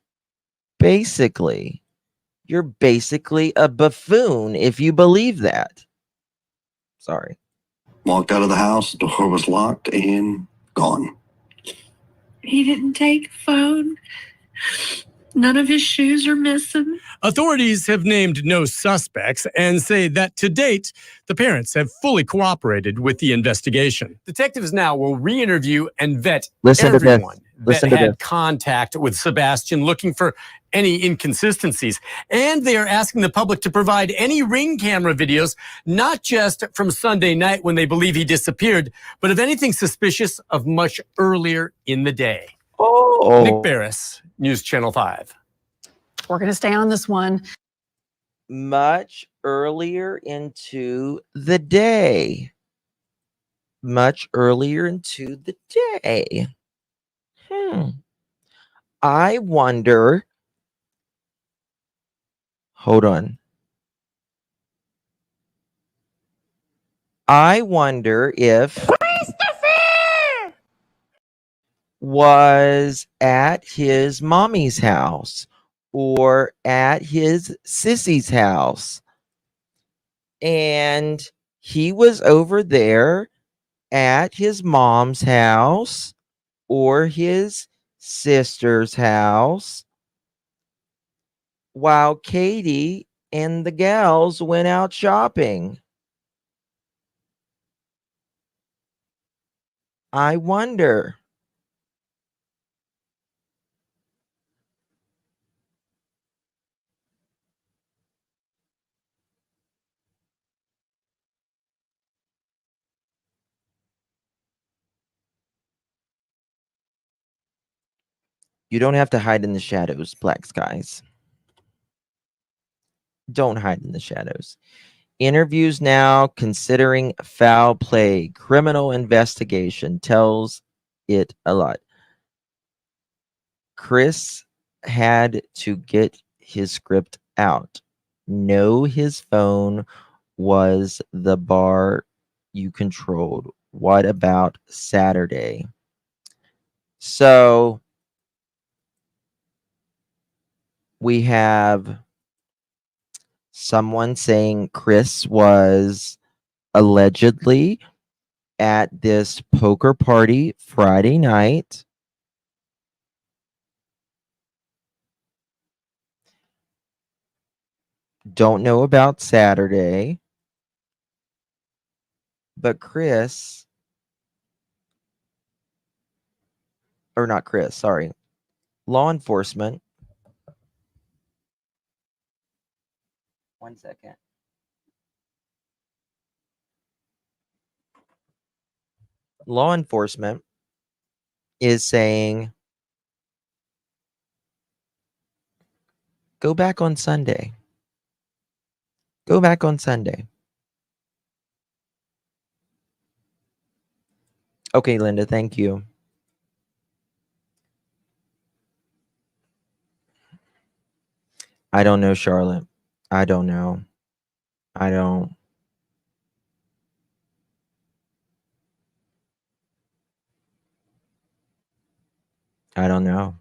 Basically. You're basically a buffoon if you believe that. Sorry. Walked out of the house, the door was locked and gone. He didn't take a phone. None of his shoes are missing. Authorities have named no suspects and say that to date, the parents have fully cooperated with the investigation. Detectives now will re-interview and vet everyone that had contact with Sebastion, looking for any inconsistencies. And they are asking the public to provide any Ring camera videos, not just from Sunday night when they believe he disappeared, but of anything suspicious of much earlier in the day. Nick Barris, News Channel 5. We're going to stay on this one. Much earlier into the day. Much earlier into the day. I wonder. Hold on. I wonder if was at his mommy's house or at his sissy's house, and he was over there at his mom's house or his sister's house while Katie and the gals went out shopping. I wonder. You don't have to hide in the shadows, Black Skies. Don't hide in the shadows. Interviews now considering foul play. Criminal investigation tells it a lot. Chris had to get his script out. No, his phone was the bar you controlled. What about Saturday? So we have someone saying Chris was allegedly at this poker party Friday night. Don't know about Saturday. But Chris, or not Chris, sorry, law enforcement. 1 second. Law enforcement is saying, go back on Sunday. Go back on Sunday. Okay, Linda, thank you. I don't know, Charlotte. I don't know. I don't. I don't know.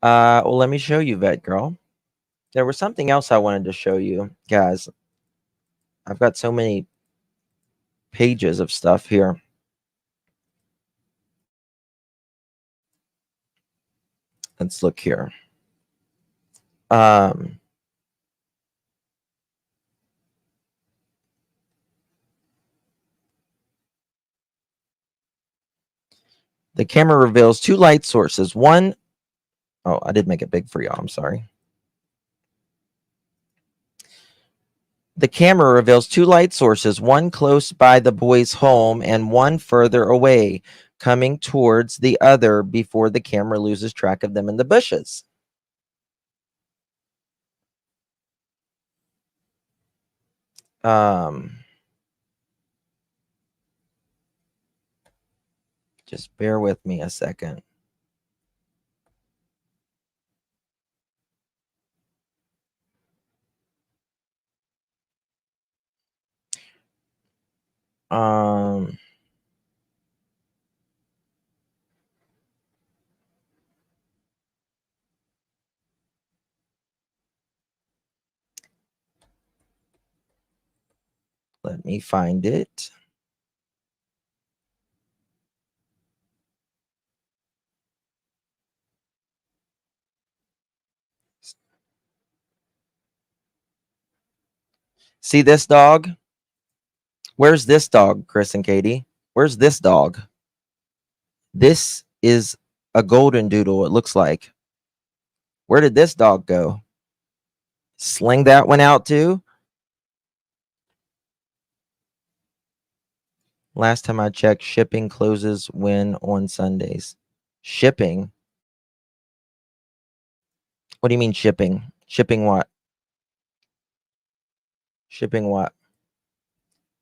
Well, let me show you, Vet Girl. There was something else I wanted to show you, guys. I've got so many pages of stuff here. Let's look here. The camera reveals two light sources. One, oh, I did make it big for y'all. I'm sorry. The camera reveals two light sources, one close by the boy's home and one further away, coming towards the other before the camera loses track of them in the bushes. Just bear with me a second. Let me find it. See this dog? Where's this dog, Chris and Katie? Where's this dog? This is a golden doodle, it looks like. Where did this dog go? Sling that one out too? Last time I checked, shipping closes when on Sundays. Shipping? What do you mean shipping? Shipping what? Shipping what?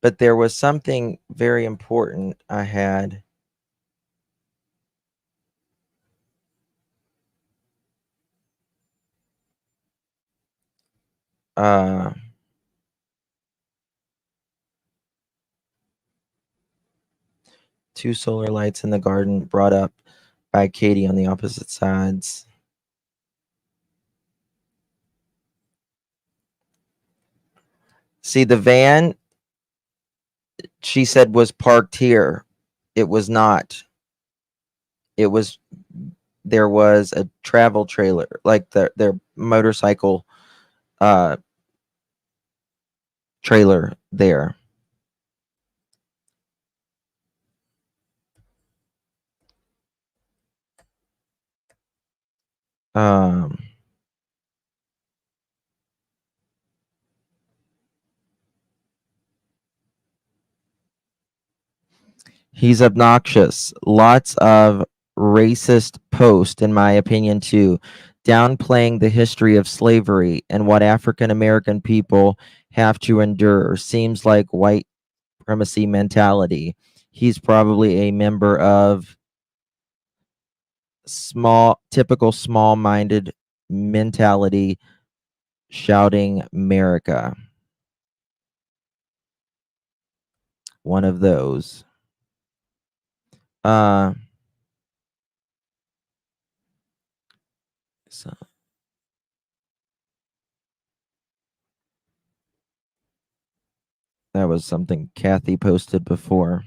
But there was something very important I had. Two solar lights in the garden brought up by Katie on the opposite sides. See, the van, she said, was parked here. It was not. It was, there was a travel trailer, like their motorcycle trailer there. He's obnoxious. Lots of racist post, in my opinion, too, downplaying the history of slavery and what African American people have to endure. Seems like white supremacy mentality. He's probably a member of typical small-minded mentality, shouting America. One of those. So that was something Kathy posted before.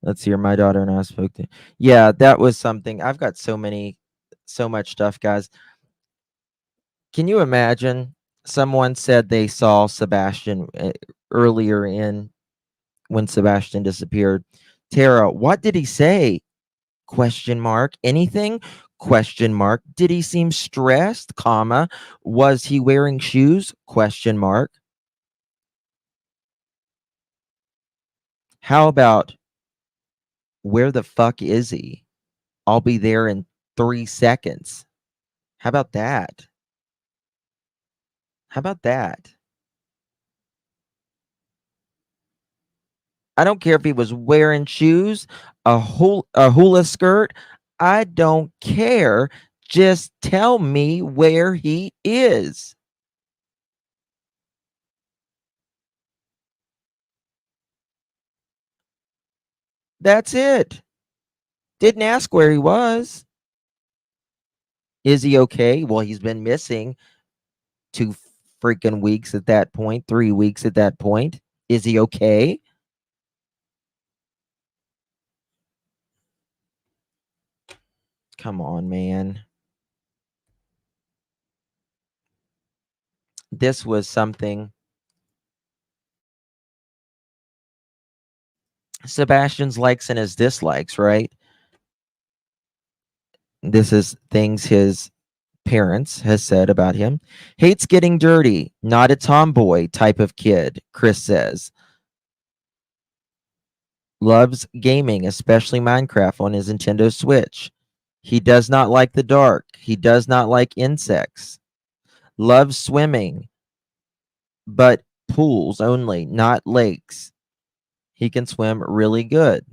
Let's hear my daughter and I spoke to. Yeah, that was something. I've got so much stuff, guys. Can you imagine? Someone said they saw Sebastion earlier in when Sebastion disappeared. Tara, what did he say? Question mark. Anything? Question mark. Did he seem stressed? Comma. Was he wearing shoes? Question mark. How about where the fuck is he? I'll be there in 3 seconds. How about that? How about that? I don't care if he was wearing shoes, a hula skirt. I don't care. Just tell me where he is. That's it. Didn't ask where he was. Is he okay? Well, he's been missing 2 freaking weeks at that point, 3 weeks at that point. Is he okay? Come on, man. This was something. Sebastian's likes and his dislikes, right? This is things his parents has said about him. Hates getting dirty, not a tomboy type of kid, Chris says. Loves gaming, especially Minecraft on his Nintendo Switch. He does not like the dark. He does not like insects. Loves swimming, but pools only, not lakes. He can swim really good.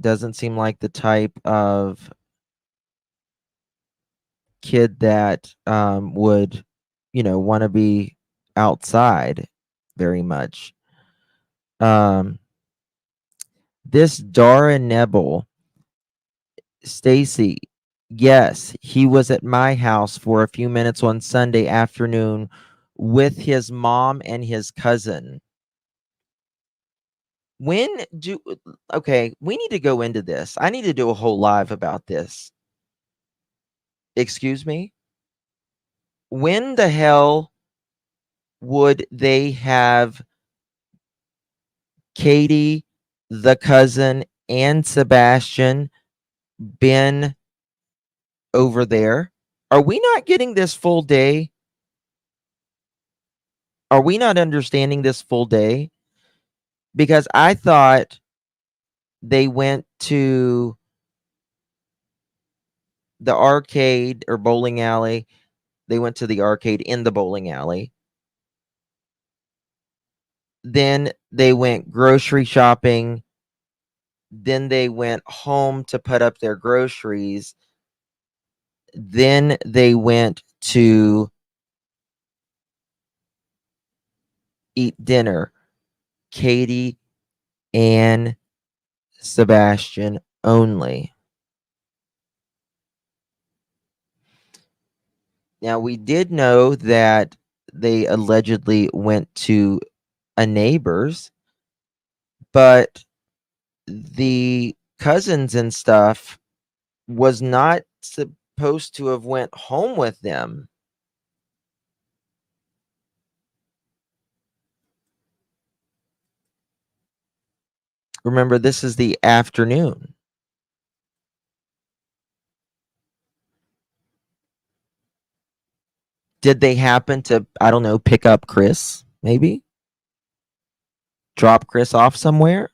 Doesn't seem like the type of kid that would, want to be outside very much. This Dara Nebel, Stacy, yes, he was at my house for a few minutes on Sunday afternoon with his mom and his cousin. Okay, we need to go into this. I need to do a whole live about this. Excuse me? When the hell would they have Katie, the cousin, and Sebastion been over there? Are we not getting this full day? Are we not understanding this full day? Because I thought they went to the arcade or bowling alley. They went to the arcade in the bowling alley. Then they went grocery shopping. Then they went home to put up their groceries. Then they went to eat dinner. Katie and Sebastion only. Now, we did know that they allegedly went to a neighbor's, but the cousins and stuff was not supposed to have went home with them. Remember, this is the afternoon. Did they happen to, I don't know, pick up Chris? Maybe drop Chris off somewhere?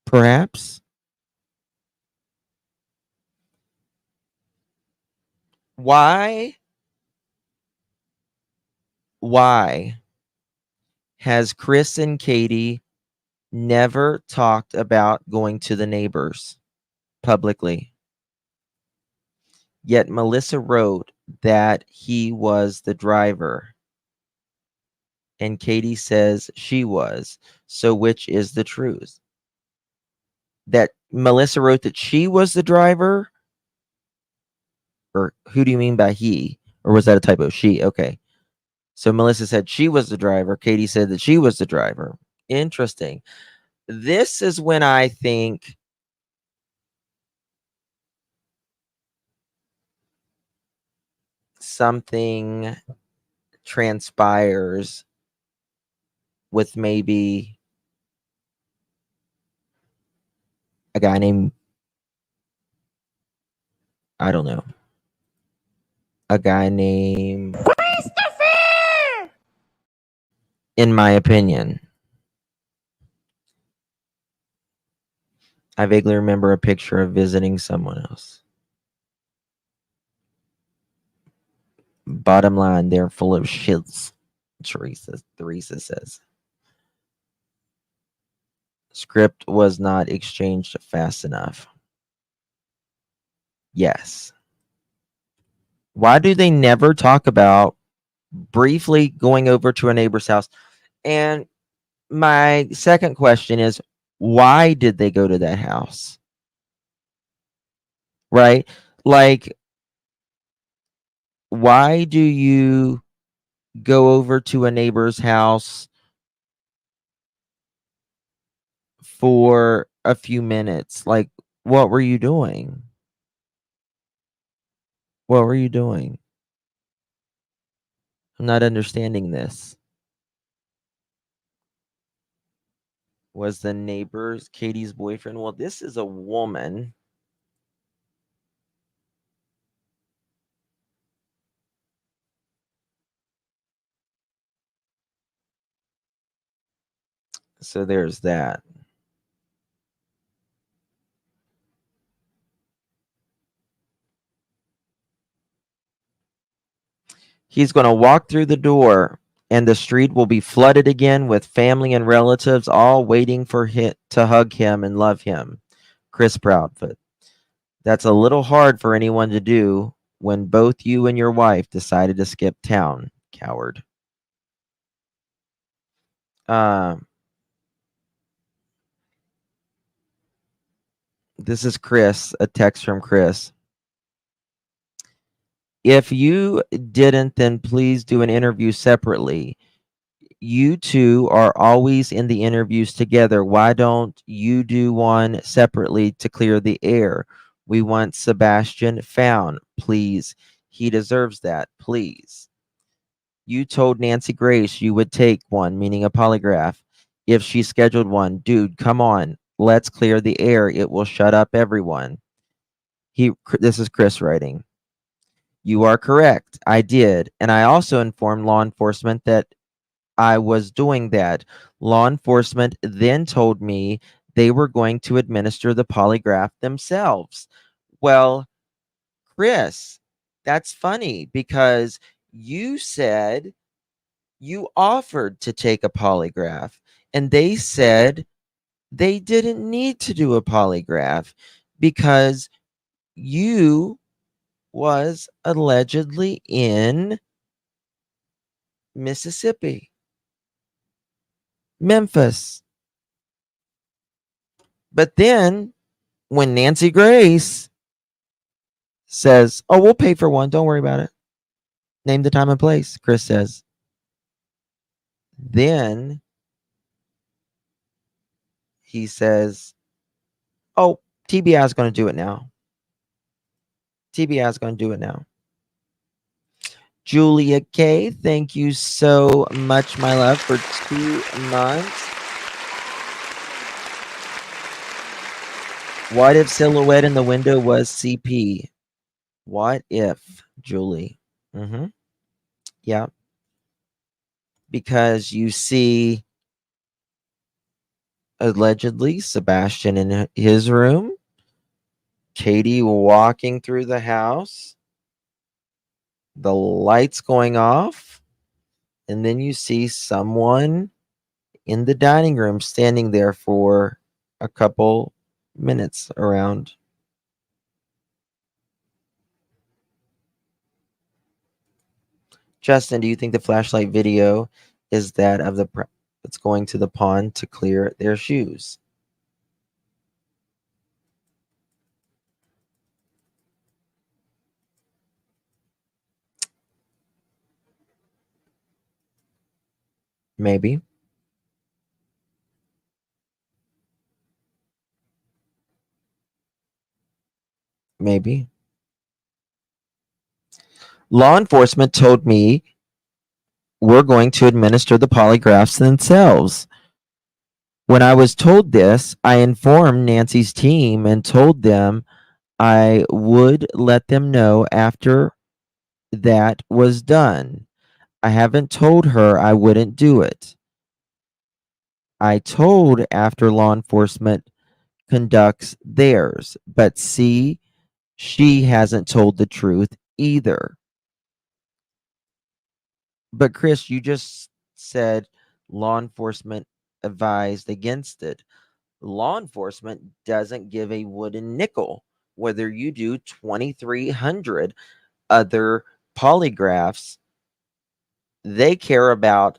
Perhaps. Why has Chris and Katie never talked about going to the neighbors publicly? Yet Melissa wrote that he was the driver, and Katie says she was. So which is the truth? That Melissa wrote that she was the driver? Or who do you mean by he? Or was that a typo? She. Okay. So Melissa said she was the driver. Katie said that she was the driver. Interesting. This is when I think something transpires with maybe a guy named, I don't know, a guy named Christopher! in my opinion. I vaguely remember a picture of visiting someone else. Bottom line, they're full of shits, Teresa says. Script was not exchanged fast enough. Yes. Why do they never talk about briefly going over to a neighbor's house? And my second question is, why did they go to that house? Right? Like, why do you go over to a neighbor's house for a few minutes? Like, what were you doing? What were you doing? I'm not understanding this. Was the neighbor's Katie's boyfriend? Well, this is a woman. So there's that. He's going to walk through the door and the street will be flooded again with family and relatives all waiting for him to hug him and love him. Chris Proudfoot. That's a little hard for anyone to do when both you and your wife decided to skip town, coward. This is Chris, a text from Chris. If you didn't, then please do an interview separately. You two are always in the interviews together. Why don't you do one separately to clear the air? We want Sebastion found, please. He deserves that, please. You told Nancy Grace you would take one, meaning a polygraph, if she scheduled one. Dude, come on. Let's clear the air. It will shut up everyone. This is Chris writing. You are correct. I did. And I also informed law enforcement that I was doing that. Law enforcement then told me they were going to administer the polygraph themselves. Well, Chris, that's funny because you said you offered to take a polygraph and they said they didn't need to do a polygraph because you was allegedly in Mississippi, Memphis. But then when Nancy Grace says, oh, we'll pay for one, don't worry about it. Name the time and place, Chris says. Then he says, oh, TBI is going to do it now. TBI is going to do it now. Julia K, thank you so much, my love, for 2 months. What if silhouette in the window was CP? What if, Julie? Mm-hmm. Yeah. Because you see allegedly Sebastion in his room, Katie walking through the house, the lights going off, and then you see someone in the dining room standing there for a couple minutes around. Justin, do you think the flashlight video is that of the that's going to the pond to clear their shoes? Maybe. Maybe. Law enforcement told me we're going to administer the polygraphs themselves. When I was told this, I informed Nancy's team and told them I would let them know after that was done. I haven't told her I wouldn't do it. I told after law enforcement conducts theirs, but see, she hasn't told the truth either. But Chris, you just said law enforcement advised against it. Law enforcement doesn't give a wooden nickel whether you do 2,300 other polygraphs. They care about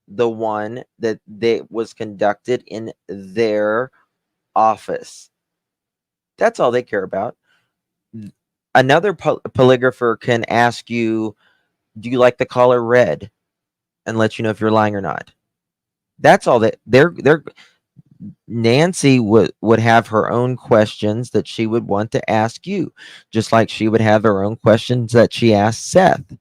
the one that was conducted in their office. That's all they care about. Another polygrapher can ask you, do you like the color red, and let you know if you're lying or not. That's all that they're Nancy would have her own questions that she would want to ask you, just like she would have her own questions that she asked Seth.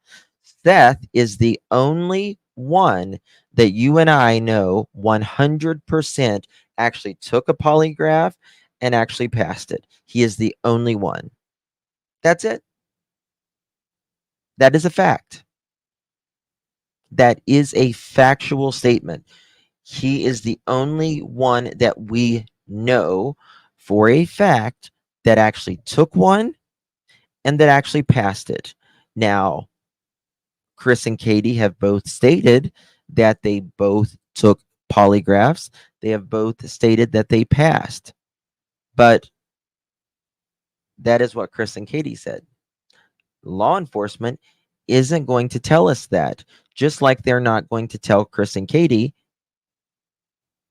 Seth is the only one that you and I know 100% actually took a polygraph and actually passed it. He is the only one. That's it. That is a fact. That is a factual statement. He is the only one that we know for a fact that actually took one and that actually passed it. Now, Chris and Katie have both stated that they both took polygraphs. They have both stated that they passed. But that is what Chris and Katie said. Law enforcement isn't going to tell us that, just like they're not going to tell Chris and Katie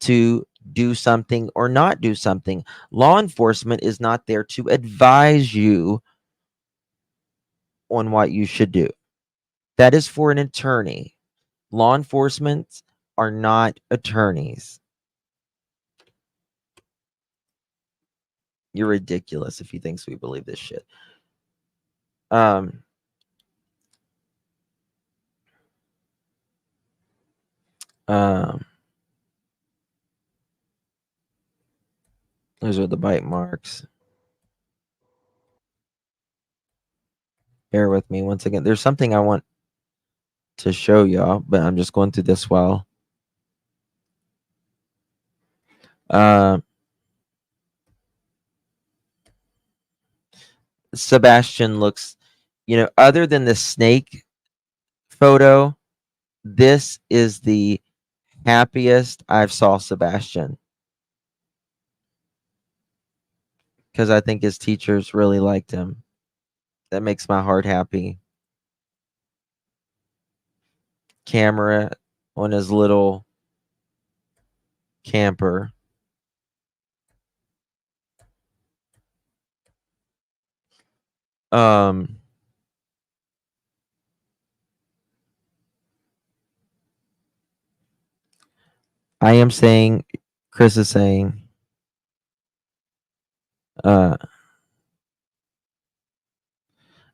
to do something or not do something. Law enforcement is not there to advise you on what you should do. That is for an attorney. Law enforcement are not attorneys. You're ridiculous if you think we believe this shit. Those are the bite marks. Bear with me once again. There's something I want to show y'all, but I'm just going through this while. Sebastion looks, other than the snake photo, this is the happiest I've saw Sebastion. Because I think his teachers really liked him. That makes my heart happy. Camera on his little camper. I am saying, Chris is saying, I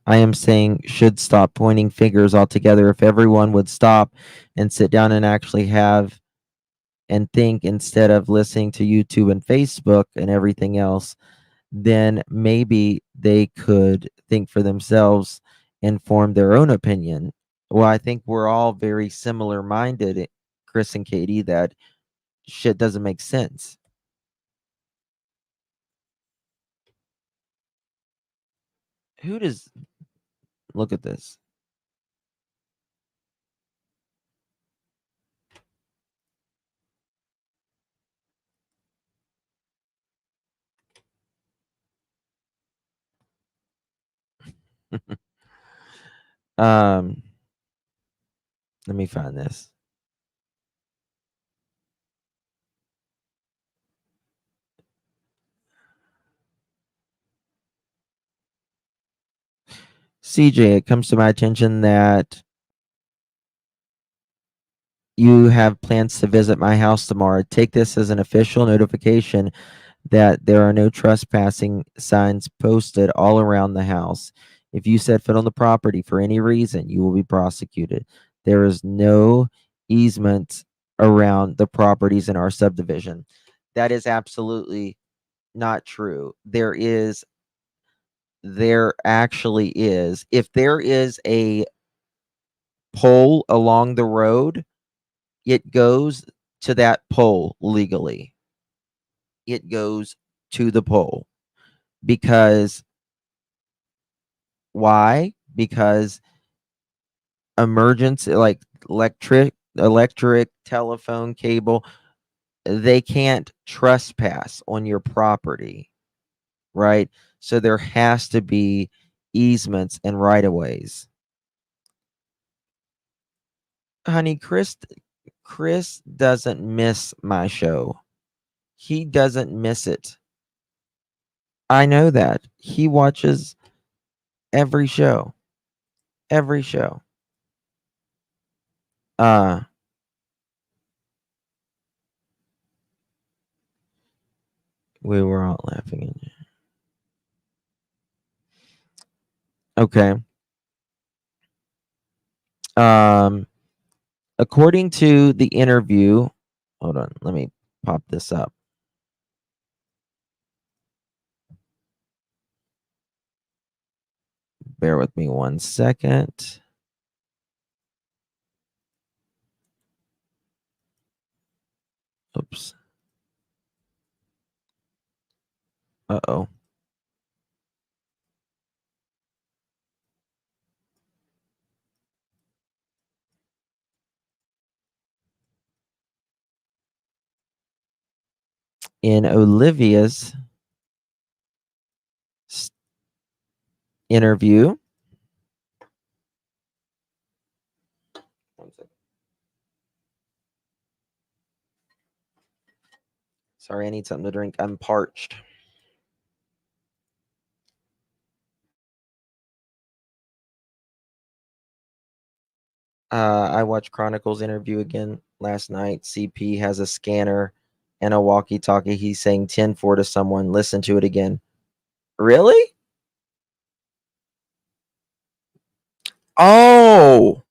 am saying should stop pointing fingers altogether. If everyone would stop and sit down and actually have and think instead of listening to YouTube and Facebook and everything else, then maybe they could think for themselves and form their own opinion. Well, I think we're all very similar minded, Chris and Katie, that shit doesn't make sense. Who does look at this? Let me find this. CJ, it comes to my attention that you have plans to visit my house tomorrow. Take this as an official notification that there are no trespassing signs posted all around the house. If you set foot on the property for any reason, you will be prosecuted. There is no easement around the properties in our subdivision. That is absolutely not true. There actually is. If there is a pole along the road, it goes to that pole legally. It goes to the pole. Because why? Because emergency, like electric telephone cable, they can't trespass on your property, right? So there has to be easements and right of ways. Honey, Chris doesn't miss my show. He doesn't miss it. I know that. He watches every show. Every show. We were all laughing at you. Okay. According to the interview, hold on, let me pop this up. Bear with me 1 second. Oops. Uh-oh. In Olivia's interview, sorry, I need something to drink. I'm parched. I watched Chronicles interview again last night. CP has a scanner and a walkie-talkie. He's saying 10-4 to someone. Listen to it again. Really? Oh!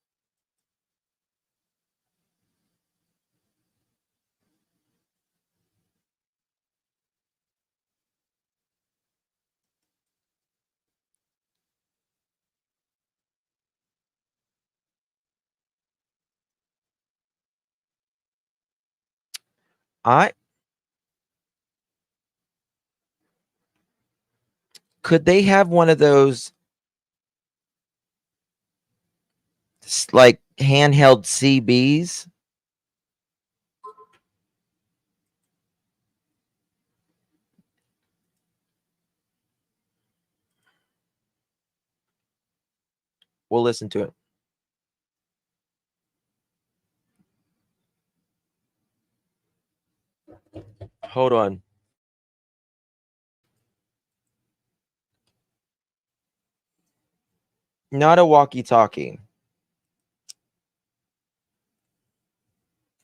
Could they have one of those like handheld CBs? We'll listen to it. Hold on. Not a walkie-talkie.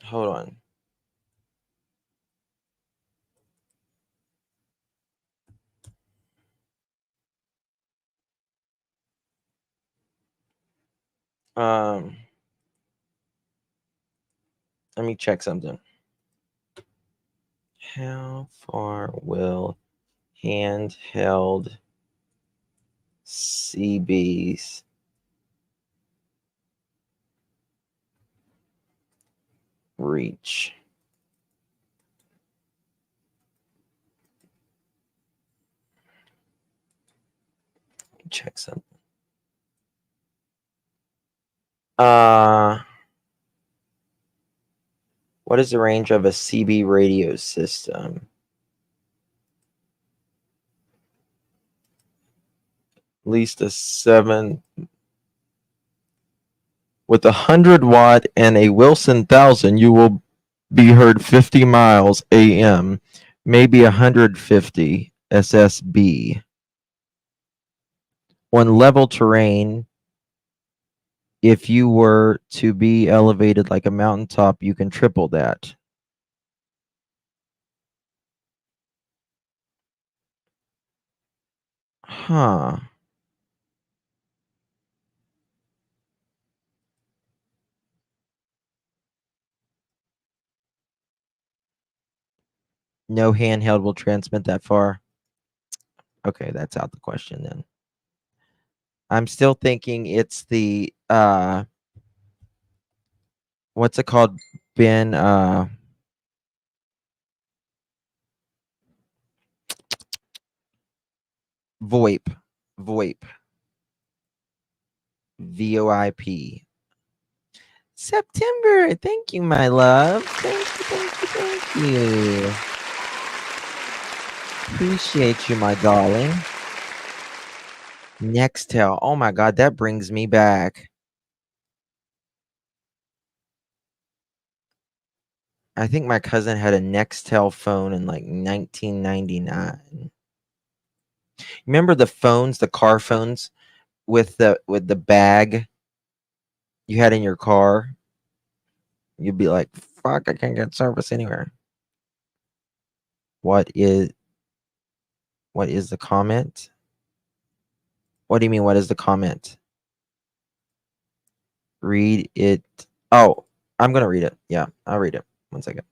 Hold on. Let me check something. How far will handheld CBs reach. Check something. What is the range of a CB radio system? At least a 7 with 100-watt and a Wilson 1000. You will be heard 50 miles AM, maybe 150 SSB. On level terrain, if you were to be elevated like a mountaintop, you can triple that. Huh. No handheld will transmit that far. Okay, that's out the question then. I'm still thinking it's the what's it called, Ben? VoIP. VoIP. VoIP. September. Thank you, my love. Thank you. Appreciate you, my darling. Nextel. Oh my God, that brings me back. I think my cousin had a Nextel phone in like 1999. Remember the phones, the car phones with the bag you had in your car? You'd be like, fuck, I can't get service anywhere. What is the comment? What do you mean, what is the comment? Read it. Oh, I'm gonna read it. Yeah, I'll read it. 1 second.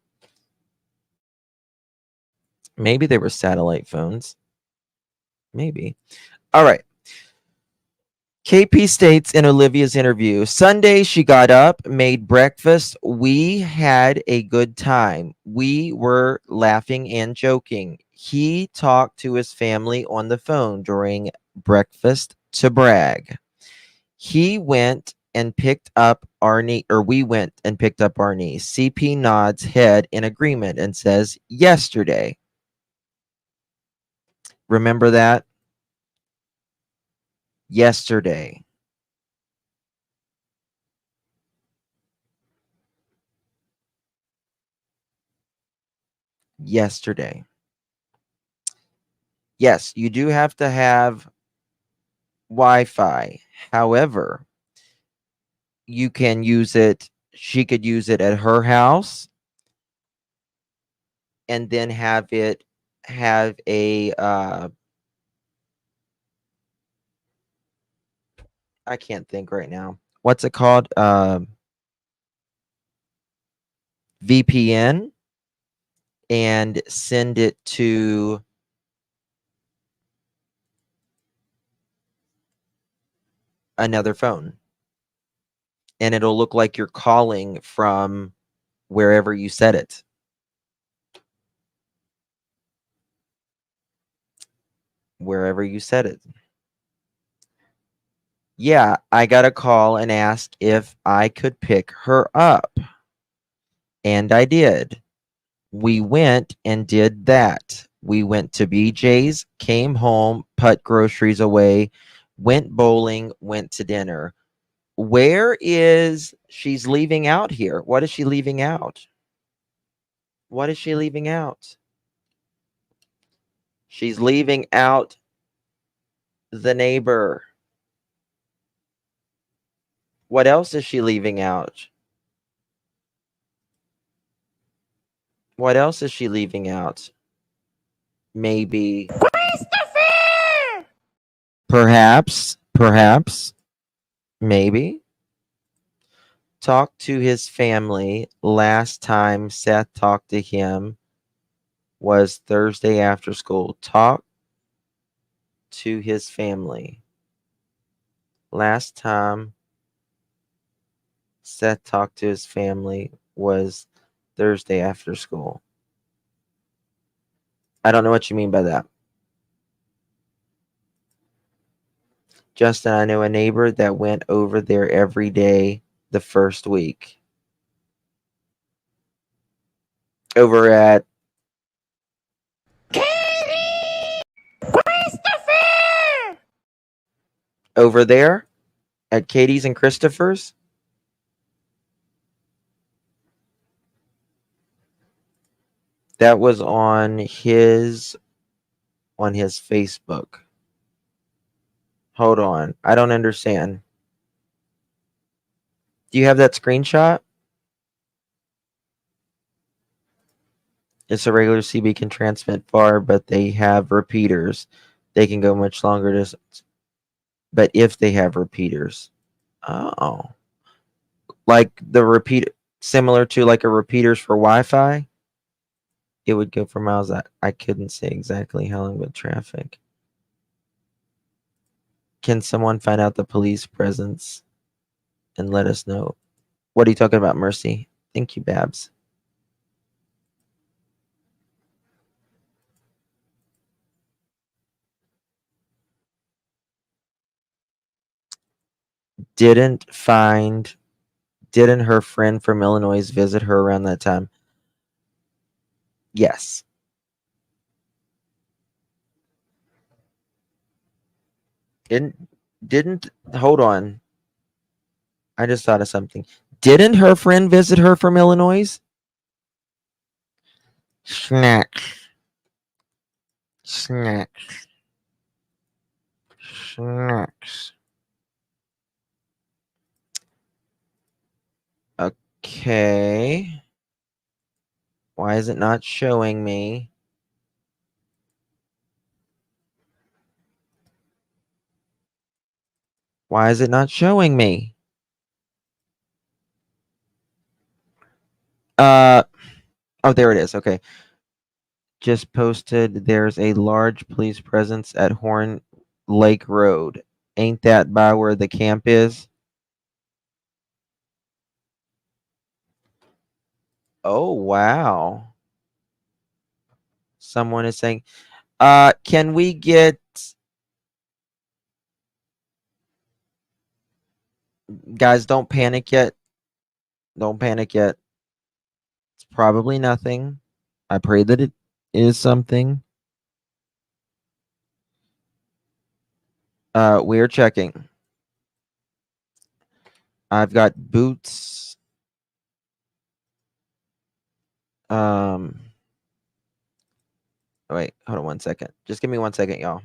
Maybe they were satellite phones. Maybe. All right. KP states in Olivia's interview, Sunday she got up, made breakfast. We had a good time. We were laughing and joking. He talked to his family on the phone during breakfast to brag. He went and picked up our niece, or we went and picked up our niece. CP nods head in agreement and says, yesterday. Remember that? Yesterday. Yesterday. Yes, you do have to have Wi-Fi. However, you can use it. She could use it at her house and then have it have a I can't think right now. What's it called? VPN, and send it to another phone. And it'll look like you're calling from wherever you set it. Wherever you set it. Yeah, I got a call and asked if I could pick her up. And I did. We went and did that. We went to BJ's, came home, put groceries away, went bowling, went to dinner. Where is she's leaving out here? What is she leaving out? What is she leaving out? She's leaving out the neighbor. What else is she leaving out? What else is she leaving out? Maybe. Christopher! Perhaps, maybe. Talked to his family. Last time Seth talked to him was Thursday after school. Talk to his family. Last time Seth talked to his family was Thursday after school. I don't know what you mean by that. Justin, I know a neighbor that went over there every day the first week. Over at Christopher! over there at Katie's and Christopher's. That was on his Facebook. Hold on. I don't understand. Do you have that screenshot? It's a regular CB can transmit far, but they have repeaters. They can go much longer distance. But if they have repeaters. Oh. Like the repeat, similar to like a repeaters for Wi-Fi, it would go for miles. I couldn't say exactly how long with traffic. Can someone find out the police presence and let us know? What are you talking about, Mercy? Thank you, Babs. Didn't her friend from Illinois visit her around that time? Yes. Didn't hold on. I just thought of something. Didn't her friend visit her from Illinois? Snacks. Snacks. Snacks. Okay. Why is it not showing me? Why is it not showing me? Oh, there it is. Okay. Just posted there's a large police presence at Horn Lake Road. Ain't that by where the camp is? Oh, wow. Someone is saying, can we get, guys, don't panic yet. Don't panic yet. It's probably nothing. I pray that it is something. We're checking. I've got boots. Wait, hold on 1 second. Just give me 1 second, y'all.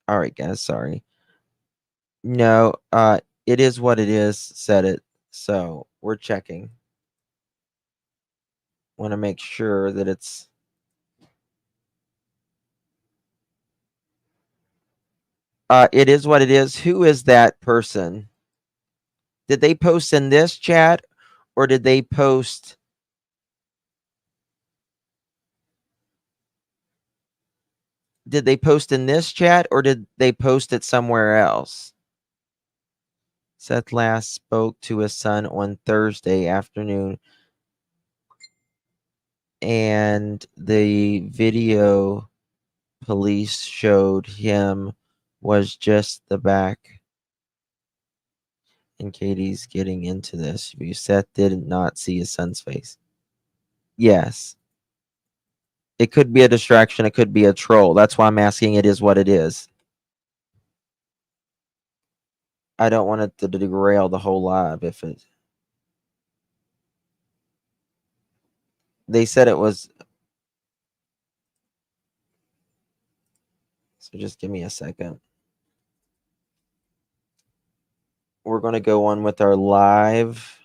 All right, guys, sorry. No, it is what it is, said it. So we're checking. Want to make sure that it's it is what it is. Who is that person? Did they post in this chat or did they post in this chat or did they post it somewhere else? Seth last spoke to his son on Thursday afternoon, and the video police showed him was just the back. And Katie's getting into this. Seth did not see his son's face. Yes. It could be a distraction. It could be a troll. That's why I'm asking it is what it is. I don't want it to derail the whole live if it. They said it was. So just give me a second. We're going to go on with our live.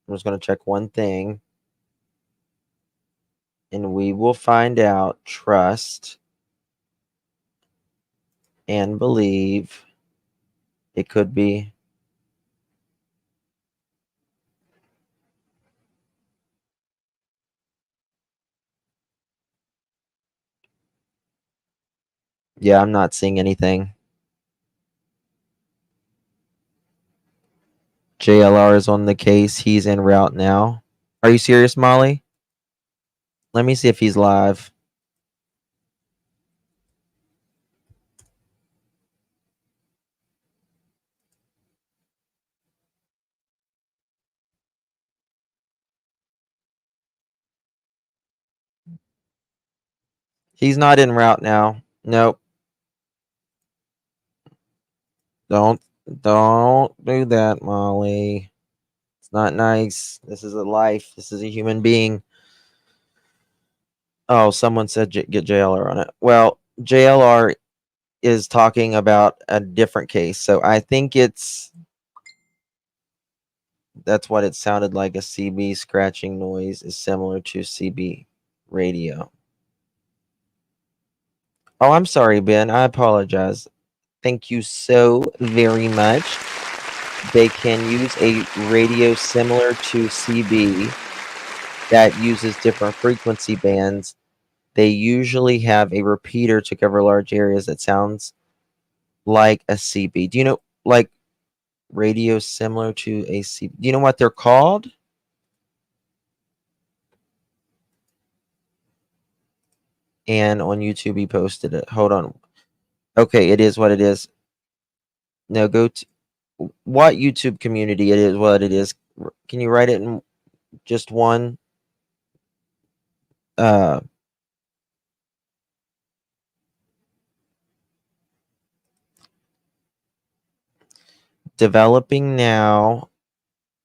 I'm just going to check one thing. And we will find out. Trust and believe. It could be. Yeah, I'm not seeing anything. JLR is on the case. He's en route now. Are you serious, Molly? Let me see if he's live. He's not en route now. Nope. Don't do that, Molly. It's not nice. This is a life. This is a human being. Oh, someone said get JLR on it. Well, JLR is talking about a different case. So I think that's what it sounded like. A CB scratching noise is similar to CB radio. Oh, I'm sorry, Ben. I apologize. Thank you so very much. They can use a radio similar to CB that uses different frequency bands. They usually have a repeater to cover large areas that sounds like a CB. Do you know, like, radio similar to a CB? Do you know what they're called? And on YouTube, he posted it. Hold on. Okay, it is what it is. No, go to what YouTube community it is what it is. Can you write it in just one? Developing now.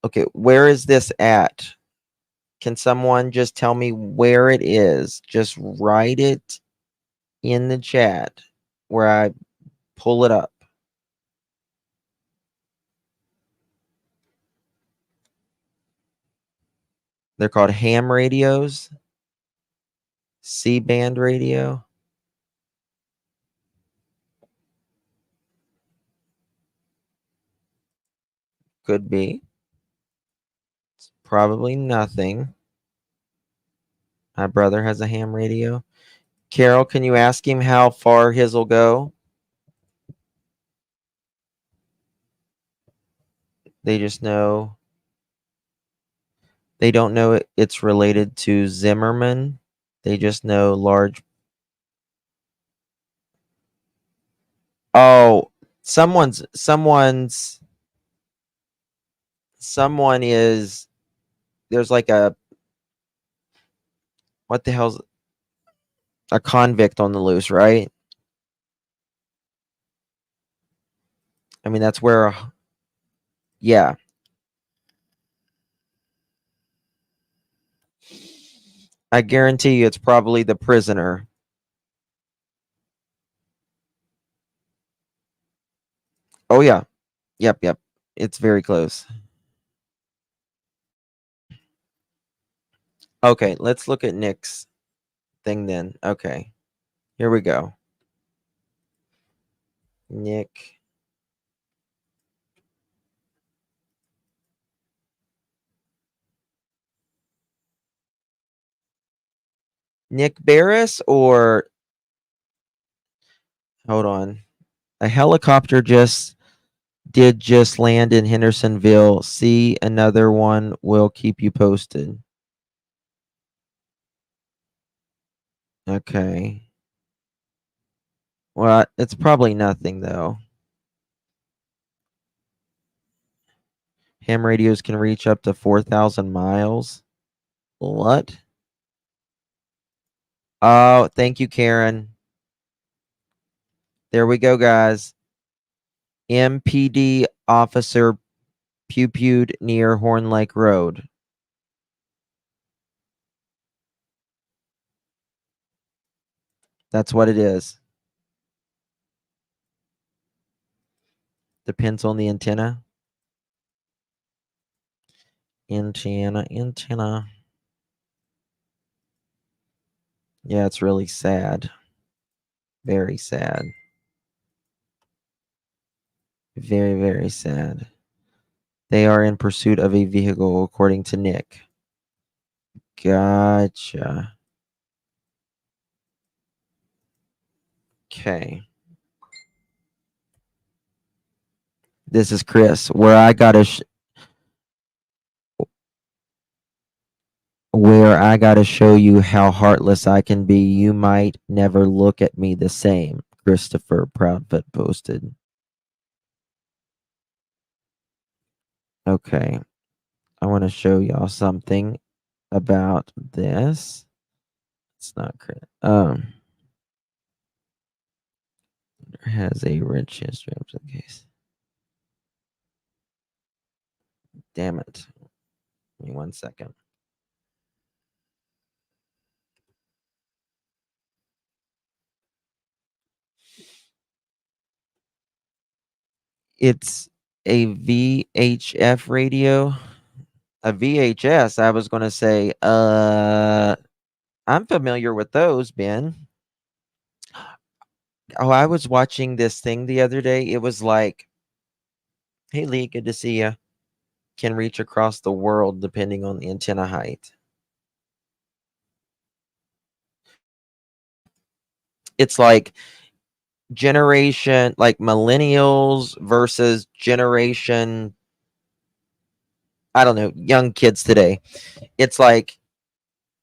Okay, where is this at? Can someone just tell me where it is? Just write it in the chat where I pull it up. They're called ham radios, C-band radio. Could be. It's probably nothing. My brother has a ham radio. Carol, can you ask him how far his will go? They just know. They don't know it's related to Zimmerman. They just know large. Oh, someone is, there's like what the hell's a convict on the loose, right? I mean, that's where, yeah. I guarantee you it's probably the prisoner. Oh, yeah. Yep. It's very close. Okay, let's look at Nick's thing then. Okay. Here we go. Nick. Nick Barris or hold on. A helicopter just land in Hendersonville. See, another one will keep you posted. Okay. Well, it's probably nothing though. Ham radios can reach up to 4,000 miles. What? Oh, thank you, Karen. There we go, guys. MPD officer pew-pewed near Horn Lake Road. That's what it is. Depends on the antenna. Antenna. Yeah, it's really sad. Very sad. Very, very sad. They are in pursuit of a vehicle, according to Nick. Gotcha. Okay. This is Chris. Where I gotta show you how heartless I can be. You might never look at me the same. Christopher Proudfoot posted. Okay, I want to show y'all something about this. It's not Chris. Has a rich history of the case. Damn it. Give me 1 second. It's a VHF radio. A VHS, I was going to say, I'm familiar with those, Ben. Oh, I was watching this thing the other day. It was like, hey, Lee, good to see you. Can reach across the world depending on the antenna height. It's like generation, like millennials versus generation, I don't know, young kids today. It's like,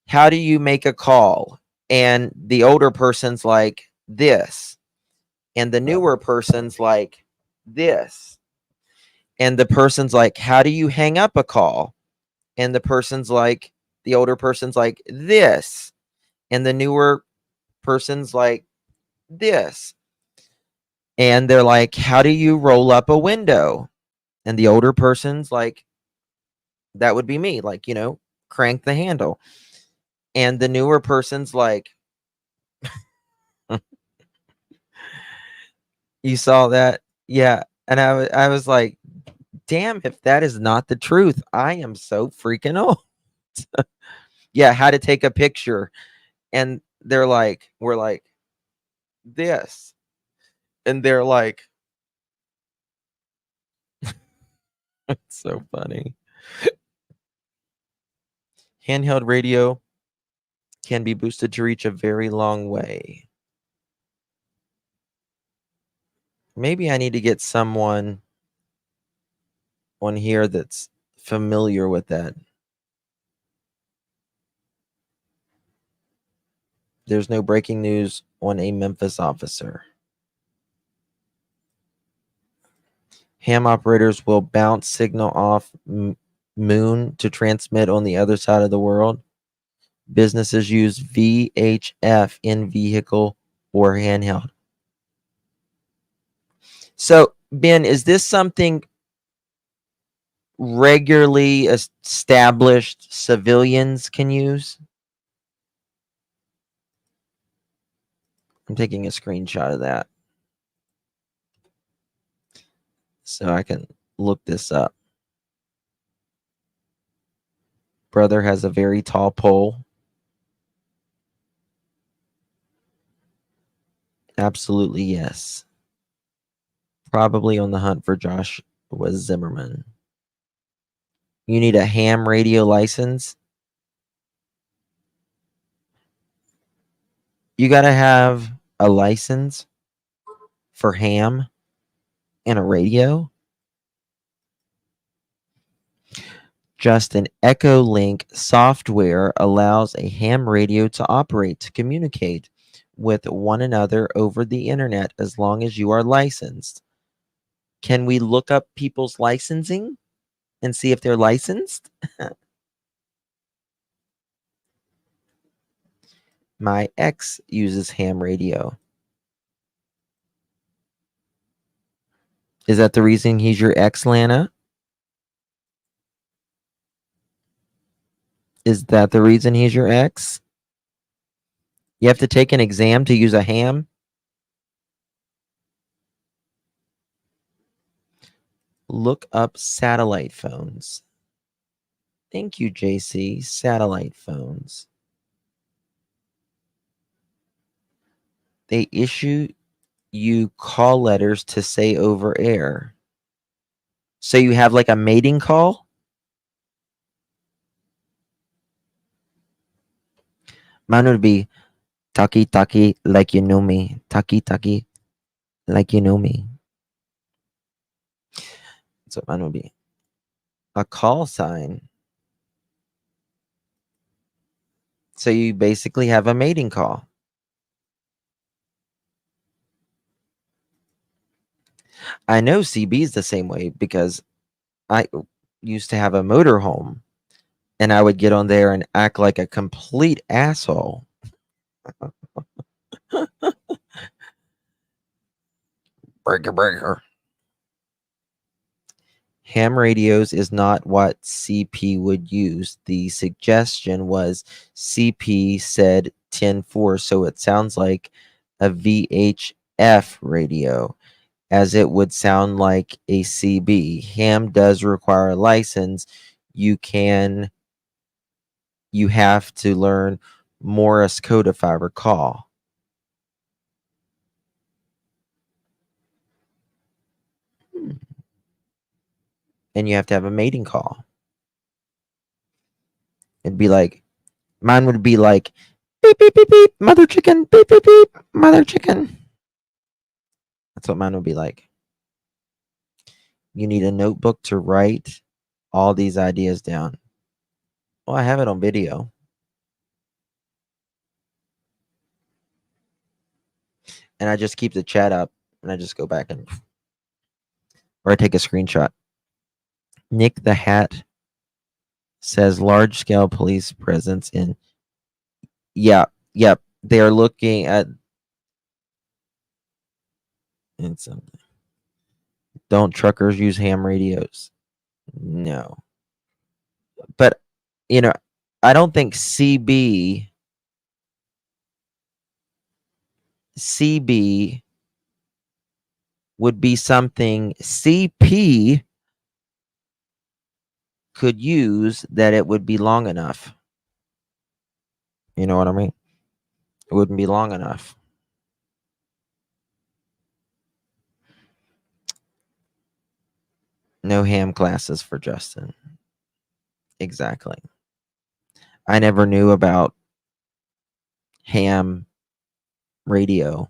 how do you make a call? And the older person's like this. And the newer person's like this. And the person's like, how do you hang up a call? And the older person's like this. And the newer person's like this. And they're like, how do you roll up a window? And the older person's like, that would be me, like, crank the handle. And the newer person's like, you saw that? Yeah. And I was like, damn, if that is not the truth, I am so freaking old. Yeah, how to take a picture. And we're like, this. And they're like, it's so funny. Handheld radio can be boosted to reach a very long way. Maybe I need to get someone on here that's familiar with that. There's no breaking news on a Memphis officer. Ham operators will bounce signal off moon to transmit on the other side of the world. Businesses use VHF in vehicle or handheld. So, Ben, is this something regularly established civilians can use? I'm taking a screenshot of that so I can look this up. Brother has a very tall pole. Absolutely, yes. Probably on the hunt for Joshua Zimmerman. You need a ham radio license. You got to have a license for ham and a radio. Just an Echolink software allows a ham radio to operate, to communicate with one another over the internet as long as you are licensed. Can we look up people's licensing and see if they're licensed? My ex uses ham radio. Is that the reason he's your ex, Lana? Is that the reason he's your ex? You have to take an exam to use a ham? Look up satellite phones. Thank you, JC. Satellite phones. They issue you call letters to say over air. So you have like a mating call? Mine would be Taki Taki like you know me. Taki Taki like you know me. That's what mine would be. A call sign. So you basically have a mating call. I know CB is the same way because I used to have a motorhome and I would get on there and act like a complete asshole. Breaker. Ham radios is not what CP would use. The suggestion was CP said 10-4, so it sounds like a VHF radio, as it would sound like a CB. Ham does require a license. You have to learn Morse code, if I recall. And you have to have a mating call. It'd be like, mine would be like, beep, beep, beep, beep, mother chicken, beep, beep, beep, mother chicken. That's what mine would be like. You need a notebook to write all these ideas down. Well, I have it on video. And I just keep the chat up and I just go back and, or I take a screenshot. Nick the Hat says large scale police presence in. Yep. They are looking at something. Don't truckers use ham radios? No. But, I don't think CB would be something CP could use that it would be long enough. You know what I mean? It wouldn't be long enough. No ham classes for Justin. Exactly. I never knew about ham radio.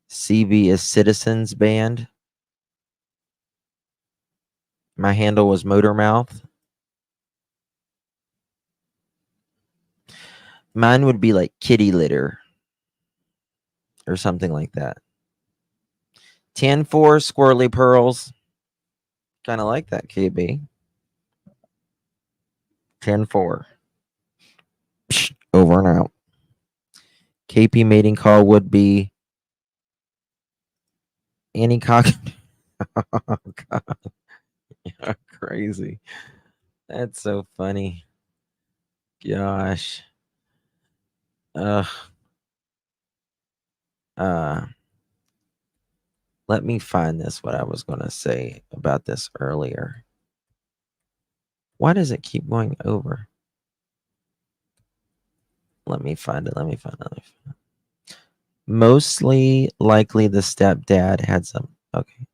CB is Citizens Band. My handle was Motormouth. Mine would be like kitty litter or something like that. 10-4 squirrely pearls. Kind of like that, KB. 10-4. Over and out. KP mating call would be any cock. Oh, God. You're crazy. That's so funny. Gosh. Let me find this, what I was going to say about this earlier. Why does it keep going over? Let me find it. Mostly likely the stepdad had some. Okay.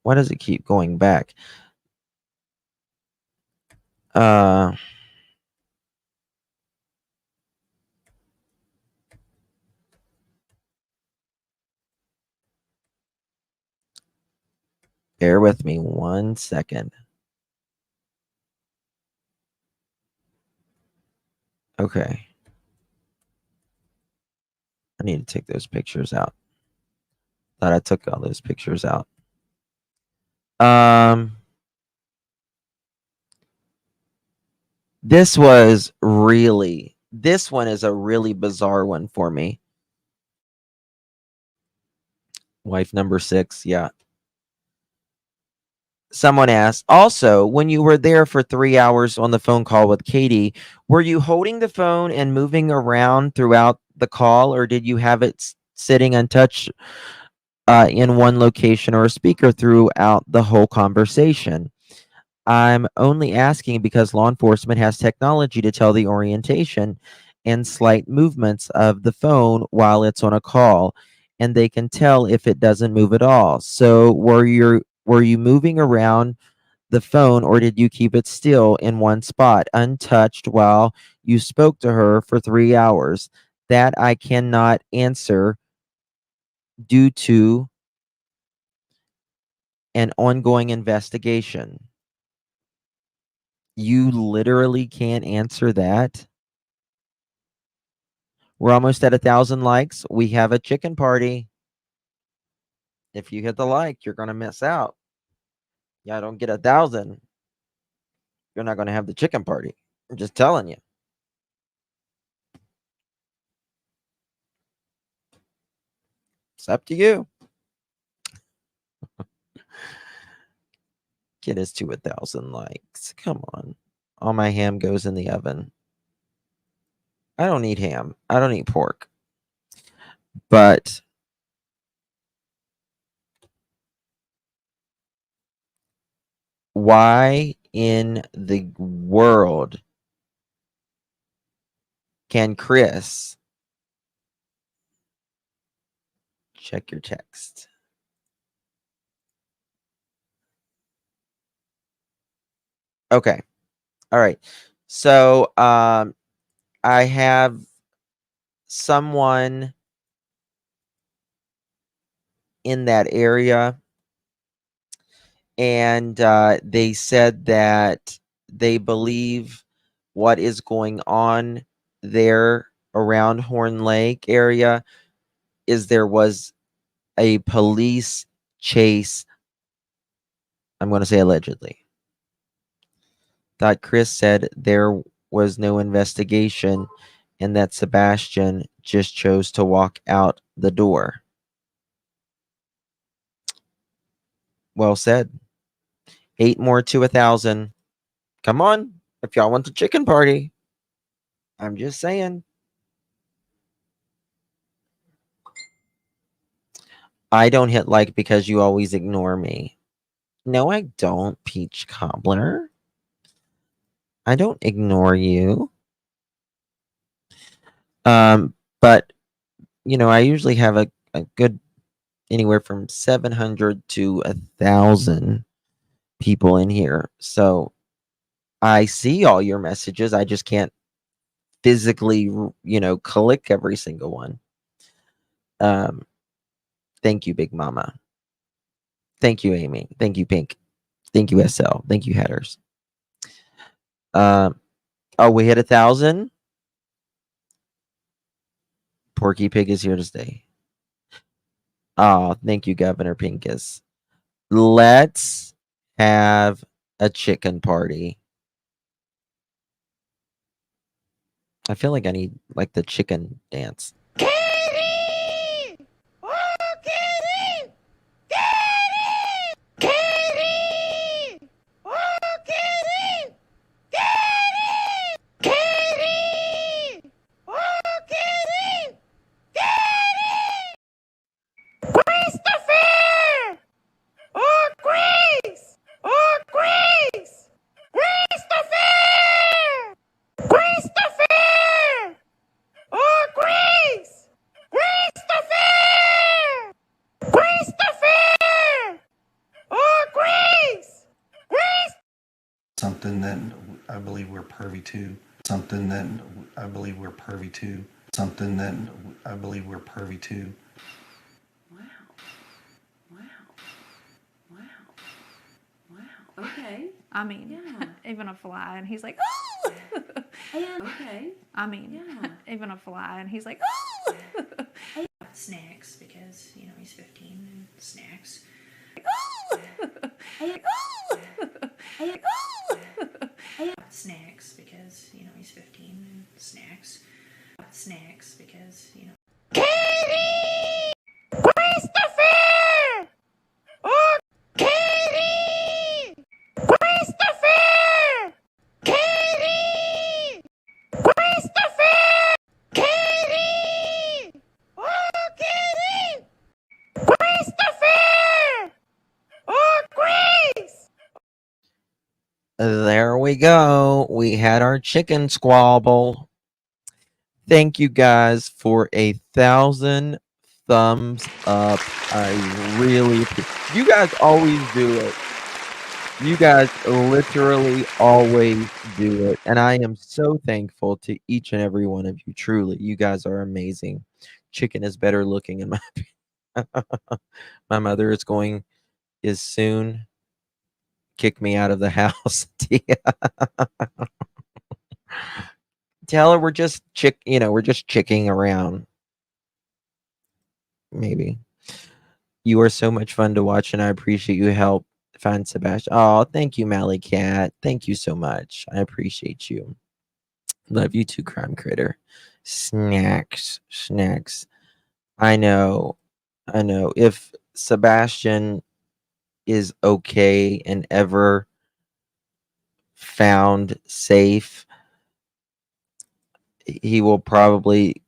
Why does it keep going back? Bear with me 1 second. Okay. I need to take those pictures out. Thought I took all those pictures out. This one is a really bizarre one for me. Wife number 6, yeah. Someone asked, also, when you were there for 3 hours on the phone call with Katie, were you holding the phone and moving around throughout the call, or did you have it sitting untouched in one location or a speaker throughout the whole conversation? I'm only asking because law enforcement has technology to tell the orientation and slight movements of the phone while it's on a call, and they can tell if it doesn't move at all. So were you moving around the phone, or did you keep it still in one spot, untouched, while you spoke to her for 3 hours? That I cannot answer due to an ongoing investigation. You literally can't answer that. We're almost at 1,000 likes. We have a chicken party. If you hit the like, you're going to miss out. Yeah, don't get 1,000. You're not going to have the chicken party. I'm just telling you. It's up to you. Get us to 1,000 likes. Come on. All my ham goes in the oven. I don't eat ham. I don't eat pork. But why in the world can Chris check your text? Okay. All right. So I have someone in that area, and they said that they believe what is going on there around Horn Lake area is there was a police chase. I'm going to say allegedly. That Chris said there was no investigation and that Sebastion just chose to walk out the door. Well said. 8 more to 1,000. Come on, if y'all want the chicken party. I'm just saying. I don't hit like because you always ignore me. No, I don't, Peach Cobbler. I don't ignore you. But you know, I usually have a good anywhere from 700 to 1,000 people in here. So I see all your messages. I just can't physically, you know, click every single one. Thank you, Big Mama. Thank you, Amy. Thank you, Pink. Thank you, SL. Thank you, Headers. Oh, we hit 1,000. Porky Pig is here to stay. Oh, thank you, Governor Pincus. Let's have a chicken party. I feel like I need like the chicken dance. Kitty! Oh, kitty! Kitty! Kitty! Oh, kitty! Kitty! Kitty! Oh, kitty! Kitty! Christopher! Oh, Grace! Oh, Grace! Christopher! Christopher! Oh, Grace! Christopher! Christopher! Oh, Grace! Grace! Something that I believe we're privy to. Something that I believe we're privy to. Something that I believe we're privy to. Okay. I mean, yeah. Even a fly, and he's like, oh! Okay. I mean, yeah. Even a fly, and he's like, oh! Snacks, because, you know, he's 15, and snacks. Oh! Snacks, because, you know, he's 15, and snacks. Snacks, because, you know. Kitty! Christopher! Oh, Kitty! Christopher! Kitty! Christopher! Kitty! Oh, Kitty! Christopher! Oh, Grace! There we go. We had our chicken squabble. Thank you guys for 1,000 thumbs up. I really appreciate. You guys always do it. You guys literally always do it. And I am so thankful to each and every one of you. Truly, you guys are amazing. Chicken is better looking in my opinion. My mother is soon kick me out of the house. Tell her we're just we're just chicking around. Maybe. You are so much fun to watch, and I appreciate you help find Sebastian. Oh, thank you, Mally Cat. Thank you so much. I appreciate you. Love you too, Crime Critter. Snacks. I know. If Sebastian is okay and ever found safe, he will probably,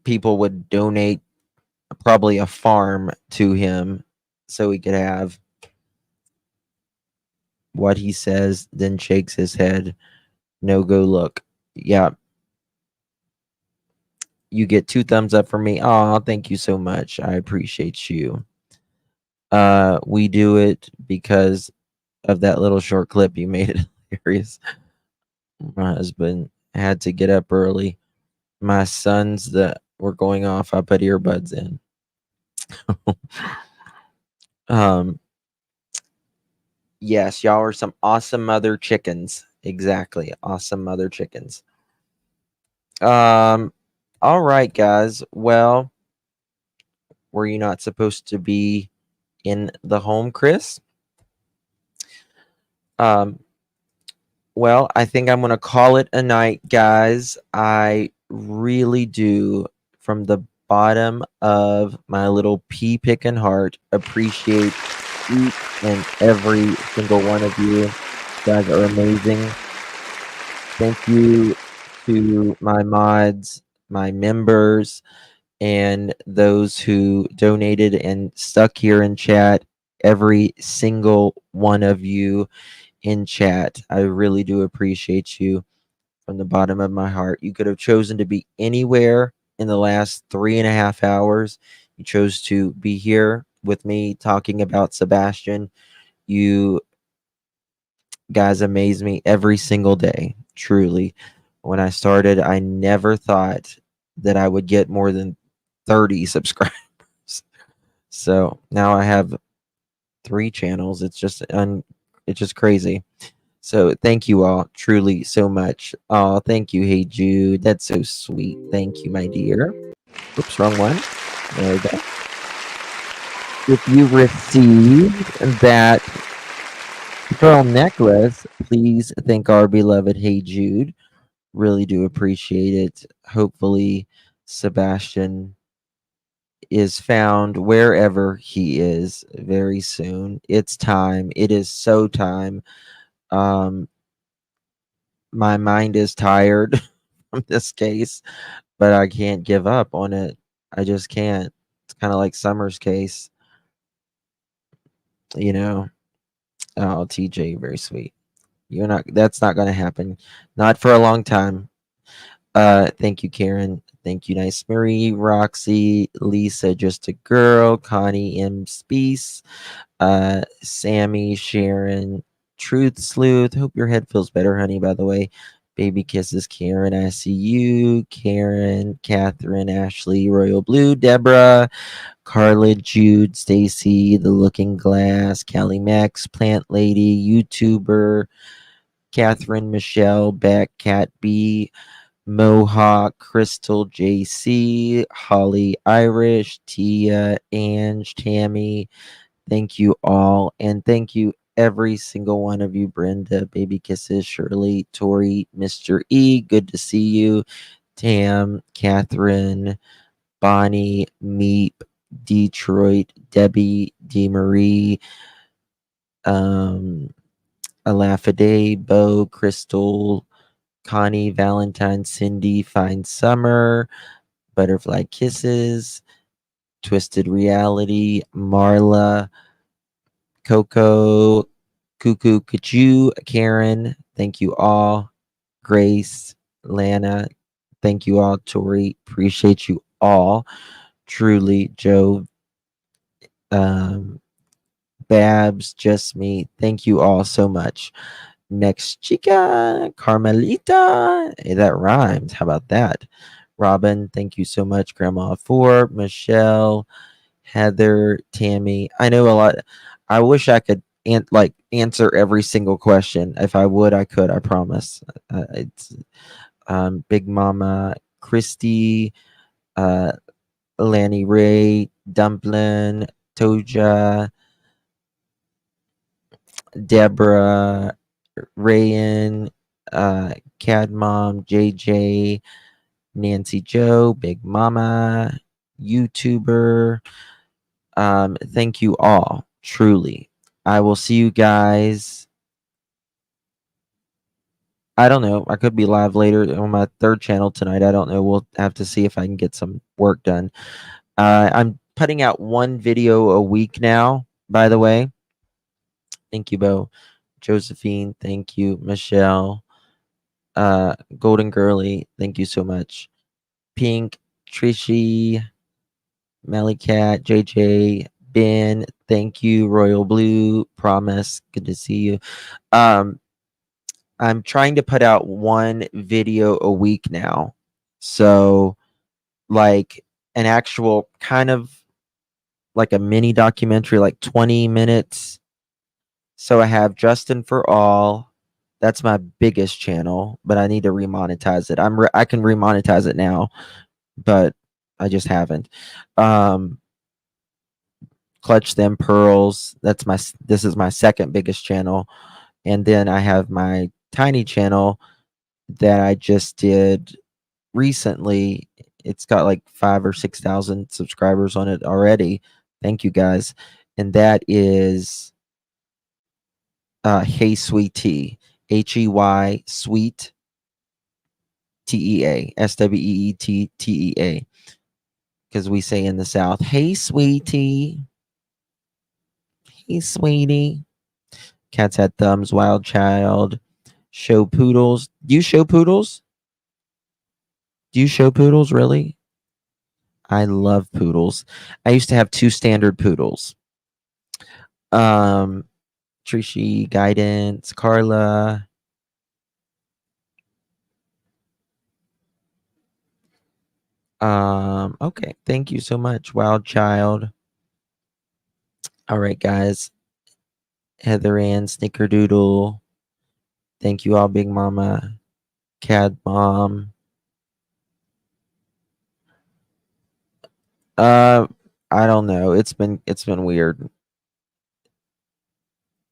people would donate probably a farm to him so he could have what he says, then shakes his head. No, go look. Yeah. You get 2 thumbs up from me. Oh, thank you so much. I appreciate you. We do it because of that little short clip you made it hilarious. My husband had to get up early. My sons that were going off, I put earbuds in. Yes, y'all are some awesome mother chickens. Exactly. Awesome mother chickens. All right, guys. Well, were you not supposed to be in the home, Chris? Well, I think I'm going to call it a night, guys. I really do, from the bottom of my little pea picking heart, appreciate each and every single one of you. You guys are amazing. Thank you to my mods, my members, and those who donated and stuck here in chat. Every single one of you in chat. I really do appreciate you from the bottom of my heart. You could have chosen to be anywhere in the last 3.5 hours. You chose to be here with me talking about Sebastion. You guys amaze me every single day, truly. When I started, I never thought that I would get more than 30 subscribers. So now I have 3 channels. It's just crazy. So thank you all truly so much. Oh, thank you. Hey Jude. That's so sweet. Thank you, my dear. Oops, wrong one. There we go. If you received that pearl necklace, please thank our beloved Hey Jude. Really do appreciate it. Hopefully Sebastion is found wherever he is very soon. It's time. It is so time. My mind is tired from this case, but I can't give up on it. I just can't. It's kind of like Summer's case, you know. Oh, TJ, very sweet. That's not going to happen. Not for a long time. Thank you, Karen. Thank you, Nice Marie, Roxy, Lisa, Just a Girl, Connie M. Speece, Sammy, Sharon, Truth Sleuth. Hope your head feels better, honey, by the way. Baby Kisses, Karen, I see you, Karen, Catherine, Ashley, Royal Blue, Deborah, Carla, Jude, Stacy, The Looking Glass, Callie Max, Plant Lady, YouTuber, Catherine, Michelle, Beck, Cat B, Mohawk, Crystal, JC, Holly, Irish, Tia, Ange, Tammy. Thank you all. And thank you, every single one of you. Brenda, Baby Kisses, Shirley, Tori, Mr. E. Good to see you. Tam, Catherine, Bonnie, Meep, Detroit, Debbie, DeMarie, Alafade, Bo, Crystal, Connie, Valentine, Cindy, Fine Summer, Butterfly Kisses, Twisted Reality, Marla, Coco, Cuckoo, Kachu, Karen, thank you all. Grace, Lana, thank you all. Tori, appreciate you all. Truly, Joe, Babs, Just Me. Thank you all so much. Next chica, Carmelita. Hey, that rhymed. How about that? Robin, thank you so much. Grandma 4, Michelle, Heather, Tammy. I know a lot. I wish I could answer every single question. If I would, I could. I promise. It's Big Mama, Christy, Lanny Ray, Dumplin, Toja, Deborah, Rayan, Cad Mom, JJ, Nancy Joe, Big Mama, YouTuber. Thank you all, truly. I will see you guys. I don't know. I could be live later on my third channel tonight. I don't know. We'll have to see if I can get some work done. I'm putting out one video a week now, by the way. Thank you, Bo. Josephine, thank you. Michelle, Golden Girly, thank you so much. Pink, Trishy, Melly Cat, JJ, Ben, thank you. Royal Blue, Promise, good to see you. I'm trying to put out one video a week now. So, like an actual kind of like a mini documentary, like 20 minutes. So I have Justin for All. That's my biggest channel, but I need to remonetize it. I can remonetize it now, but I just haven't. Clutch Them Pearls. This is my second biggest channel. And then I have my tiny channel that I just did recently. It's got like 5,000 or 6,000 subscribers on it already. Thank you guys. And that is Hey Sweet Tea. HEY Sweet TEA. SWEETTEA. Because we say in the South, hey sweetie. Hey sweetie. Cats Had Thumbs, Wild Child, Show Poodles. Do you show poodles? Do you show poodles, really? I love poodles. I used to have 2 standard poodles. Trishi, Guidance, Carla. Okay, thank you so much, Wild Child. All right, guys. Heather Ann, Snickerdoodle. Thank you all, Big Mama. Cad Mom. I don't know. It's been weird.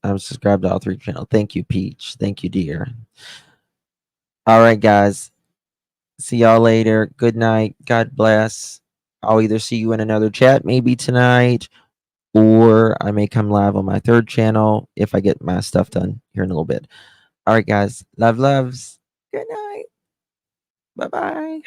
I'm subscribed to all 3 channels. Thank you, Peach. Thank you, dear. All right, guys. See y'all later. Good night. God bless. I'll either see you in another chat maybe tonight, or I may come live on my 3rd channel if I get my stuff done here in a little bit. All right, guys. Loves. Good night. Bye-bye.